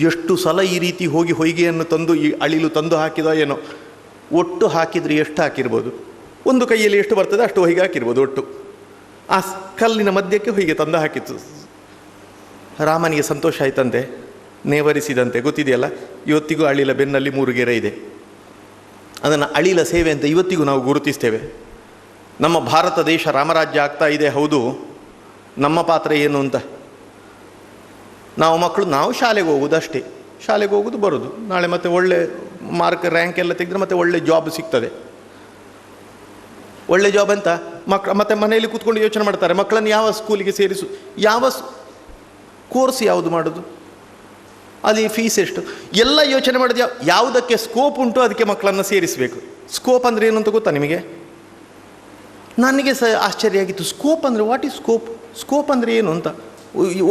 ಎಷ್ಟು ಸಲ ಈ ರೀತಿ ಹೋಗಿ ಹೊಯ್ಗೆಯನ್ನು ತಂದು ಈ ಅಳಿಲು ತಂದು ಹಾಕಿದೋ ಏನೋ. ಒಟ್ಟು ಹಾಕಿದರೆ ಎಷ್ಟು ಹಾಕಿರ್ಬೋದು? ಒಂದು ಕೈಯಲ್ಲಿ ಎಷ್ಟು ಬರ್ತದೆ ಅಷ್ಟು ಹೊಯ್ಗೆ ಹಾಕಿರ್ಬೋದು ಒಟ್ಟು. ಆ ಕಲ್ಲಿನ ಮಧ್ಯಕ್ಕೆ ಹೊಯ್ಗೆ ತಂದು ಹಾಕಿತ್ತು. ರಾಮನಿಗೆ ಸಂತೋಷ ಆಯ್ತಂತೆ, ನೇವರಿಸಿದಂತೆ. ಗೊತ್ತಿದೆಯಲ್ಲ, ಇವತ್ತಿಗೂ ಅಳಿಲ ಬೆನ್ನಲ್ಲಿ 3 ಗೆರೆ ಇದೆ. ಅದನ್ನು ಅಳಿಲ ಸೇವೆ ಅಂತ ಇವತ್ತಿಗೂ ನಾವು ಗುರುತಿಸ್ತೇವೆ. ನಮ್ಮ ಭಾರತ ದೇಶ ರಾಮರಾಜ್ಯ ಆಗ್ತಾ ಇದೆ, ಹೌದು. ನಮ್ಮ ಪಾತ್ರ ಏನು ಅಂತ ನಾವು ಶಾಲೆಗೆ ಹೋಗೋದು ಅಷ್ಟೇ. ಶಾಲೆಗೆ ಹೋಗೋದು, ಬರೋದು, ನಾಳೆ ಮತ್ತೆ ಒಳ್ಳೆ ಮಾರ್ಕ್ ರ್ಯಾಂಕ್ ಎಲ್ಲ ತೆಗೆದ್ರೆ ಮತ್ತೆ ಒಳ್ಳೆ ಜಾಬ್ ಸಿಗ್ತದೆ. ಒಳ್ಳೆ ಜಾಬ್ ಅಂತ ಮತ್ತೆ ಮನೆಯಲ್ಲಿ ಕೂತ್ಕೊಂಡು ಯೋಚನೆ ಮಾಡ್ತಾರೆ, ಮಕ್ಕಳನ್ನು ಯಾವ ಸ್ಕೂಲಿಗೆ ಸೇರಿಸು, ಯಾವ ಕೋರ್ಸ್ ಯಾವುದು ಮಾಡೋದು, ಅಲ್ಲಿ ಫೀಸ್ ಎಷ್ಟು, ಎಲ್ಲ ಯೋಚನೆ ಮಾಡೋದು. ಯಾವುದಕ್ಕೆ ಸ್ಕೋಪ್ ಉಂಟು ಅದಕ್ಕೆ ಮಕ್ಕಳನ್ನು ಸೇರಿಸಬೇಕು. ಸ್ಕೋಪ್ ಅಂದರೆ ಏನು ಅಂತ ಗೊತ್ತಾ ನಿಮಗೆ? ನನಗೆ ಆಶ್ಚರ್ಯ ಆಗಿತ್ತು. ಸ್ಕೋಪ್ ಅಂದರೆ ವಾಟ್ ಈಸ್ ಸ್ಕೋಪ್? ಸ್ಕೋಪ್ ಅಂದರೆ ಏನು ಅಂತ.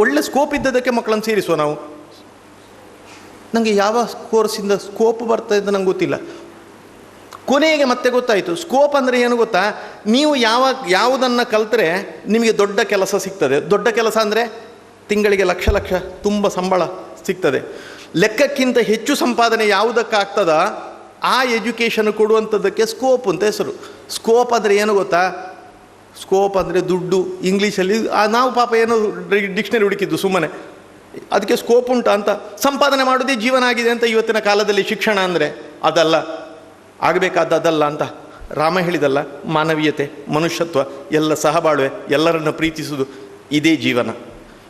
ಒಳ್ಳೆ ಸ್ಕೋಪ್ ಇದ್ದದಕ್ಕೆ ಮಕ್ಕಳನ್ನು ಸೇರಿಸುವ ನಾವು. ನನಗೆ ಯಾವ ಕೋರ್ಸಿಂದ ಸ್ಕೋಪ್ ಬರ್ತಾ ಇದ್ದ ನಂಗೆ ಗೊತ್ತಿಲ್ಲ. ಕೊನೆಗೆ ಮತ್ತೆ ಗೊತ್ತಾಯಿತು ಸ್ಕೋಪ್ ಅಂದರೆ ಏನು ಗೊತ್ತಾ? ನೀವು ಯಾವುದನ್ನು ಕಲ್ತರೆ ನಿಮಗೆ ದೊಡ್ಡ ಕೆಲಸ ಸಿಗ್ತದೆ. ದೊಡ್ಡ ಕೆಲಸ ಅಂದರೆ ತಿಂಗಳಿಗೆ ಲಕ್ಷ ಲಕ್ಷ ತುಂಬ ಸಂಬಳ ಸಿಗ್ತದೆ. ಲೆಕ್ಕಕ್ಕಿಂತ ಹೆಚ್ಚು ಸಂಪಾದನೆ ಯಾವುದಕ್ಕಾಗ್ತದ ಆ ಎಜುಕೇಷನ್ ಕೊಡುವಂಥದ್ದಕ್ಕೆ ಸ್ಕೋಪ್ ಅಂತ ಹೆಸರು. ಸ್ಕೋಪ್ ಅಂದರೆ ಏನು ಗೊತ್ತಾ? ಸ್ಕೋಪ್ ಅಂದರೆ ದುಡ್ಡು. ಇಂಗ್ಲೀಷಲ್ಲಿ ನಾವು ಪಾಪ ಏನೋ ಡಿಕ್ಷನರಿ ಹುಡುಕಿದ್ದು ಸುಮ್ಮನೆ, ಅದಕ್ಕೆ ಸ್ಕೋಪ್ ಉಂಟಾ ಅಂತ. ಸಂಪಾದನೆ ಮಾಡೋದೇ ಜೀವನ ಆಗಿದೆ ಅಂತ ಇವತ್ತಿನ ಕಾಲದಲ್ಲಿ ಶಿಕ್ಷಣ ಅಂದರೆ. ಅದಲ್ಲ, ಆಗಬೇಕಾದಲ್ಲ ಅಂತ ರಾಮ ಹೇಳಿದಲ್ಲ. ಮಾನವೀಯತೆ, ಮನುಷ್ಯತ್ವ, ಎಲ್ಲ ಸಹಬಾಳ್ವೆ, ಎಲ್ಲರನ್ನು ಪ್ರೀತಿಸುವುದು, ಇದೇ ಜೀವನ.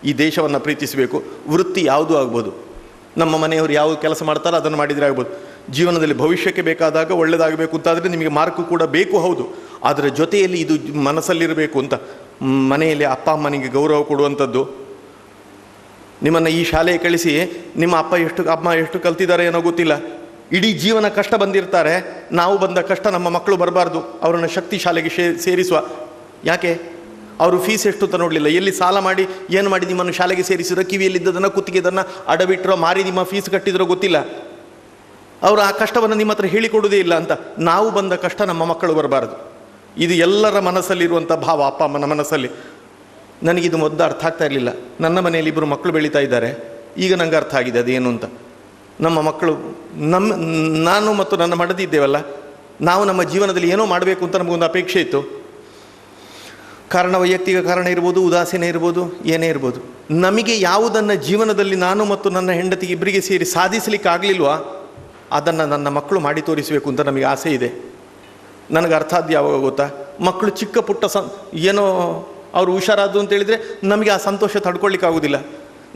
ಈ ದೇಶವನ್ನು ಪ್ರೀತಿಸಬೇಕು. ವೃತ್ತಿ ಯಾವುದೂ ಆಗ್ಬೋದು. ನಮ್ಮ ಮನೆಯವರು ಯಾವ ಕೆಲಸ ಮಾಡ್ತಾರೋ ಅದನ್ನು ಮಾಡಿದರೆ ಆಗ್ಬೋದು. ಜೀವನದಲ್ಲಿ ಭವಿಷ್ಯಕ್ಕೆ ಬೇಕಾದಾಗ ಒಳ್ಳೆಯದಾಗಬೇಕು ಅಂತಾದರೆ ನಿಮಗೆ ಮಾರ್ಕು ಕೂಡ ಬೇಕು, ಹೌದು. ಅದರ ಜೊತೆಯಲ್ಲಿ ಇದು ಮನಸ್ಸಲ್ಲಿರಬೇಕು ಅಂತ. ಮನೆಯಲ್ಲಿ ಅಪ್ಪ ಅಮ್ಮನಿಗೆ ಗೌರವ ಕೊಡುವಂಥದ್ದು. ನಿಮ್ಮನ್ನು ಈ ಶಾಲೆಗೆ ಕಳಿಸಿ ನಿಮ್ಮ ಅಮ್ಮ ಎಷ್ಟು ಕಲ್ತಿದ್ದಾರೆ ಏನೋ ಗೊತ್ತಿಲ್ಲ, ಇಡೀ ಜೀವನ ಕಷ್ಟ ಬಂದಿರ್ತಾರೆ. ನಾವು ಬಂದ ಕಷ್ಟ ನಮ್ಮ ಮಕ್ಕಳು ಬರಬಾರ್ದು, ಅವರನ್ನು ಶಕ್ತಿ ಶಾಲೆಗೆ ಸೇರಿಸುವ. ಯಾಕೆ? ಅವರು ಫೀಸ್ ಎಷ್ಟು ಅಂತ ನೋಡಲಿಲ್ಲ, ಎಲ್ಲಿ ಸಾಲ ಮಾಡಿ ಏನು ಮಾಡಿ ನಿಮ್ಮನ್ನು ಶಾಲೆಗೆ ಸೇರಿಸಿರೋ, ಕಿವಿಯಲ್ಲಿದ್ದದನ್ನು ಕುತ್ತಿಗೆದನ್ನು ಅಡಬಿಟ್ಟರೋ ಮಾರಿ ನಿಮ್ಮ ಫೀಸ್ ಕಟ್ಟಿದ್ರೋ ಗೊತ್ತಿಲ್ಲ. ಅವರು ಆ ಕಷ್ಟವನ್ನು ನಿಮ್ಮ ಹತ್ರ ಹೇಳಿಕೊಡುವುದೇ ಇಲ್ಲ ಅಂತ. ನಾವು ಬಂದ ಕಷ್ಟ ನಮ್ಮ ಮಕ್ಕಳು ಬರಬಾರ್ದು. ಇದು ಎಲ್ಲರ ಮನಸ್ಸಲ್ಲಿರುವಂಥ ಭಾವ, ಅಪ್ಪ ಅಮ್ಮನ ಮನಸ್ಸಲ್ಲಿ. ನನಗಿದು ಮೊದಲು ಅರ್ಥ ಆಗ್ತಾ ಇರಲಿಲ್ಲ. ನನ್ನ ಮನೆಯಲ್ಲಿ ಇಬ್ಬರು ಮಕ್ಕಳು ಬೆಳೀತಾ ಇದ್ದಾರೆ, ಈಗ ನನಗೆ ಅರ್ಥ ಆಗಿದೆ ಅದೇನು ಅಂತ. ನಮ್ಮ ಮಕ್ಕಳು ನಾನು ಮತ್ತು ನನ್ನ ಮಡದಿ ಇದ್ದೇವಲ್ಲ, ನಾವು ನಮ್ಮ ಜೀವನದಲ್ಲಿ ಏನೋ ಮಾಡಬೇಕು ಅಂತ ನಮಗೊಂದು ಅಪೇಕ್ಷೆ ಇತ್ತು. ಕಾರಣ ವೈಯಕ್ತಿಕ ಕಾರಣ ಇರ್ಬೋದು, ಉದಾಸೀನ ಇರ್ಬೋದು, ಏನೇ ಇರ್ಬೋದು. ನಮಗೆ ಯಾವುದನ್ನು ಜೀವನದಲ್ಲಿ ನಾನು ಮತ್ತು ನನ್ನ ಹೆಂಡತಿಗೆ ಇಬ್ಬರಿಗೆ ಸೇರಿ ಸಾಧಿಸಲಿಕ್ಕಾಗಲಿಲ್ವಾ ಅದನ್ನು ನನ್ನ ಮಕ್ಕಳು ಮಾಡಿ ತೋರಿಸಬೇಕು ಅಂತ ನಮಗೆ ಆಸೆ ಇದೆ. ನನಗೆ ಅರ್ಥ ಆದ್ದು ಯಾವಾಗ ಗೊತ್ತಾ? ಮಕ್ಕಳು ಚಿಕ್ಕ ಪುಟ್ಟ ಏನೋ ಅವರು ಹುಷಾರಾದ್ದು ಅಂತ ಹೇಳಿದರೆ ನಮಗೆ ಆ ಸಂತೋಷ ತಡ್ಕೊಳ್ಳಿಕ್ಕಾಗೋದಿಲ್ಲ.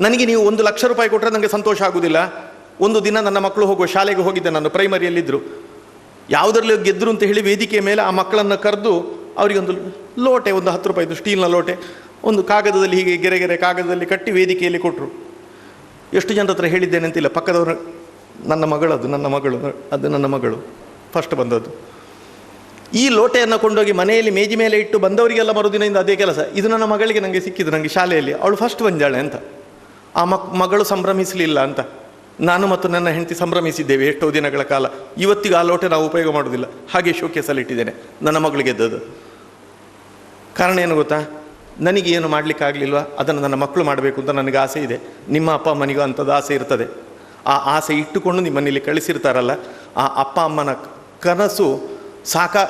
ನನಗೆ ನೀವು 1 ಲಕ್ಷ ರೂಪಾಯಿ ಕೊಟ್ಟರೆ ನನಗೆ ಸಂತೋಷ ಆಗೋದಿಲ್ಲ. ಒಂದು ದಿನ ನನ್ನ ಮಕ್ಕಳು ಹೋಗುವ ಶಾಲೆಗೆ ಹೋಗಿದ್ದೆ ನಾನು, ಪ್ರೈಮರಿಯಲ್ಲಿದ್ದರು. ಯಾವುದರಲ್ಲಿ ಗೆದ್ದರು ಅಂತ ಹೇಳಿ ವೇದಿಕೆಯ ಮೇಲೆ ಆ ಮಕ್ಕಳನ್ನು ಕರೆದು ಅವರಿಗೊಂದು ಲೋಟೆ, ಒಂದು 10 ರೂಪಾಯಿದು ಸ್ಟೀಲ್ನ ಲೋಟೆ, ಒಂದು ಕಾಗದದಲ್ಲಿ ಹೀಗೆ ಗೆರೆ ಕಾಗದದಲ್ಲಿ ಕಟ್ಟಿ ವೇದಿಕೆಯಲ್ಲಿ ಕೊಟ್ಟರು. ಎಷ್ಟು ಜನರ ಹತ್ರ ಹೇಳಿದ್ದೇನೆ ಅಂತಿಲ್ಲ. ಪಕ್ಕದವರು ನನ್ನ ಮಗಳು ಅದು ನನ್ನ ಮಗಳು ಫಸ್ಟ್ ಬಂದದ್ದು. ಈ ಲೋಟೆಯನ್ನು ಕೊಂಡೋಗಿ ಮನೆಯಲ್ಲಿ ಮೇಜಿ ಮೇಲೆ ಇಟ್ಟು ಬಂದವರಿಗೆಲ್ಲ ಮರುದಿನದಿಂದ ಅದೇ ಕೆಲಸ. ಇದು ನನ್ನ ಮಗಳಿಗೆ ನನಗೆ ಸಿಕ್ಕಿದ್ದು, ನನಗೆ ಶಾಲೆಯಲ್ಲಿ ಅವಳು ಫಸ್ಟ್ ಬಂದಾಳೆ ಅಂತ. ಆ ಮಗಳು ಸಂಭ್ರಮಿಸಲಿಲ್ಲ ಅಂತ ನಾನು ಮತ್ತು ನನ್ನ ಹೆಂಡತಿ ಸಂಭ್ರಮಿಸಿದ್ದೇವೆ ಎಷ್ಟೋ ದಿನಗಳ ಕಾಲ. ಇವತ್ತಿಗೂ ಆ ಲೋಟೆ ನಾವು ಉಪಯೋಗ ಮಾಡೋದಿಲ್ಲ, ಹಾಗೆ ಶೋಕೇಸಲ್ಲಿ ಇಟ್ಟಿದ್ದೇನೆ. ನನ್ನ ಮಗಳಿಗೆ ಗೆದ್ದದು. ಕಾರಣ ಏನು ಗೊತ್ತಾ? ನನಗೆ ಏನು ಮಾಡಲಿಕ್ಕಾಗಲಿಲ್ವ ಅದನ್ನು ನನ್ನ ಮಕ್ಕಳು ಮಾಡಬೇಕು ಅಂತ ನನಗೆ ಆಸೆ ಇದೆ. ನಿಮ್ಮ ಅಪ್ಪ ಅಮ್ಮನಿಗೂ ಅಂಥದ್ದು ಆಸೆ ಇರ್ತದೆ. ಆ ಆಸೆ ಇಟ್ಟುಕೊಂಡು ನಿಮ್ಮನ್ನಿಲ್ಲಿ ಕಳಿಸಿರ್ತಾರಲ್ಲ, ಆ ಅಪ್ಪ ಅಮ್ಮನ ಕನಸು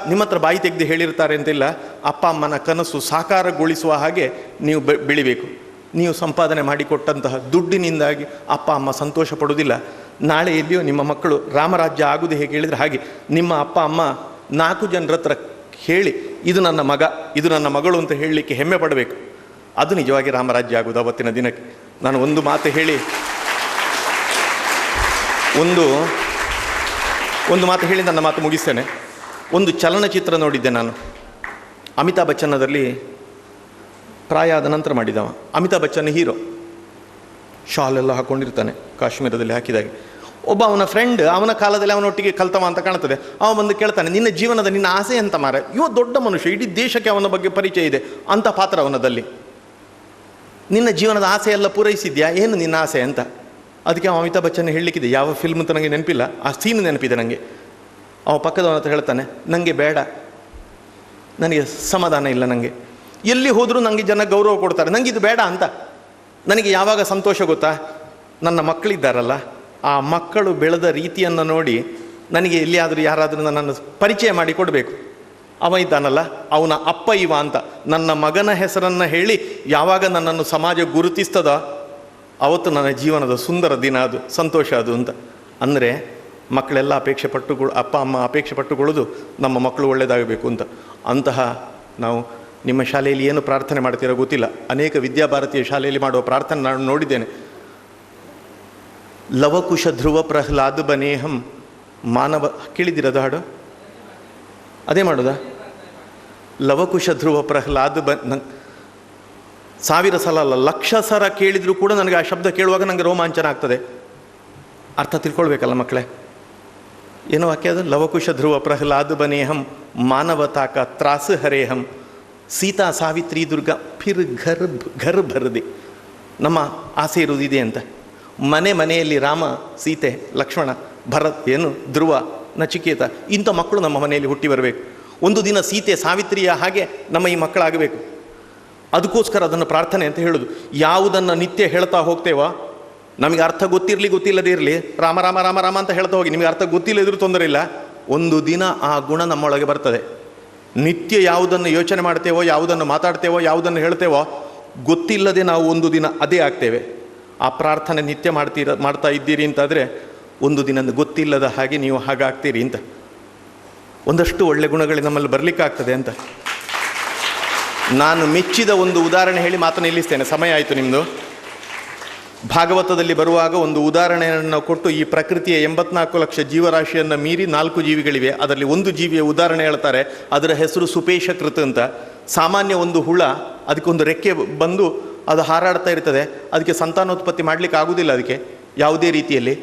ನಿಮ್ಮ ಹತ್ರ ಬಾಯಿ ತೆಗೆದು ಹೇಳಿರ್ತಾರೆ ಅಂತಿಲ್ಲ. ಅಪ್ಪ ಅಮ್ಮನ ಕನಸು ಸಾಕಾರಗೊಳಿಸುವ ಹಾಗೆ ನೀವು ಬೆಳಿಬೇಕು. ನೀವು ಸಂಪಾದನೆ ಮಾಡಿಕೊಟ್ಟಂತಹ ದುಡ್ಡಿನಿಂದಾಗಿ ಅಪ್ಪ ಅಮ್ಮ ಸಂತೋಷ ಪಡೋದಿಲ್ಲ. ನಾಳೆ ಎಲ್ಲಿಯೋ ನಿಮ್ಮ ಮಕ್ಕಳು ರಾಮರಾಜ್ಯ ಆಗುವುದು ಹೇಗೆ ಹೇಳಿದರೆ ಹಾಗೆ ನಿಮ್ಮ ಅಪ್ಪ ಅಮ್ಮ 4 ಜನರ ಹತ್ರ ಹೇಳಿ ಇದು ನನ್ನ ಮಗ, ಇದು ನನ್ನ ಮಗಳು ಅಂತ ಹೇಳಲಿಕ್ಕೆ ಹೆಮ್ಮೆ ಪಡಬೇಕು. ಅದು ನಿಜವಾಗಿ ರಾಮರಾಜ್ಯ ಆಗುವುದು ಅವತ್ತಿನ ದಿನಕ್ಕೆ. ನಾನು ಒಂದು ಮಾತು ಹೇಳಿ ಒಂದು ಮಾತು ಹೇಳಿ ನನ್ನ ಮಾತು ಮುಗಿಸ್ತೇನೆ. ಒಂದು ಚಲನಚಿತ್ರ ನೋಡಿದ್ದೆ ನಾನು, ಅಮಿತಾಬ್ ಬಚ್ಚನ್ ಅದರಲ್ಲಿ ಪ್ರಾಯ ಆದ ನಂತರ ಮಾಡಿದವ. ಅಮಿತಾಬ್ ಬಚ್ಚನ್ ಹೀರೋ, ಶಾಲೆಲ್ಲ ಹಾಕ್ಕೊಂಡಿರ್ತಾನೆ, ಕಾಶ್ಮೀರದಲ್ಲಿ ಹಾಕಿದಾಗೆ. ಒಬ್ಬ ಅವನ ಫ್ರೆಂಡ್, ಅವನ ಕಾಲದಲ್ಲಿ ಅವನೊಟ್ಟಿಗೆ ಕಲ್ತವ ಅಂತ ಕಾಣ್ತದೆ. ಅವ ಬಂದು ಕೇಳ್ತಾನೆ, ನಿನ್ನ ಆಸೆ ಅಂತ ಮಾರ. ದೊಡ್ಡ ಮನುಷ್ಯ, ಇಡೀ ದೇಶಕ್ಕೆ ಅವನ ಬಗ್ಗೆ ಪರಿಚಯ ಇದೆ ಅಂತ ಪಾತ್ರ ಅವನದಲ್ಲಿ. ನಿನ್ನ ಜೀವನದ ಆಸೆ ಎಲ್ಲ ಪೂರೈಸಿದ್ಯಾ, ಏನು ನಿನ್ನ ಆಸೆ ಅಂತ. ಅದಕ್ಕೆ ಅವ ಅಮಿತಾಬ್ ಬಚ್ಚನ್ ಹೇಳಲಿಕ್ಕಿದೆ, ಯಾವ ಫಿಲ್ಮ್ ಅಂತ ನನಗೆ ನೆನಪಿಲ್ಲ, ಆ ಸೀನ್ ನೆನಪಿದೆ ನನಗೆ. ಅವ ಪಕ್ಕದವನ ಹತ್ರ ಹೇಳ್ತಾನೆ, ನನಗೆ ಬೇಡ, ನನಗೆ ಸಮಾಧಾನ ಇಲ್ಲ, ನನಗೆ ಎಲ್ಲಿ ಹೋದರೂ ನನಗೆ ಜನ ಗೌರವ ಕೊಡ್ತಾರೆ, ನನಗೆ ಇದು ಬೇಡ ಅಂತ. ನನಗೆ ಯಾವಾಗ ಸಂತೋಷ ಗೊತ್ತಾ? ನನ್ನ ಮಕ್ಕಳಿದ್ದಾರಲ್ಲ, ಆ ಮಕ್ಕಳು ಬೆಳೆದ ರೀತಿಯನ್ನು ನೋಡಿ ನನಗೆ ಎಲ್ಲಿಯಾದರೂ ಯಾರಾದರೂ ನನ್ನನ್ನು ಪರಿಚಯ ಮಾಡಿ ಕೊಡಬೇಕು. ಅವ ಇದ್ದಾನಲ್ಲ, ಅವನ ಅಪ್ಪ ಇವ ಅಂತ ನನ್ನ ಮಗನ ಹೆಸರನ್ನು ಹೇಳಿ ಯಾವಾಗ ನನ್ನನ್ನು ಸಮಾಜ ಗುರುತಿಸ್ತದ ಅವತ್ತು ನನ್ನ ಜೀವನದ ಸುಂದರ ದಿನ, ಅದು ಸಂತೋಷ ಅದು ಅಂತ. ಅಂದರೆ ಮಕ್ಕಳೆಲ್ಲ ಅಪ್ಪ ಅಮ್ಮ ಅಪೇಕ್ಷೆ ಪಟ್ಟುಕೊಳ್ಳೋದು ನಮ್ಮ ಮಕ್ಕಳು ಒಳ್ಳೆಯದಾಗಬೇಕು ಅಂತ. ಅಂತಹ ನಾವು ನಿಮ್ಮ ಶಾಲೆಯಲ್ಲಿ ಏನು ಪ್ರಾರ್ಥನೆ ಮಾಡ್ತೀರೋ ಗೊತ್ತಿಲ್ಲ, ಅನೇಕ ವಿದ್ಯಾಭಾರತೀಯ ಶಾಲೆಯಲ್ಲಿ ಮಾಡುವ ಪ್ರಾರ್ಥನೆ ನಾನು ನೋಡಿದ್ದೇನೆ. ಲವಕುಶ ಧ್ರುವ ಪ್ರಹ್ಲಾದ ಬನೇಹಂ ಮಾನವ, ಕೇಳಿದ್ದೀರದು ಹಾಡು? ಅದೇ ಮಾಡೋದಾ? ಲವಕುಶ ಧ್ರುವ ಪ್ರಹ್ಲಾದ್ ಸಾವಿರ ಸಲ ಅಲ್ಲ, ಲಕ್ಷ ಸಲ ಕೇಳಿದರೂ ಕೂಡ ನನಗೆ ಆ ಶಬ್ದ ಕೇಳುವಾಗ ನನಗೆ ರೋಮಾಂಚನ ಆಗ್ತದೆ. ಅರ್ಥ ತಿಳ್ಕೊಳ್ಬೇಕಲ್ಲ ಮಕ್ಕಳೇ. ಏನೋ ವಾಕ್ಯ ಅದು, ಲವಕುಶ ಧ್ರುವ ಪ್ರಹ್ಲಾದ್ ಬನೇಹಂ ಮಾನವತಾಕ ತ್ರಾಸ ಹರೇಹಂ ಸೀತಾ ಸಾವಿತ್ರಿ ದುರ್ಗಾ ಫಿರ್ ಘರ್ ಭರದೆ. ನಮ್ಮ ಆಸೆ ಇರುವುದಿದೆ ಅಂತ. ಮನೆಯಲ್ಲಿ ರಾಮ, ಸೀತೆ, ಲಕ್ಷ್ಮಣ, ಭರತ್, ಏನು ಧ್ರುವ, ನಚಿಕೇತ, ಇಂಥ ಮಕ್ಕಳು ನಮ್ಮ ಮನೆಯಲ್ಲಿ ಹುಟ್ಟಿ ಬರಬೇಕು. ಒಂದು ದಿನ ಸೀತೆ ಸಾವಿತ್ರಿಯ ಹಾಗೆ ನಮ್ಮ ಈ ಮಕ್ಕಳಾಗಬೇಕು. ಅದಕ್ಕೋಸ್ಕರ ಅದನ್ನು ಪ್ರಾರ್ಥನೆ ಅಂತ ಹೇಳೋದು. ಯಾವುದನ್ನು ನಿತ್ಯ ಹೇಳ್ತಾ ಹೋಗ್ತೇವೋ, ನಮಗೆ ಅರ್ಥ ಗೊತ್ತಿಲ್ಲದೇ ಇರಲಿ, ರಾಮ ರಾಮ ರಾಮ ರಾಮ ಅಂತ ಹೇಳ್ತಾ ಹೋಗಿ, ನಿಮಗೆ ಅರ್ಥ ಗೊತ್ತಿಲ್ಲದಿದ್ರೂ ತೊಂದರೆ ಇಲ್ಲ, ಒಂದು ದಿನ ಆ ಗುಣ ನಮ್ಮೊಳಗೆ ಬರ್ತದೆ. ನಿತ್ಯ ಯಾವುದನ್ನು ಯೋಚನೆ ಮಾಡ್ತೇವೋ, ಯಾವುದನ್ನು ಮಾತಾಡ್ತೇವೋ, ಯಾವುದನ್ನು ಹೇಳ್ತೇವೋ, ಗೊತ್ತಿಲ್ಲದೆ ನಾವು ಒಂದು ದಿನ ಅದೇ ಆಗ್ತೇವೆ. ಆ ಪ್ರಾರ್ಥನೆ ನಿತ್ಯ ಮಾಡ್ತಾ ಇದ್ದೀರಿ ಅಂತಾದರೆ ಒಂದು ದಿನ ಗೊತ್ತಿಲ್ಲದ ಹಾಗೆ ನೀವು ಹಾಗಾಗ್ತೀರಿ ಅಂತ. ಒಂದಷ್ಟು ಒಳ್ಳೆ ಗುಣಗಳು ನಮ್ಮಲ್ಲಿ ಬರಲಿಕ್ಕಾಗ್ತದೆ ಅಂತ. ನಾನು ಮೆಚ್ಚಿದ ಒಂದು ಉದಾಹರಣೆ ಹೇಳಿ ಮಾತನ್ನು ನಿಲ್ಲಿಸ್ತೇನೆ, ಸಮಯ ಆಯಿತು ನಿಮ್ಮದು. ಭಾಗವತದಲ್ಲಿ ಬರುವಾಗ ಒಂದು ಉದಾಹರಣೆಯನ್ನು ಕೊಟ್ಟು, ಈ ಪ್ರಕೃತಿಯ 84 ಲಕ್ಷ ಜೀವರಾಶಿಯನ್ನು ಮೀರಿ 4 ಜೀವಿಗಳಿವೆ, ಅದರಲ್ಲಿ ಒಂದು ಜೀವಿಯ ಉದಾಹರಣೆ ಹೇಳ್ತಾರೆ. ಅದರ ಹೆಸರು ಸುಪೇಶಕೃತ ಅಂತ. ಸಾಮಾನ್ಯ ಒಂದು ಹುಳ, ಅದಕ್ಕೊಂದು ರೆಕ್ಕೆ ಬಂದು ಅದು ಹಾರಾಡ್ತಾ ಇರ್ತದೆ, ಅದಕ್ಕೆ ಸಂತಾನೋತ್ಪತ್ತಿ ಮಾಡಲಿಕ್ಕೆ ಆಗುವುದಿಲ್ಲ ಅದಕ್ಕೆ ಯಾವುದೇ ರೀತಿಯಲ್ಲಿ.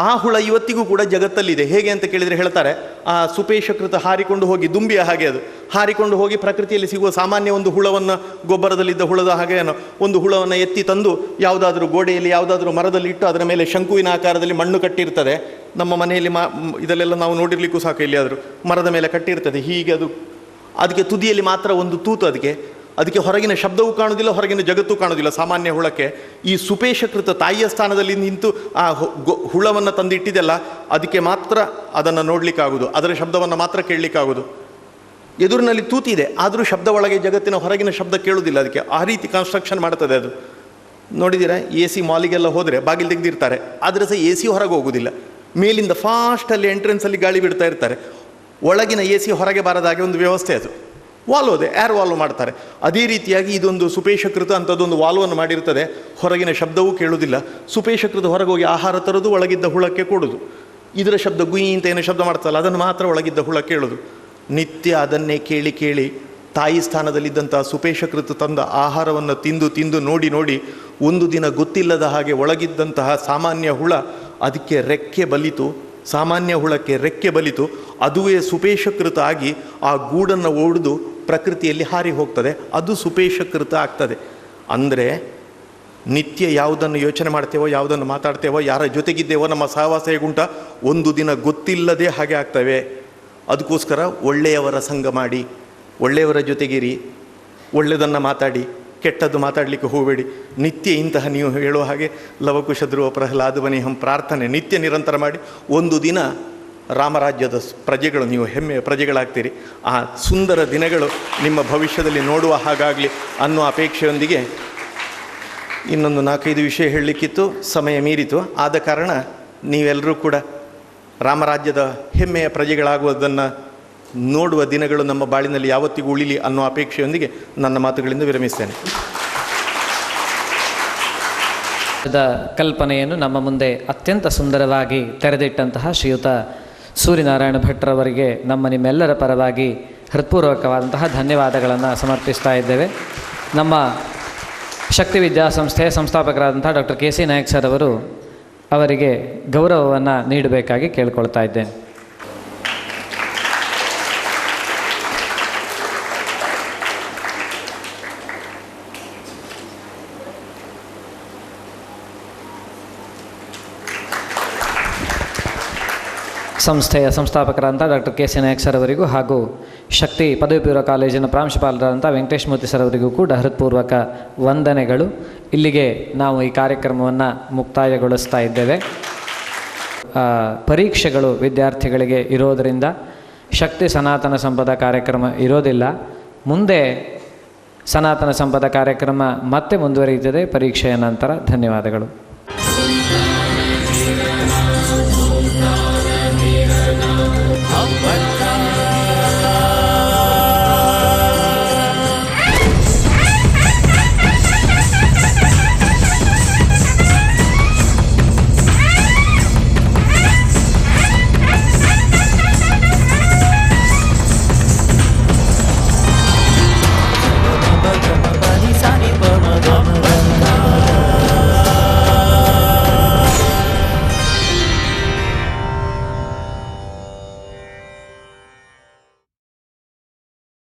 ಆ ಹುಳ ಇವತ್ತಿಗೂ ಕೂಡ ಜಗತ್ತಲ್ಲಿದೆ. ಹೇಗೆ ಅಂತ ಕೇಳಿದರೆ ಹೇಳ್ತಾರೆ, ಆ ಸುಪೇಶಕೃತ ಹಾರಿಕೊಂಡು ಹೋಗಿ, ದುಂಬಿಯ ಹಾಗೆ ಅದು ಹಾರಿಕೊಂಡು ಹೋಗಿ ಪ್ರಕೃತಿಯಲ್ಲಿ ಸಿಗುವ ಸಾಮಾನ್ಯ ಒಂದು ಹುಳವನ್ನು, ಗೊಬ್ಬರದಲ್ಲಿದ್ದ ಹುಳದ ಹಾಗೆ ಒಂದು ಹುಳವನ್ನು ಎತ್ತಿ ತಂದು ಯಾವುದಾದ್ರೂ ಗೋಡೆಯಲ್ಲಿ, ಯಾವುದಾದ್ರೂ ಮರದಲ್ಲಿ ಇಟ್ಟು ಅದರ ಮೇಲೆ ಶಂಕುವಿನ ಆಕಾರದಲ್ಲಿ ಮಣ್ಣು ಕಟ್ಟಿರ್ತದೆ. ನಮ್ಮ ಮನೆಯಲ್ಲಿ ಇದಲ್ಲೆಲ್ಲ ನಾವು ನೋಡಿರ್ಲಿಕ್ಕೂ ಸಾಕು, ಎಲ್ಲಿಯಾದರೂ ಮರದ ಮೇಲೆ ಕಟ್ಟಿರ್ತದೆ. ಹೀಗೆ ಅದಕ್ಕೆ ತುದಿಯಲ್ಲಿ ಮಾತ್ರ ಒಂದು ತೂತು, ಅದಕ್ಕೆ ಹೊರಗಿನ ಶಬ್ದವೂ ಕಾಣುವುದಿಲ್ಲ, ಹೊರಗಿನ ಜಗತ್ತೂ ಕಾಣುವುದಿಲ್ಲ ಸಾಮಾನ್ಯ ಹುಳಕ್ಕೆ. ಈ ಸುಪೇಶಕೃತ ತಾಯಿಯ ಸ್ಥಾನದಲ್ಲಿ ನಿಂತು ಆ ಹುಳವನ್ನು ತಂದಿಟ್ಟಿದೆಲ್ಲ, ಅದಕ್ಕೆ ಮಾತ್ರ ಅದನ್ನು ನೋಡಲಿಕ್ಕಾಗೋದು, ಅದರ ಶಬ್ದವನ್ನು ಮಾತ್ರ ಕೇಳಲಿಕ್ಕಾಗೋದು. ಎದುರಿನಲ್ಲಿ ತೂತಿದೆ, ಆದರೂ ಶಬ್ದ ಒಳಗೆ ಜಗತ್ತಿನ ಹೊರಗಿನ ಶಬ್ದ ಕೇಳುವುದಿಲ್ಲ ಅದಕ್ಕೆ. ಆ ರೀತಿ ಕನ್ಸ್ಟ್ರಕ್ಷನ್ ಮಾಡ್ತದೆ ಅದು. ನೋಡಿದ್ದೀರಾ, AC ಮಾಲಿಗೆಲ್ಲ ಹೋದರೆ ಬಾಗಿಲು ತೆಗೆದಿರ್ತಾರೆ, ಆದರೆ ಸಹ AC ಹೊರಗೆ ಹೋಗೋದಿಲ್ಲ. ಮೇಲಿಂದ ಫಾಸ್ಟಲ್ಲಿ ಎಂಟ್ರೆನ್ಸಲ್ಲಿ ಗಾಳಿ ಬಿಡ್ತಾ ಇರ್ತಾರೆ. ಒಳಗಿನ AC ಹೊರಗೆ ಬಾರದ ಹಾಗೆ ಒಂದು ವ್ಯವಸ್ಥೆ ಅದು. ವಾಲ್ವ್ ಇದೆ, ಏರ್ ವಾಲ್ವ್ ಮಾಡ್ತಾರೆ. ಅದೇ ರೀತಿಯಾಗಿ ಇದೊಂದು ಸುಪೇಶಕೃತ ಅಂಥದ್ದೊಂದು ವಾಲ್ವನ್ನು ಮಾಡಿರ್ತದೆ. ಹೊರಗಿನ ಶಬ್ದವೂ ಕೇಳುವುದಿಲ್ಲ. ಸುಪೇಶಕೃತ ಹೊರಗೆ ಹೋಗಿ ಆಹಾರ ತರೋದು, ಒಳಗಿದ್ದ ಹುಳಕ್ಕೆ ಕೊಡೋದು. ಇದರ ಶಬ್ದ ಗುಯಿ ಅಂತ ಏನು ಶಬ್ದ ಮಾಡ್ತಲ್ಲ, ಅದನ್ನು ಮಾತ್ರ ಒಳಗಿದ್ದ ಹುಳ ಕೇಳೋದು. ನಿತ್ಯ ಅದನ್ನೇ ಕೇಳಿ ಕೇಳಿ ತಾಯಿ ಸ್ಥಾನದಲ್ಲಿದ್ದಂಥ ಸುಪೇಶಕೃತ ತಂದ ಆಹಾರವನ್ನು ತಿಂದು ನೋಡಿ ಒಂದು ದಿನ ಗೊತ್ತಿಲ್ಲದ ಹಾಗೆ ಒಳಗಿದ್ದಂತಹ ಸಾಮಾನ್ಯ ಹುಳ ಅದಕ್ಕೆ ರೆಕ್ಕೆ ಬಲಿತು. ಸಾಮಾನ್ಯ ಹುಳಕ್ಕೆ ರೆಕ್ಕೆ ಬಲಿತು, ಅದುವೇ ಸುಪೇಶಕೃತ ಆಗಿ ಆ ಗೂಡನ್ನು ಒಡೆದು ಪ್ರಕೃತಿಯಲ್ಲಿ ಹಾರಿ ಹೋಗ್ತದೆ. ಅದು ಸುಪೇಶಕೃತ ಆಗ್ತದೆ. ಅಂದರೆ ನಿತ್ಯ ಯಾವುದನ್ನು ಯೋಚನೆ ಮಾಡ್ತೇವೋ, ಯಾವುದನ್ನು ಮಾತಾಡ್ತೇವೋ, ಯಾರ ಜೊತೆಗಿದ್ದೇವೋ, ನಮ್ಮ ಸಹವಾಸ ಹೇಗುಂಟ, ಒಂದು ದಿನ ಗೊತ್ತಿಲ್ಲದೆ ಹಾಗೆ ಆಗ್ತವೆ. ಅದಕ್ಕೋಸ್ಕರ ಒಳ್ಳೆಯವರ ಸಂಘ ಮಾಡಿ, ಒಳ್ಳೆಯವರ ಜೊತೆಗಿರಿ, ಒಳ್ಳೆಯದನ್ನು ಮಾತಾಡಿ, ಕೆಟ್ಟದ್ದು ಮಾತಾಡಲಿಕ್ಕೆ ಹೋಗಬೇಡಿ. ನಿತ್ಯ ಇಂತಹ ನೀವು ಹೇಳುವ ಹಾಗೆ ಲವಕುಶ ಧ್ರುವ ಪ್ರಹ್ಲಾದ ಬನೇಹಂ ಪ್ರಾರ್ಥನೆ ನಿತ್ಯ ನಿರಂತರ ಮಾಡಿ, ಒಂದು ದಿನ ರಾಮರಾಜ್ಯದ ಪ್ರಜೆಗಳು, ನೀವು ಹೆಮ್ಮೆಯ ಪ್ರಜೆಗಳಾಗ್ತೀರಿ. ಆ ಸುಂದರ ದಿನಗಳು ನಿಮ್ಮ ಭವಿಷ್ಯದಲ್ಲಿ ನೋಡುವ ಹಾಗಾಗಲಿ ಅನ್ನುವ ಅಪೇಕ್ಷೆಯೊಂದಿಗೆ ಇನ್ನೊಂದು 4-5 ವಿಷಯ ಹೇಳಲಿಕ್ಕಿತ್ತು, ಸಮಯ ಮೀರಿತು. ಆದ ಕಾರಣ ನೀವೆಲ್ಲರೂ ಕೂಡ ರಾಮರಾಜ್ಯದ ಹೆಮ್ಮೆಯ ಪ್ರಜೆಗಳಾಗುವುದನ್ನು ನೋಡುವ ದಿನಗಳು ನಮ್ಮ ಬಾಳಿನಲ್ಲಿ ಯಾವತ್ತಿಗೂ ಉಳಿಲಿ ಅನ್ನೋ ಅಪೇಕ್ಷೆಯೊಂದಿಗೆ ನನ್ನ ಮಾತುಗಳಿಂದ ವಿರಮಿಸ್ತೇನೆ. ಕಲ್ಪನೆಯನ್ನು ನಮ್ಮ ಮುಂದೆ ಅತ್ಯಂತ ಸುಂದರವಾಗಿ ತೆರೆದಿಟ್ಟಂತಹ ಶ್ರೀಯುತ ಸೂರ್ಯನಾರಾಯಣ ಭಟ್ರವರಿಗೆ ನಿಮ್ಮೆಲ್ಲರ ಪರವಾಗಿ ಹೃತ್ಪೂರ್ವಕವಾದಂತಹ ಧನ್ಯವಾದಗಳನ್ನು ಸಮರ್ಪಿಸ್ತಾ ಇದ್ದೇವೆ. ನಮ್ಮ ಶಕ್ತಿ ವಿದ್ಯಾಸಂಸ್ಥೆಯ ಸಂಸ್ಥಾಪಕರಾದಂಥ ಡಾಕ್ಟರ್ KC ನಾಯಕ್ ಸರ್ ಅವರಿಗೆ ಗೌರವವನ್ನು ನೀಡಬೇಕಾಗಿ ಕೇಳ್ಕೊಳ್ತಾ ಇದ್ದೇನೆ. ಸಂಸ್ಥೆಯ ಸಂಸ್ಥಾಪಕರಾದಂಥ ಡಾಕ್ಟರ್ KC ನಾಯಕ್ ಸರ್ ಅವರಿಗೂ ಹಾಗೂ ಶಕ್ತಿ ಪದವಿ ಪೂರ್ವ ಕಾಲೇಜಿನ ಪ್ರಾಂಶುಪಾಲರಾದಂಥ ವೆಂಕಟೇಶ್ ಮೂರ್ತಿ ಸರ್ ಅವರಿಗೂ ಕೂಡ ಹೃತ್ಪೂರ್ವಕ ವಂದನೆಗಳು. ಇಲ್ಲಿಗೆ ನಾವು ಈ ಕಾರ್ಯಕ್ರಮವನ್ನು ಮುಕ್ತಾಯಗೊಳಿಸ್ತಾ ಇದ್ದೇವೆ. ಪರೀಕ್ಷೆಗಳು ವಿದ್ಯಾರ್ಥಿಗಳಿಗೆ ಇರೋದರಿಂದ ಶಕ್ತಿ ಸನಾತನ ಸಂಪದ ಕಾರ್ಯಕ್ರಮ ಇರೋದಿಲ್ಲ. ಮುಂದೆ ಸನಾತನ ಸಂಪದ ಕಾರ್ಯಕ್ರಮ ಮತ್ತೆ ಮುಂದುವರಿಯುತ್ತದೆ ಪರೀಕ್ಷೆಯ ನಂತರ. ಧನ್ಯವಾದಗಳು.